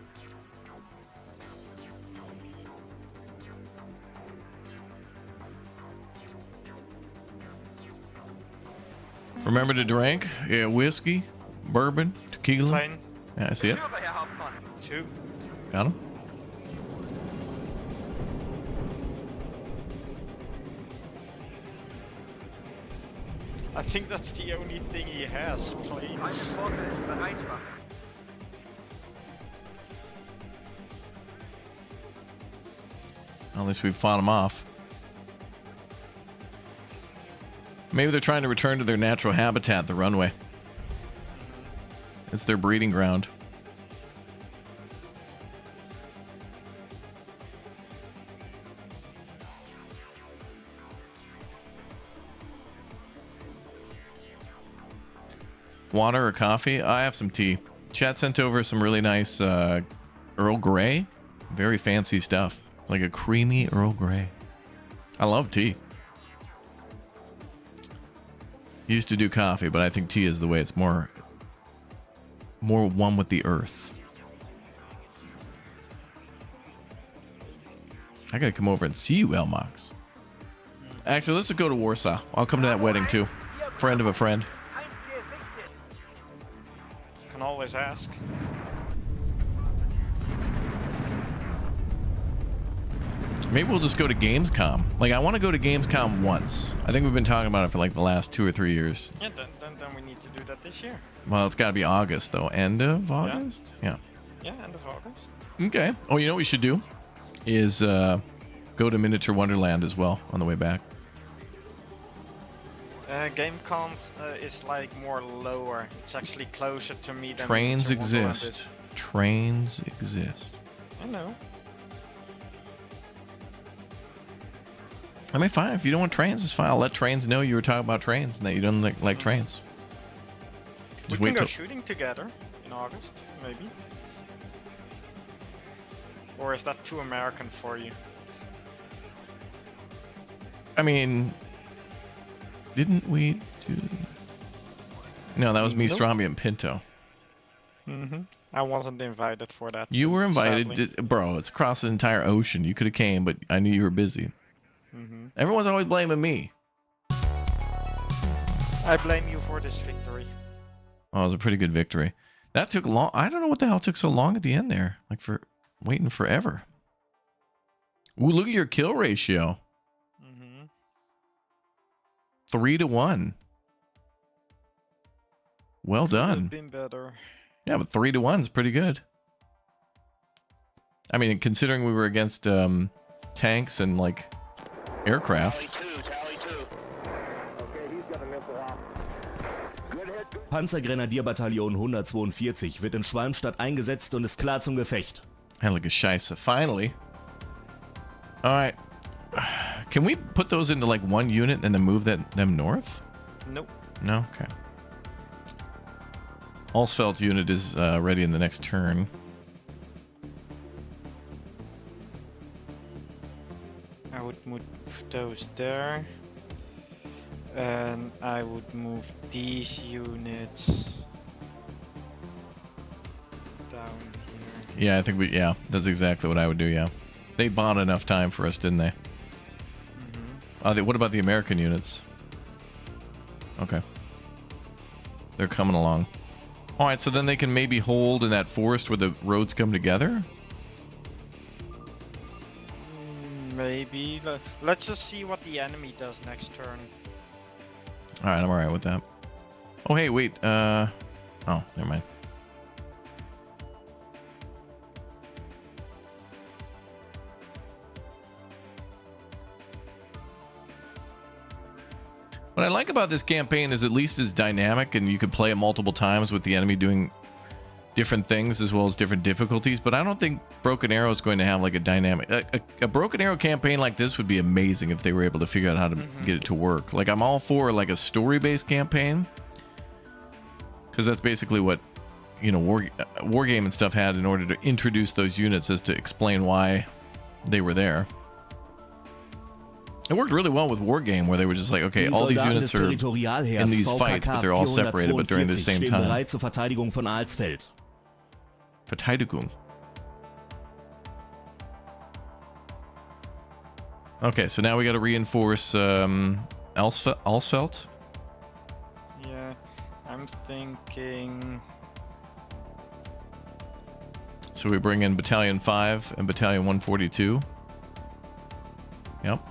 Remember to drink? Yeah, whiskey, bourbon, tequila. Plane, Yeah, I see it. Führer, Herr Hauptmann. 2. Got him. I think that's the only thing he has, Eine planes. Vorfeld, bereit machen. At least we've fought them off. Maybe they're trying to return to their natural habitat, the runway. It's their breeding ground. Water or coffee? I have some tea. Chat sent over some really nice Earl Grey. Very fancy stuff. Like a creamy Earl Grey. I love tea. Used to do coffee, but I think tea is the way. It's more one with the earth. I gotta come over and see you, Elmox. Actually, let's just go to Warsaw. I'll come to that wedding too. Friend of a friend. Can always ask. Maybe we'll just go to Gamescom. Like, I want to go to Gamescom once. I think we've been talking about it for like the last 2 or 3 years. Yeah, then we need to do that this year. Well, it's got to be August though. End of August? Yeah. Yeah, end of August. Okay. Oh, you know what we should do? Is go to Miniature Wonderland as well on the way back. GameCon is like more lower. It's actually closer to me than Trains Miniature Wonderland exist. is. Trains exist. I know. I mean, fine. If you don't want trains, it's fine. I'll let trains know you were talking about trains and that you don't like trains. Just We wait can go till. shooting together in August, maybe. Or is that too American for you? I mean, didn't we do? No, that was me, Nope. Stromby, and Pinto. I wasn't invited for that. You were invited, sadly. bro. It's across the entire ocean. You could have came, but I knew you were busy. Everyone's always blaming me. I blame you for this victory. Oh, it was a pretty good victory. That took long. I don't know what the hell took so long at the end there. Like for waiting forever. Ooh, look at your kill ratio. 3-1. Well done. Been better. Yeah, but 3-1 is pretty good. I mean, considering we were against tanks and like aircraft. Tally two. Okay, he's got a missile off. Good hit, good. Panzergrenadierbataillon 142 wird in Schwalmstadt eingesetzt und ist klar zum Gefecht. Heilige Scheiße. Finally. All right. Can we put those into like one unit and then move them north? Nope. No? Okay. Allsfeld unit is ready in the next turn. I would move those there. And I would move these units down here. Yeah, I think yeah, that's exactly what I would do, yeah. They bought enough time for us, didn't they? What about the American units? Okay. They're coming along. Alright, so then they can maybe hold in that forest where the roads come together? Maybe. Let's just see what the enemy does next turn. Alright, I'm alright with that. Oh, hey, wait. Oh, never mind. What I like about this campaign is at least it's dynamic and you can play it multiple times with the enemy doing different things as well as different difficulties, but I don't think Broken Arrow is going to have like a dynamic... A Broken Arrow campaign like this would be amazing if they were able to figure out how to get it to work. Like, I'm all for like a story-based campaign, because that's basically what, you know, Wargame and stuff had in order to introduce those units, as to explain why they were there. It worked really well with Wargame, where they were just like, okay, all these units are in these fights, but they're all separated, but during the same stehen time. bereit zur Verteidigung von Alsfeld. Verteidigung. Okay, so now we got to reinforce Alsfeld. Yeah, I'm thinking... So we bring in Battalion 5 and Battalion 142. Yep.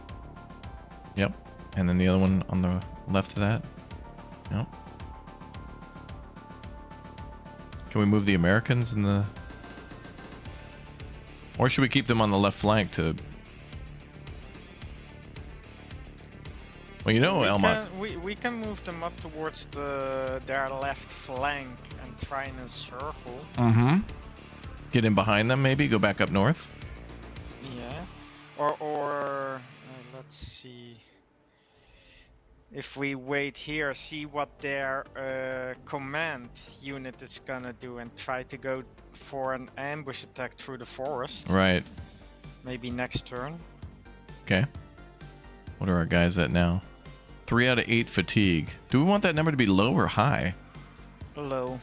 Yep. And then the other one on the left of that. Yep. Can we move the Americans in the... Or should we keep them on the left flank to... Well, you know, Elmont. We can move them up towards their left flank and try in a circle. Mm-hmm. Get in behind them, maybe? Go back up north? Yeah. Or let's see. If we wait here, see what their command unit is gonna do and try to go for an ambush attack through the forest. Right. Maybe next turn. Okay. What are our guys at now? 3 out of 8 fatigue. Do we want that number to be low or high? Low.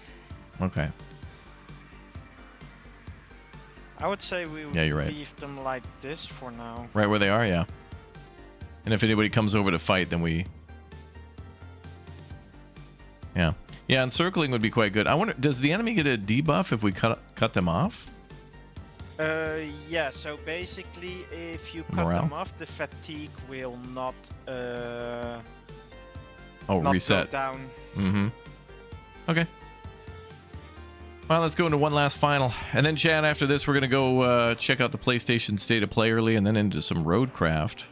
Okay. I would say we would You're right. leave them like this for now. Right where they are, yeah. And if anybody comes over to fight, then we... Yeah. Yeah, encircling would be quite good. I wonder, does the enemy get a debuff if we cut them off? Yeah, so basically if you cut Morale? them off, the fatigue will not Oh, reset. go down. Mm-hmm. Okay. Well, let's go into one last final. And then, Chad, after this, we're going to go check out the PlayStation State of Play early and then into some Roadcraft.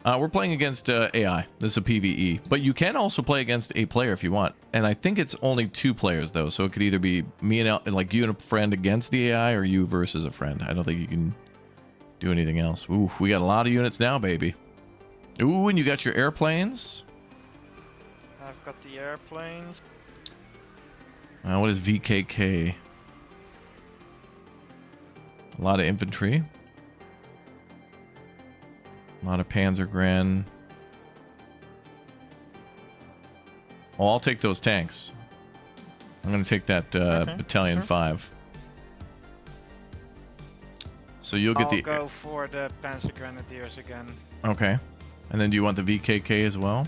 We're playing against AI. This is a PvE. But you can also play against a player if you want. And I think it's only 2 players, though. So it could either be me and like you and a friend against the AI or you versus a friend. I don't think you can do anything else. Ooh, we got a lot of units now, baby. Ooh, and you got your airplanes. I've got the airplanes. What is VKK? A lot of infantry. A lot of Panzergren. Oh, I'll take those tanks. I'm going to take that Battalion sure. 5. So you'll get I'll go for the Panzer Grenadiers again. Okay. And then do you want the VKK as well?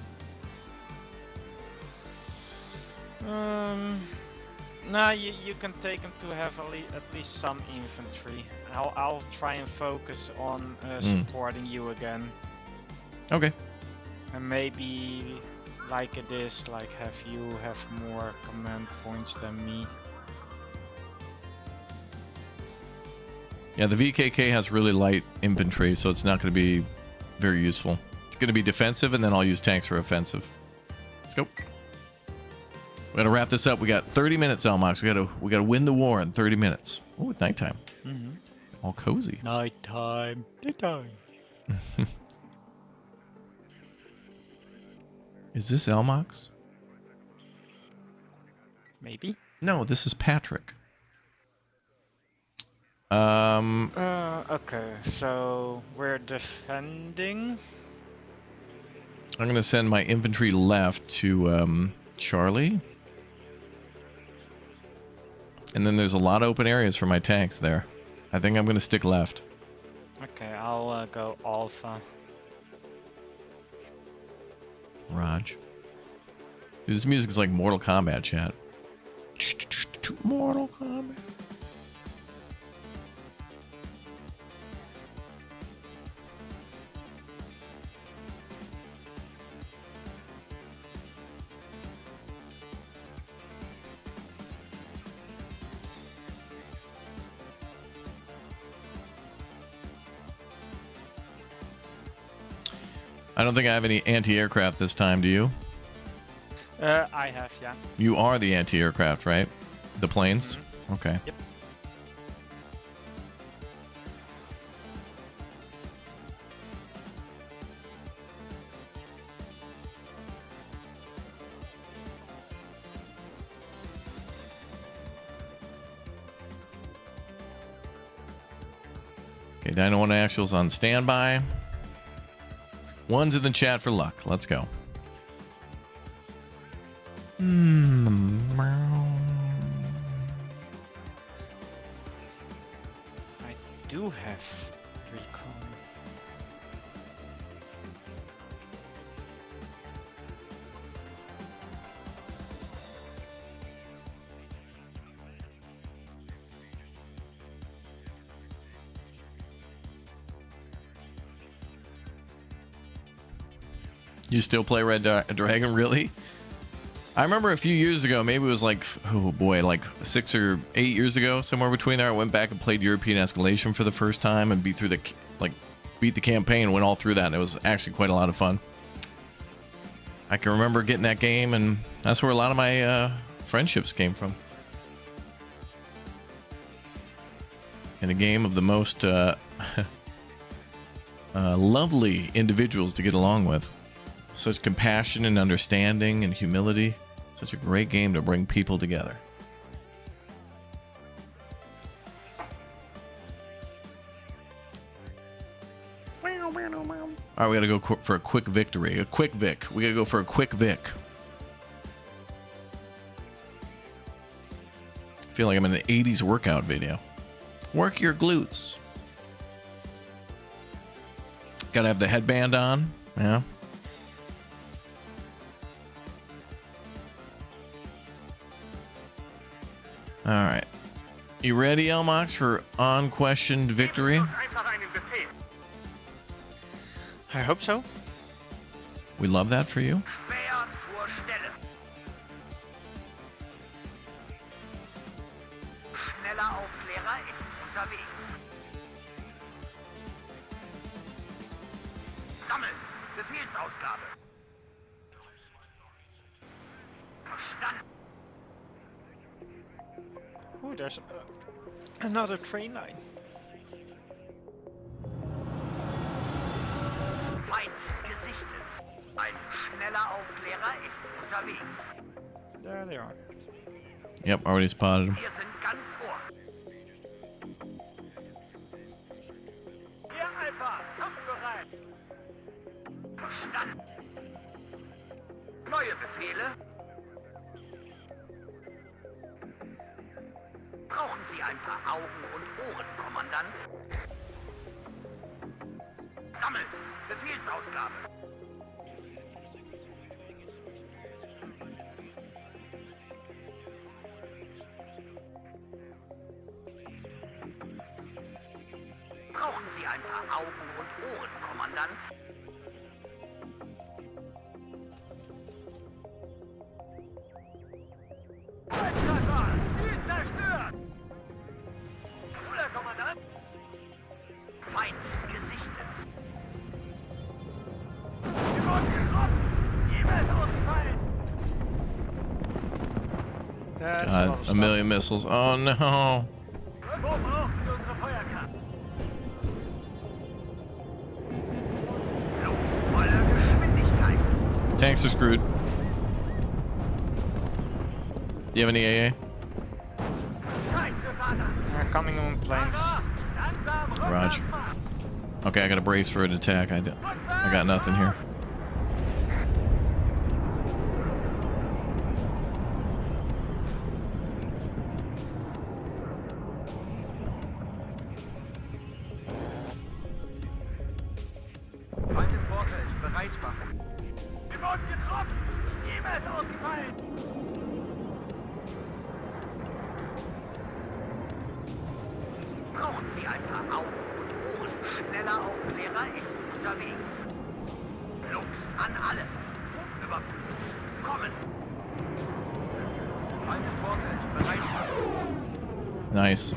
Nah, you can take them to have at least some infantry. I'll try and focus on supporting you again. Okay. And maybe like it is, like have you have more command points than me. Yeah, the VKK has really light infantry, so it's not going to be very useful. It's going to be defensive, and then I'll use tanks for offensive. Let's go. We got to wrap this up. We got 30 minutes, Elmox. We got to win the war in 30 minutes. Oh, it's nighttime. Mm-hmm. All cozy. Nighttime. Is this Elmox? Maybe. No, this is Patrick. Okay, so we're defending. I'm going to send my infantry left to Charlie. And then there's a lot of open areas for my tanks there. I think I'm going to stick left. Okay, I'll go Alpha. Raj. Dude, this music is like Mortal Kombat, chat. Mortal Kombat. I don't think I have any anti-aircraft this time, do you? I have, yeah. You are the anti-aircraft, right? The planes? Mm-hmm. Okay. Yep. Okay, Dino 1 Actual's on standby. One's in the chat for luck. Let's go. I do have recon. You still play Red Dragon, really? I remember a few years ago, maybe it was like, oh boy, like 6 or 8 years ago, somewhere between there, I went back and played European Escalation for the first time and beat the campaign, went all through that, and it was actually quite a lot of fun. I can remember getting that game, and that's where a lot of my friendships came from. In a game of the most lovely individuals to get along with. Such compassion and understanding and humility. Such a great game to bring people together. All All right, we got to go for a quick victory. A quick vic. We got to go for a quick vic. I feel like I'm in an 80s workout video. Work your glutes. Got to have the headband on. Yeah. All right. You ready, Elmox, for unquestioned victory? I hope so. We love that for you. Schwer zur Stelle. Schneller Aufklärer ist unterwegs. Sammeln. Befehlsausgabe. Verstanden. Ooh, there's another train line. Feind gesichtet. Ein schneller Aufklärer ist unterwegs. There they are. Yep, already spotted him. Wir sind ganz Ohr. Hier Alpha, kampfbereit. Verstanden. Neue Befehle. Brauchen Sie ein paar Augen und Ohren, Kommandant? Sammeln. Befehlsausgabe. Brauchen Sie ein paar Augen und Ohren, Kommandant? Ziel zerstört! Cooler Kommandant! Feind gesichtet. Wir wurden getroffen! E-Mails ausgefallen! That's God, lot of a stuff. million missiles. Oh no. Wo brauchen Sie unsere Feuerkraft? Luftvolle Geschwindigkeit. Tanks are screwed. Do you have any AA? Scheiße, Vater! They're coming on planes. Langsam, Roger. Okay, I got a brace for an attack. I got nothing here. Feind im Vorfeld, bereit machen. Wir wurden getroffen! E-Mails ausgefallen! Brauchen Sie ein paar Augen und Ohren. Schneller Aufklärer ist unterwegs. Lux an alle. Funküberprüft. Kommen. Feind im Vorfeld, bereit machen. Nice.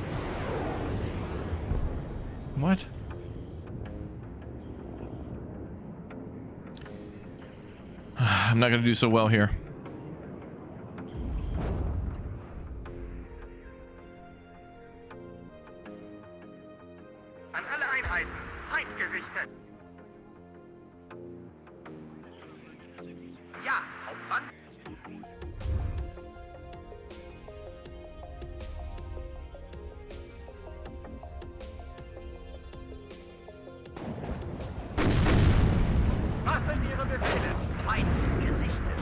What? I'm not going to do so well here. An alle Einheiten. Feind gesichtet. Ja, Hauptmann. Was sind Ihre Befehle? Feind gesichtet.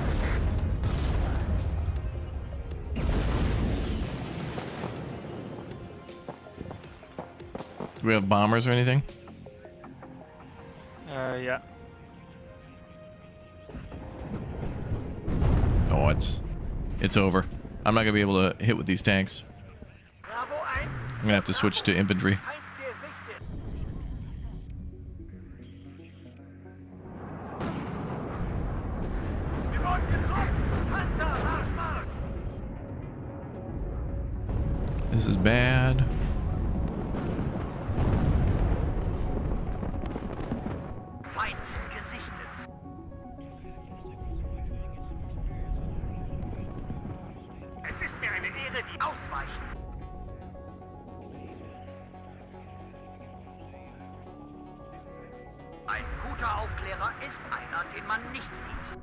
Do we have bombers or anything? Yeah. Oh, it's over. I'm not going to be able to hit with these tanks. Bravo 1. I'm going to have to switch to infantry. Feind gesichtet. Wir wurden getroffen. Panzer, Marsch, Marsch. This is bad. Feind gesichtet. Es ist mir eine Ehre, die ausweichen. Ein guter Aufklärer ist einer, den man nicht sieht.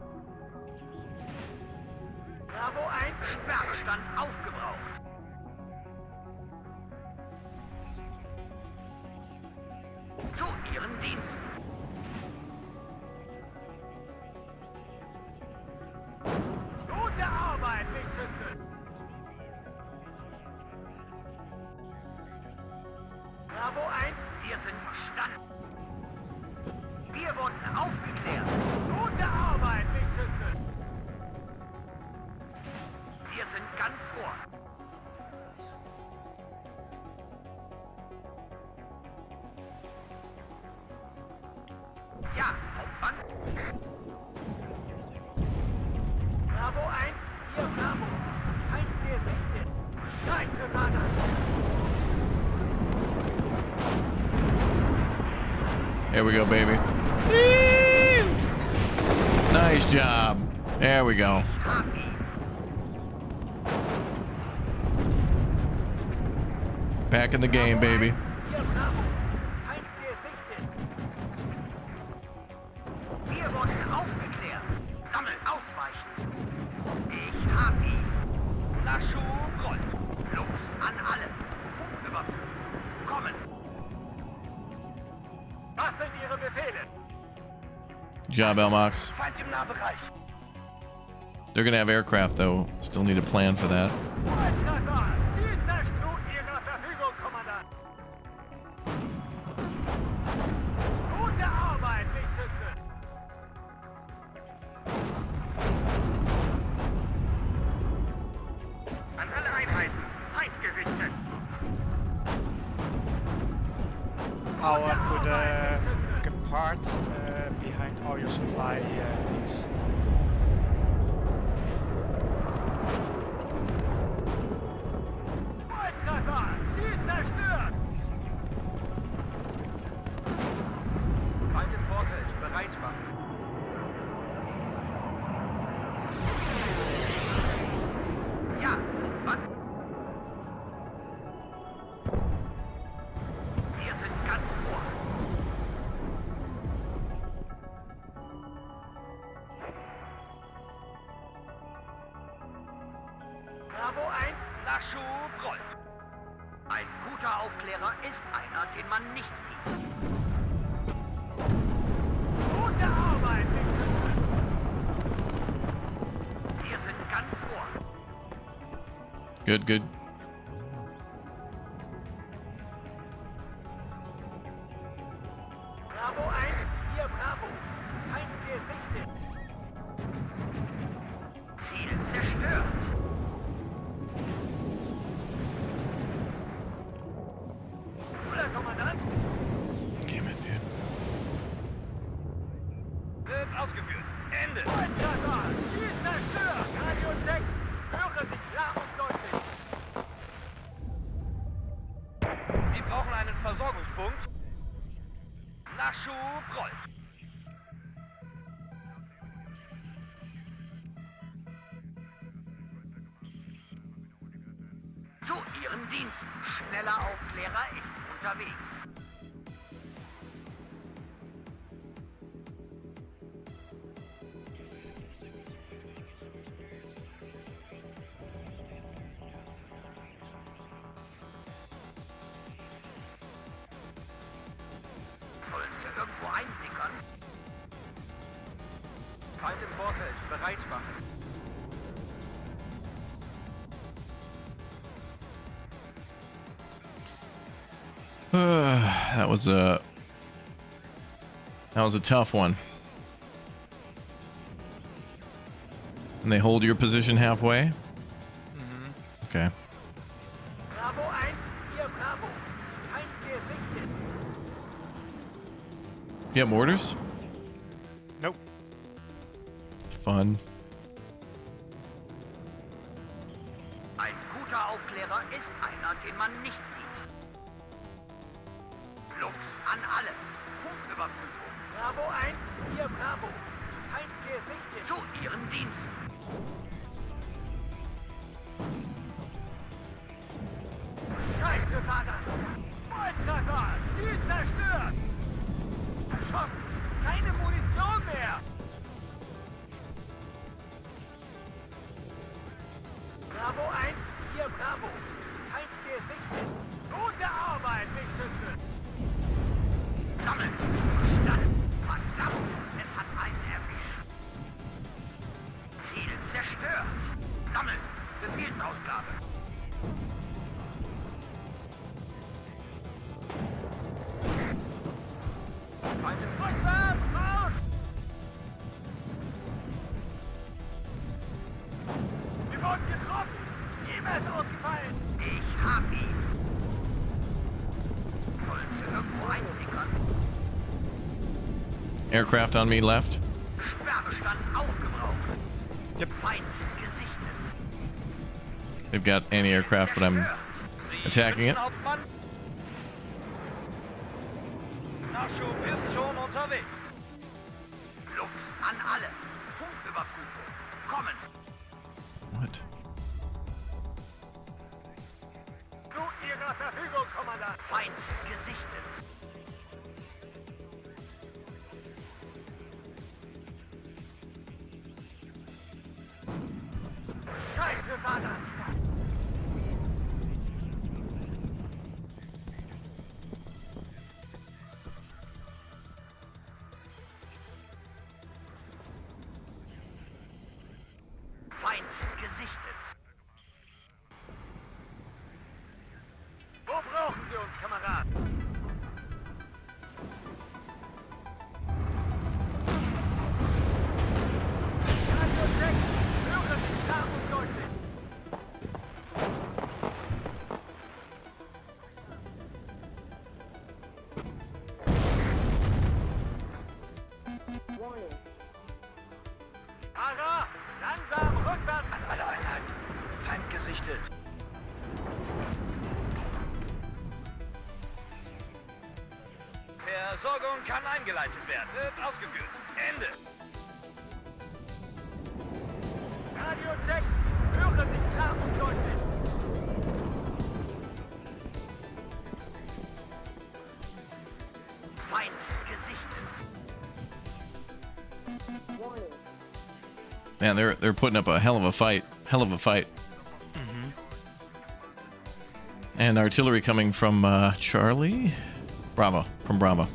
Bravo 1, Sperrstand aufgebraucht. Zu Ihren Diensten. Arbeit, Wegschütze! Bravo 1, wir sind verstanden. Wir wurden aufgeklärt. Gute Arbeit, Wegschütze! Wir sind ganz Ohr. Ja, Hauptmann. Bravo 1, hier Bravo. Feind gesichtet. Scheiße, war das. Here we go, baby. Nice job. There we go. Back in the game, baby. Hier Bravo. Feind gesichtet. Wir wurden aufgeklärt. Sammeln, ausweichen. Ich hab ihn. Laschu rollt. Los an alle. Funküberprüfung. Kommen. Was sind Ihre Befehle? Good job, Elmox. Feind im Nahbereich. They're gonna have aircraft, though. Still need a plan for that. Treffer. Zieltest zu Ihrer Verfügung, Kommandant. Gute Arbeit, Wegschütze. An alle Einheiten. Feind gerichtet. I'll put a part behind all your supply needs. Volltreffer. Ziel zerstört. Feind im Vorfeld. Bereit machen. Ja, Mann. Wir sind ganz Ohr. Bravo 1, Laschu rollt. Ein guter Aufklärer ist einer, den man nicht sieht. Gute Arbeit, Wegschütze. Wir sind ganz Ohr. Good, good. Bravo 1, hier Bravo. Feind gesichtet. Ziel zerstört. Cooler Kommandant. Damn it, dude. Wird ausgeführt. Ende. Volltreffer. Ziel zerstört. Radio-Check. Höre Sie klar und deutlich. Sie brauchen einen Versorgungspunkt. Laschu rollt. Zu Ihren Diensten. Schneller Aufklärer ist unterwegs. Sollen wir irgendwo einsickern? Feind im Vorfeld. Bereit machen. That was a tough one. And they hold your position halfway? Okay. Bravo 1, hier Bravo. Feind gesichtet. You have mortars? Nope. Fun. Ein guter Aufklärer ist einer, den man nicht sieht. Los an alle. Funküberprüfung. Bravo 1, hier Bravo. Feind gesichtet. Zu Ihren Diensten. Scheiße, war das. Volltreffer. Ziel zerstört. Erschossen. Keine Munition mehr. Bravo 1, hier Bravo. Feind gesichtet. Gute Arbeit, Wegschütze. Sammeln. Verstanden. Verdammt. Es hat einen erwischt. Ziel zerstört. Sammeln! Befehlsausgabe! Feinde Rückwärts! Raus! Wir wurden getroffen! Jemand ist ausgefallen! Ich hab ihn! Sollte irgendwo einsickern. Aircraft on me left. Sperrbestand aufgebraucht. Yep. Feind gesichtet. They've got anti-aircraft, but I'm attacking it. Nachschub ist schon unterwegs. Lux an alle. Funküberprüfung. Kommen. What? Zu Ihrer Verfügung, Kommandant. Feind gesichtet. Scheiße, Vater. Feind gesichtet. Wo brauchen Sie uns, Kameraden? Radio 6, höre mich klar und deutlich. Ara, langsam, rückwärts! An alle Einheiten. Feind gesichtet. Versorgung kann eingeleitet werden. Wird ausgeführt. Ende. Radio 6, höre mich klar und deutlich. Feind gesichtet. Man, they're putting up a hell of a fight. Hell of a fight. And artillery coming from Charlie? Bravo. From Bravo.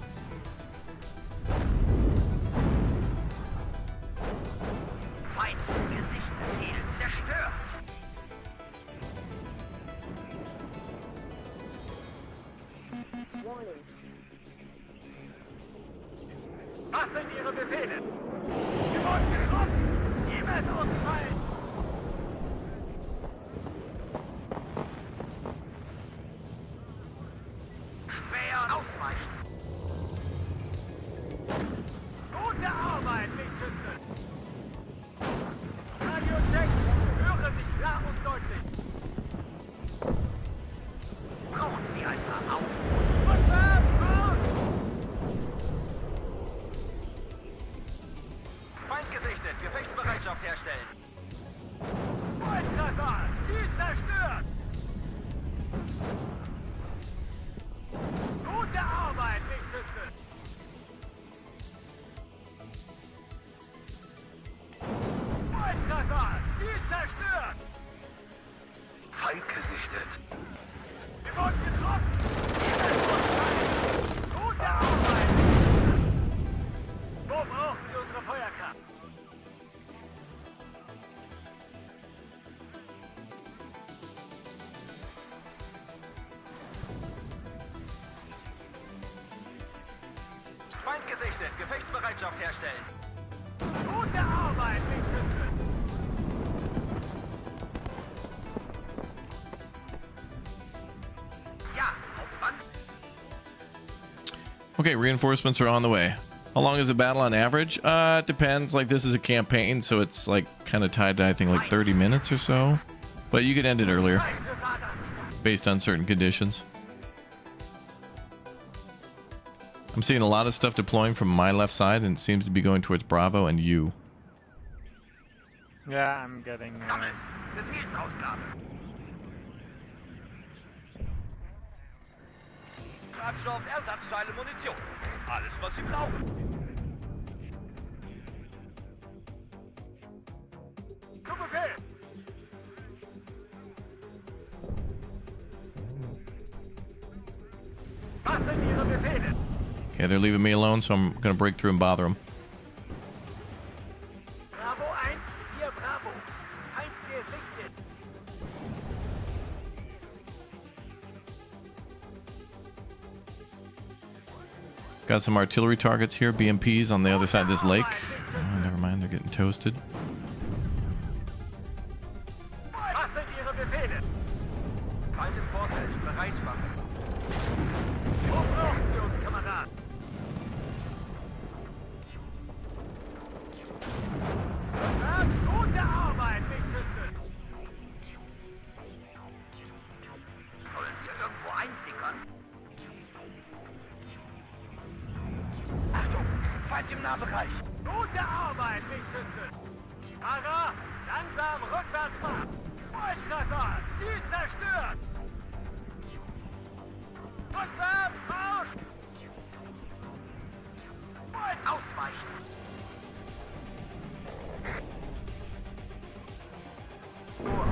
Feind gesichtet. Ziel zerstört. Was sind Ihre Befehle? Wir wurden getroffen! Jemand ausfallen! Schwer ausweichen! Gute Arbeit, Lichtschütze! Radio 6, höre mich klar und deutlich! Brauchen Sie ein paar Augen? Rückwärts, raus! Feind gesichtet, Gefechtsbereitschaft herstellen. Volltreffer, Ziel zerstört. Gute Arbeit, Lichtschütze. Volltreffer, Ziel zerstört. Feind gesichtet. Wir wurden getroffen. Gute Arbeit. Wo brauchen Sie unsere Feuerkraft? Feind gesichtet, Gefechtsbereitschaft herstellen. Gute Arbeit, Lichtschütze. Ja, Hauptmann. Okay, reinforcements are on the way. How long is a battle on average? It depends. Like, this is a campaign, so it's like kind of tied to, I think, like 30 minutes or so. But you could end it earlier based on certain conditions. I'm seeing a lot of stuff deploying from my left side, and it seems to be going towards Bravo and you. Yeah, I'm getting... Sammeln. Befehlsausgabe. Treibstoff, Ersatzteile, Munition. Alles, was Sie brauchen. Zu Befehl. Was sind Ihre Befehle? Okay, they're leaving me alone, so I'm gonna break through and bother them. Bravo 1, hier Bravo. Feind gesichtet. Got some artillery targets here, BMPs on the other side of this lake. Oh, never mind, they're getting toasted. Was sind Ihre Befehle? Feind im Vorfeld, bereit machen. Wo brauchen Sie uns, Kamerad? Gute Arbeit, Wegschütze! Sollen wir irgendwo einsickern? Achtung! Feind im Nahbereich! Gute Arbeit, Wegschütze! Fahrer, langsam rückwärts fahren! Volltreffer! Ziel zerstört! Rückwärts, raus! Ausweichen!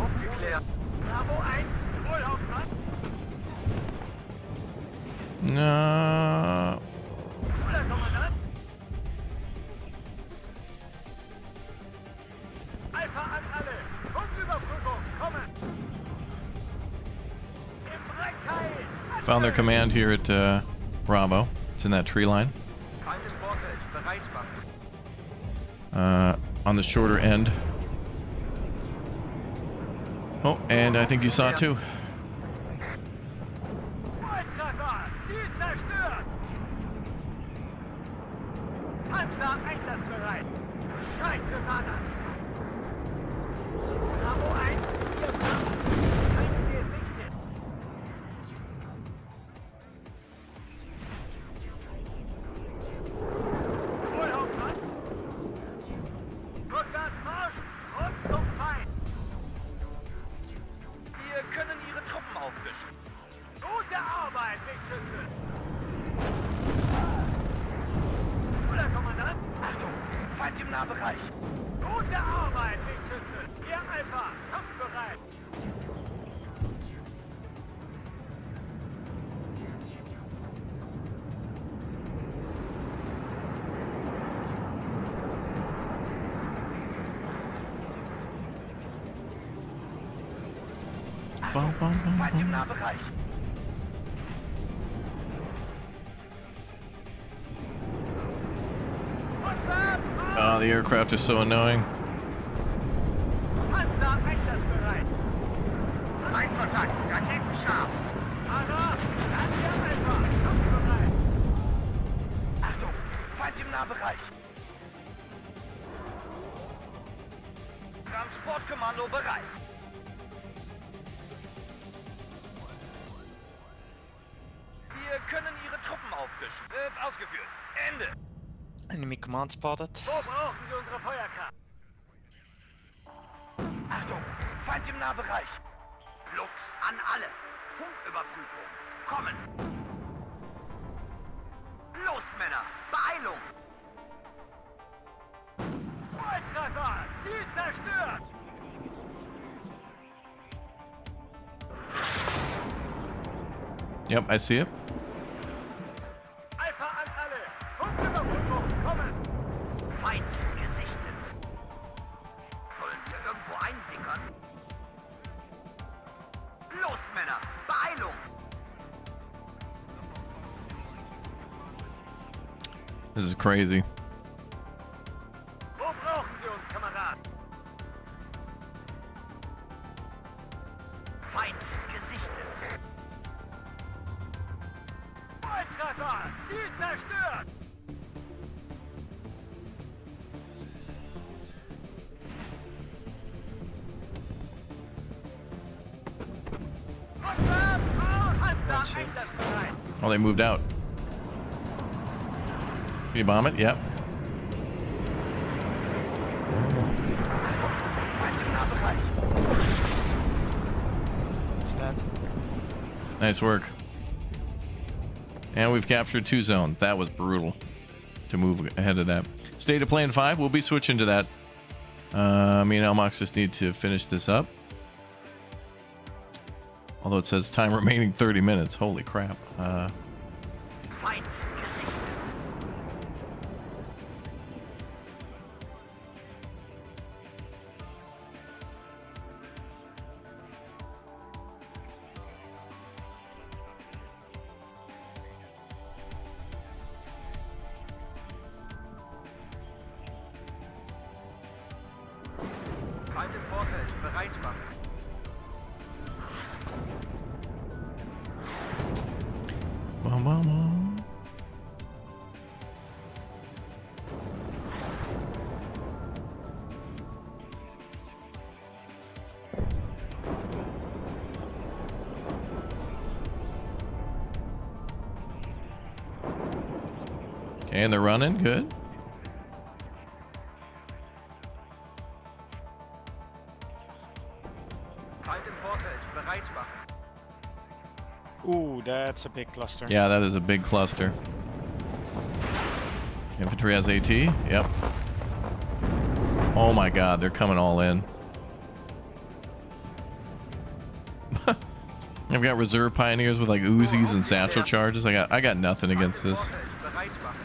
Aufgeklärt. Bravo 1, Wohlhauptmann. No. Oder Kommandant. Alpha an alle. Punktüberprüfung, kommen. Im Breckteil. Found their command here at Bravo. It's in that tree line. Feind im Vorfeld, bereit machen. On the shorter end. Oh, and I think you saw it too. Volltreffer! Ziel zerstört! Panzer einsatzbereit! Scheiße war das! Bravo 1, hier Bravo! Feind gesichtet! Wohlhauptmann! Rückwärts Marsch und zum Feind! Wir können Ihre Truppen auffrischen. Gute Arbeit, Wegschütze! Oder Kommandant? Achtung! Feind im Nahbereich! Gute Arbeit, Wegschütze! Ihr Alpha, kampfbereit! Bum, bum, bum, Feind im bum. Nahbereich! Rückwärts, Oh, the aircraft is so annoying. Panzer einsatzbereit! Feindkontakt, Raketen scharf! Fahrer, dann der Alpha, kampfbereit! Achtung, Feind im Nahbereich! Transportkommando bereit! Wir können Ihre Truppen auffrischen. Wird ausgeführt. Ende! Enemy command spotted. Wo brauchen Sie unsere Feuerkraft? Achtung! Feind im Nahbereich! Lux an alle! Funküberprüfung! Kommen! Los, Männer! Beeilung! Volltreffer! Ziel zerstört! Yep, I see it. Alpha an alle! Funküberprüfung! Kommen! Feind gesichtet! Sollen wir irgendwo einsickern? Los, Männer! Beeilung! This is crazy. Wo brauchen Sie uns, Kamerad? Feind gesichtet! Volltreffer! Ziel zerstört! Rückwärts, raus! Panzer einsatzbereit! Oh, they moved out. Can you bomb it? Yep. Feind im Nahbereich! It's dead. Nice work. And we've captured 2 zones. That was brutal to move ahead of that. State of Plan 5, we'll be switching to that. Me and Elmox just need to finish this up. Although it says time remaining 30 minutes. Holy crap. Feind gesichtet! Vorfeld, bereit machen. Mama. Okay, and they're running. Good. Feind im Vorfeld, bereit machen. Ooh, that's a big cluster. Yeah, that is a big cluster. Infantry has AT. Yep. Oh my God, they're coming all in. I've got reserve pioneers with like Uzis and satchel charges. I got nothing against this. Bereit machen.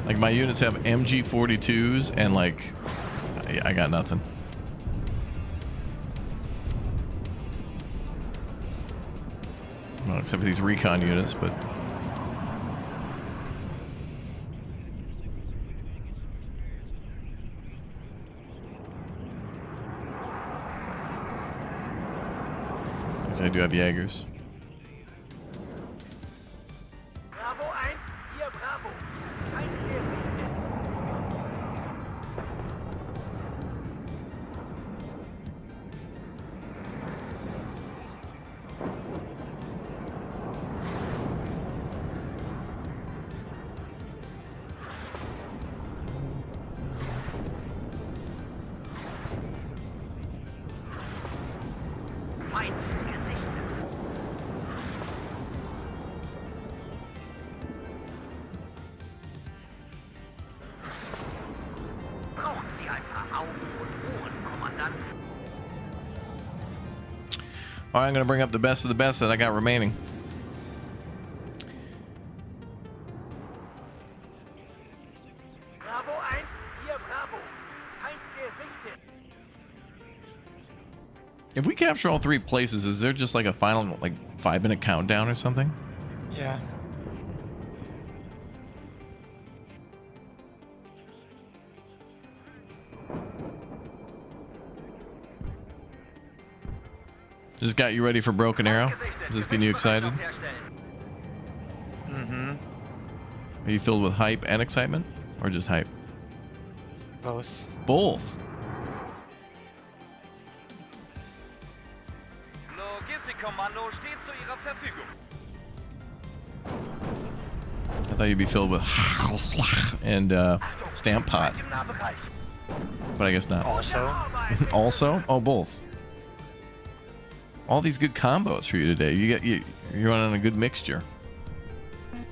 Like my units have MG42s and like I got nothing. Well, except for these recon units, but I do have Jaegers. Bravo 1, hier Bravo. Feind gesichtet. Feind gesichtet. Brauchen Sie ein paar Augen und Ohren, Kommandant? All right, I'm gonna bring up the best of the best that I got remaining. Bravo 1, hier Bravo. Feind gesichtet. If we capture all three places, is there just like a final like 5-minute countdown or something? Yeah. Just got you ready for Broken Arrow? Is this getting you excited? Mm-hmm. Are you filled with hype and excitement? Or just hype? Both. Both. Logistikkommando steht zu Ihrer Verfügung. I thought you'd be filled with and stamp pot, Im Nahbereich. but I guess not. Also. Also? Oh, both. All these good combos for you today. You're running a good mixture.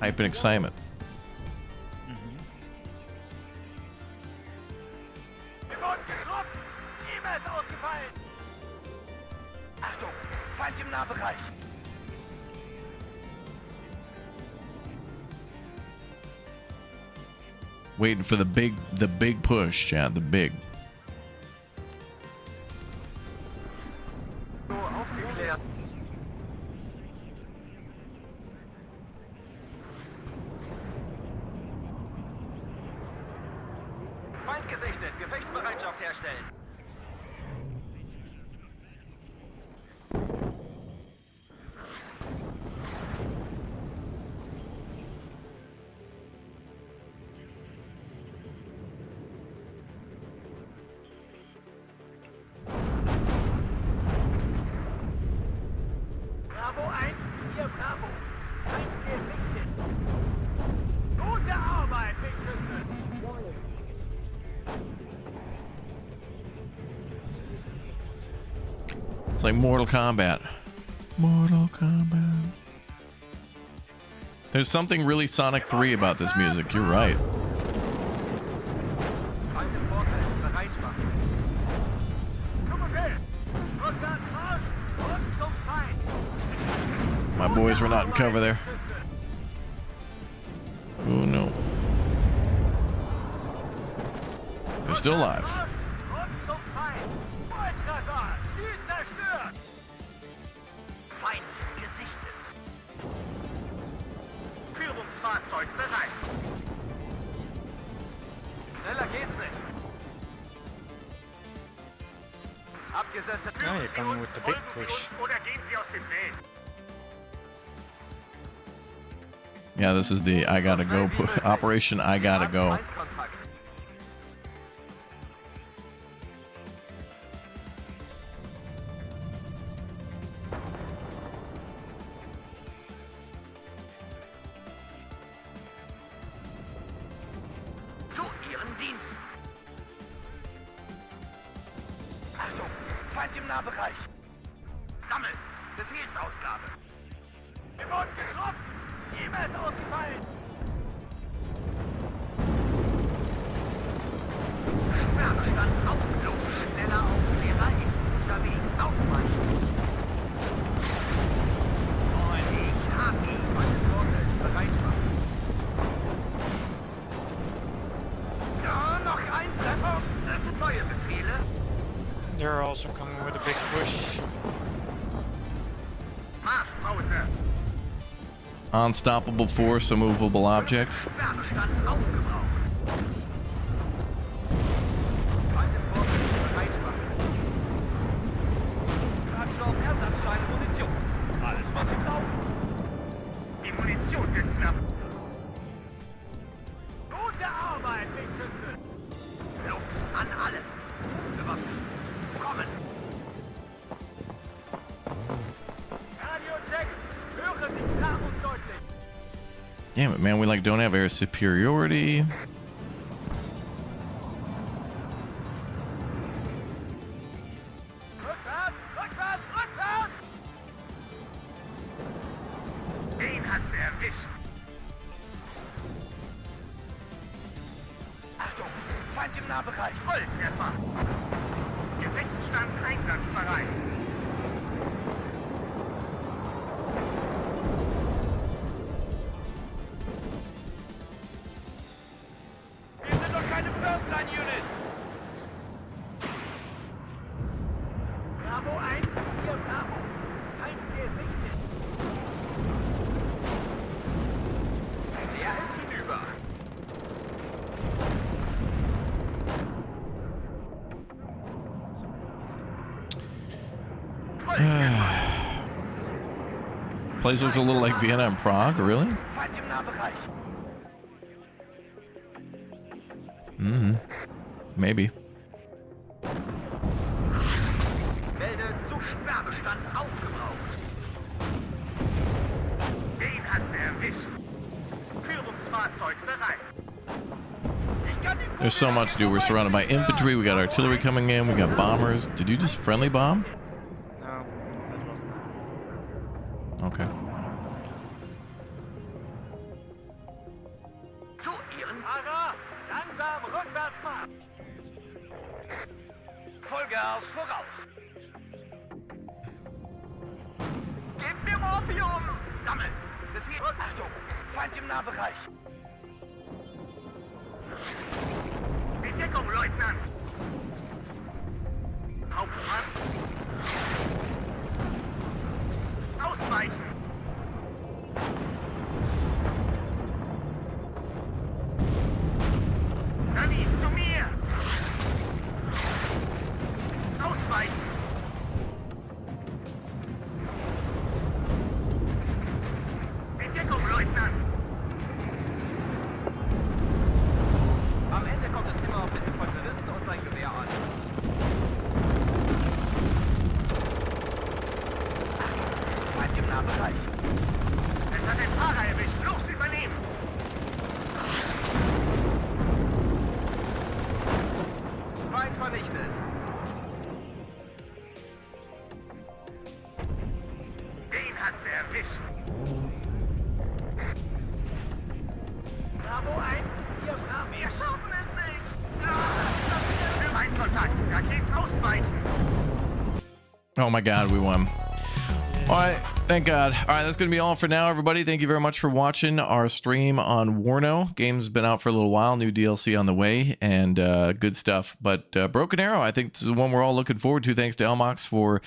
Hype and excitement. Wir wurden getroffen. E-Mail ist ausgefallen. Achtung, Feind im Nahbereich. Waiting for the big push, chat. The big. So aufgeklärt. Feind gesichtet. Gefechtsbereitschaft herstellen. Bravo 1, hier Bravo. Feind gesichtet. Gute Arbeit, Big Schütze. It's like Mortal Kombat. Mortal Kombat. There's something really Sonic 3 about this music. You're right. Feind im Vorfeld, bereit machen. Zum Befehl. Rückwärts raus und zum Feind. My boys were not in cover there. Oh no. They're still alive. Und zum Feind. Volltreffer. Ziel zerstört. Feind gesichtet. Führungsfahrzeug bereit. Abgesetzte Now you're coming with the big push. Oder gehen Sie aus dem Weg. Yeah, this is the I gotta go operation. I gotta go. Feindkontakt. Zu Ihren Dienst. Achtung, Feind im Nahbereich. Sammeln. Befehlsausgabe. Wir wurden getroffen. E-Mail ist ausgefallen. Sperrbestand aufgelogen. Schneller auf. Schwerer ist unterwegs. Ausweichen. Und ich hab ihn. Meine Vorfeld bereit machen. Ja, noch ein Treffer. Das sind neue Befehle. They're also coming with a big push. Marschpause. Unstoppable force, a movable object. Sperrbestand aufgebraucht. Feind im Vorfeld bereit machen. Treibstoff, Ersatzteile, Munition. Alles, was Sie brauchen. Die Munition wird knapp. Gute Arbeit, Wegschütze. Los, an alle. Bewaffnet. Kommen. Radio-Check. Hören Sie klar und deutlich. Damn it, man, we like don't have air superiority. Rückwärts, rückwärts, rückwärts! Den hat sie erwischt. Achtung, Feind im Nahbereich. Volltreffer. Gefechtsstand einsatzbereit. Wir sind doch keine First-Line-Unit. Bravo 1, hier Bravo. Feind gesichtet. Der ist hinüber. Place looks a little like Vienna and Prague, really? Feind im Nahbereich. Maybe. Melde Zugsperrbestand aufgebraucht. Den hat sie erwischt. Führungsfahrzeug bereit. Ich kann die There's so much to do. We're surrounded by infantry. We got artillery coming in. We got bombers. Did you just friendly bomb? No, that wasn't. Okay. zu ihren Fahrer. Langsam rückwärts machen. Vollgas voraus. Gebt mir Morphium. Sammeln. Befehl. Achtung. Feind im Nahbereich. In Deckung, Leutnant. Hauptmann. Ausweichen. Danny, zu mir. Ausweichen. In Deckung, Leutnant. Am Ende kommt es immer auf den Infanteristen und sein Gewehr an. Feind im Nahbereich. Es hat den Fahrer erwischt. Los, übernehmen. Feind vernichtet. Den hat sie erwischt. Bravo 1, hier Bravo. Wir schaffen es nicht. Feindkontakt. Raketen ausweichen. Oh my god, we won. All right, thank God. All right, that's going to be all for now, everybody. Thank you very much for watching our stream on WARNO. Game's been out for a little while, new DLC on the way, and good stuff. But Broken Arrow, I think this is the one we're all looking forward to. Thanks to Elmox for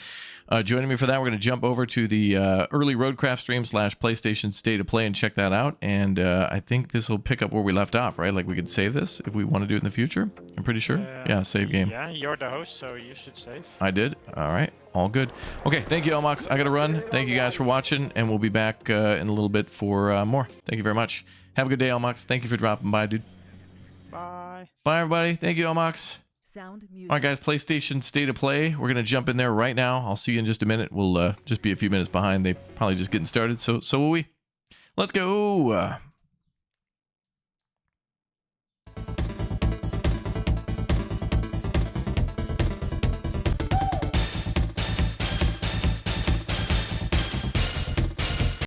joining me for that. We're going to jump over to the early Roadcraft stream / PlayStation State of Play and check that out. And I think this will pick up where we left off, right? Like we could save this if we want to do it in the future. I'm pretty sure. Yeah, save game. Yeah, you're the host, so you should save. I did. All right. All good. Okay. Thank you, Elmox. I got to run. Thank you guys for watching, and we'll be back in a little bit for more. Thank you very much. Have a good day, Elmox. Thank you for dropping by, dude. Bye. Bye, everybody. Thank you, Elmox. Sound muted. All right, guys. PlayStation State of Play. We're going to jump in there right now. I'll see you in just a minute. We'll just be a few minutes behind. They probably just getting started. So will we. Let's go.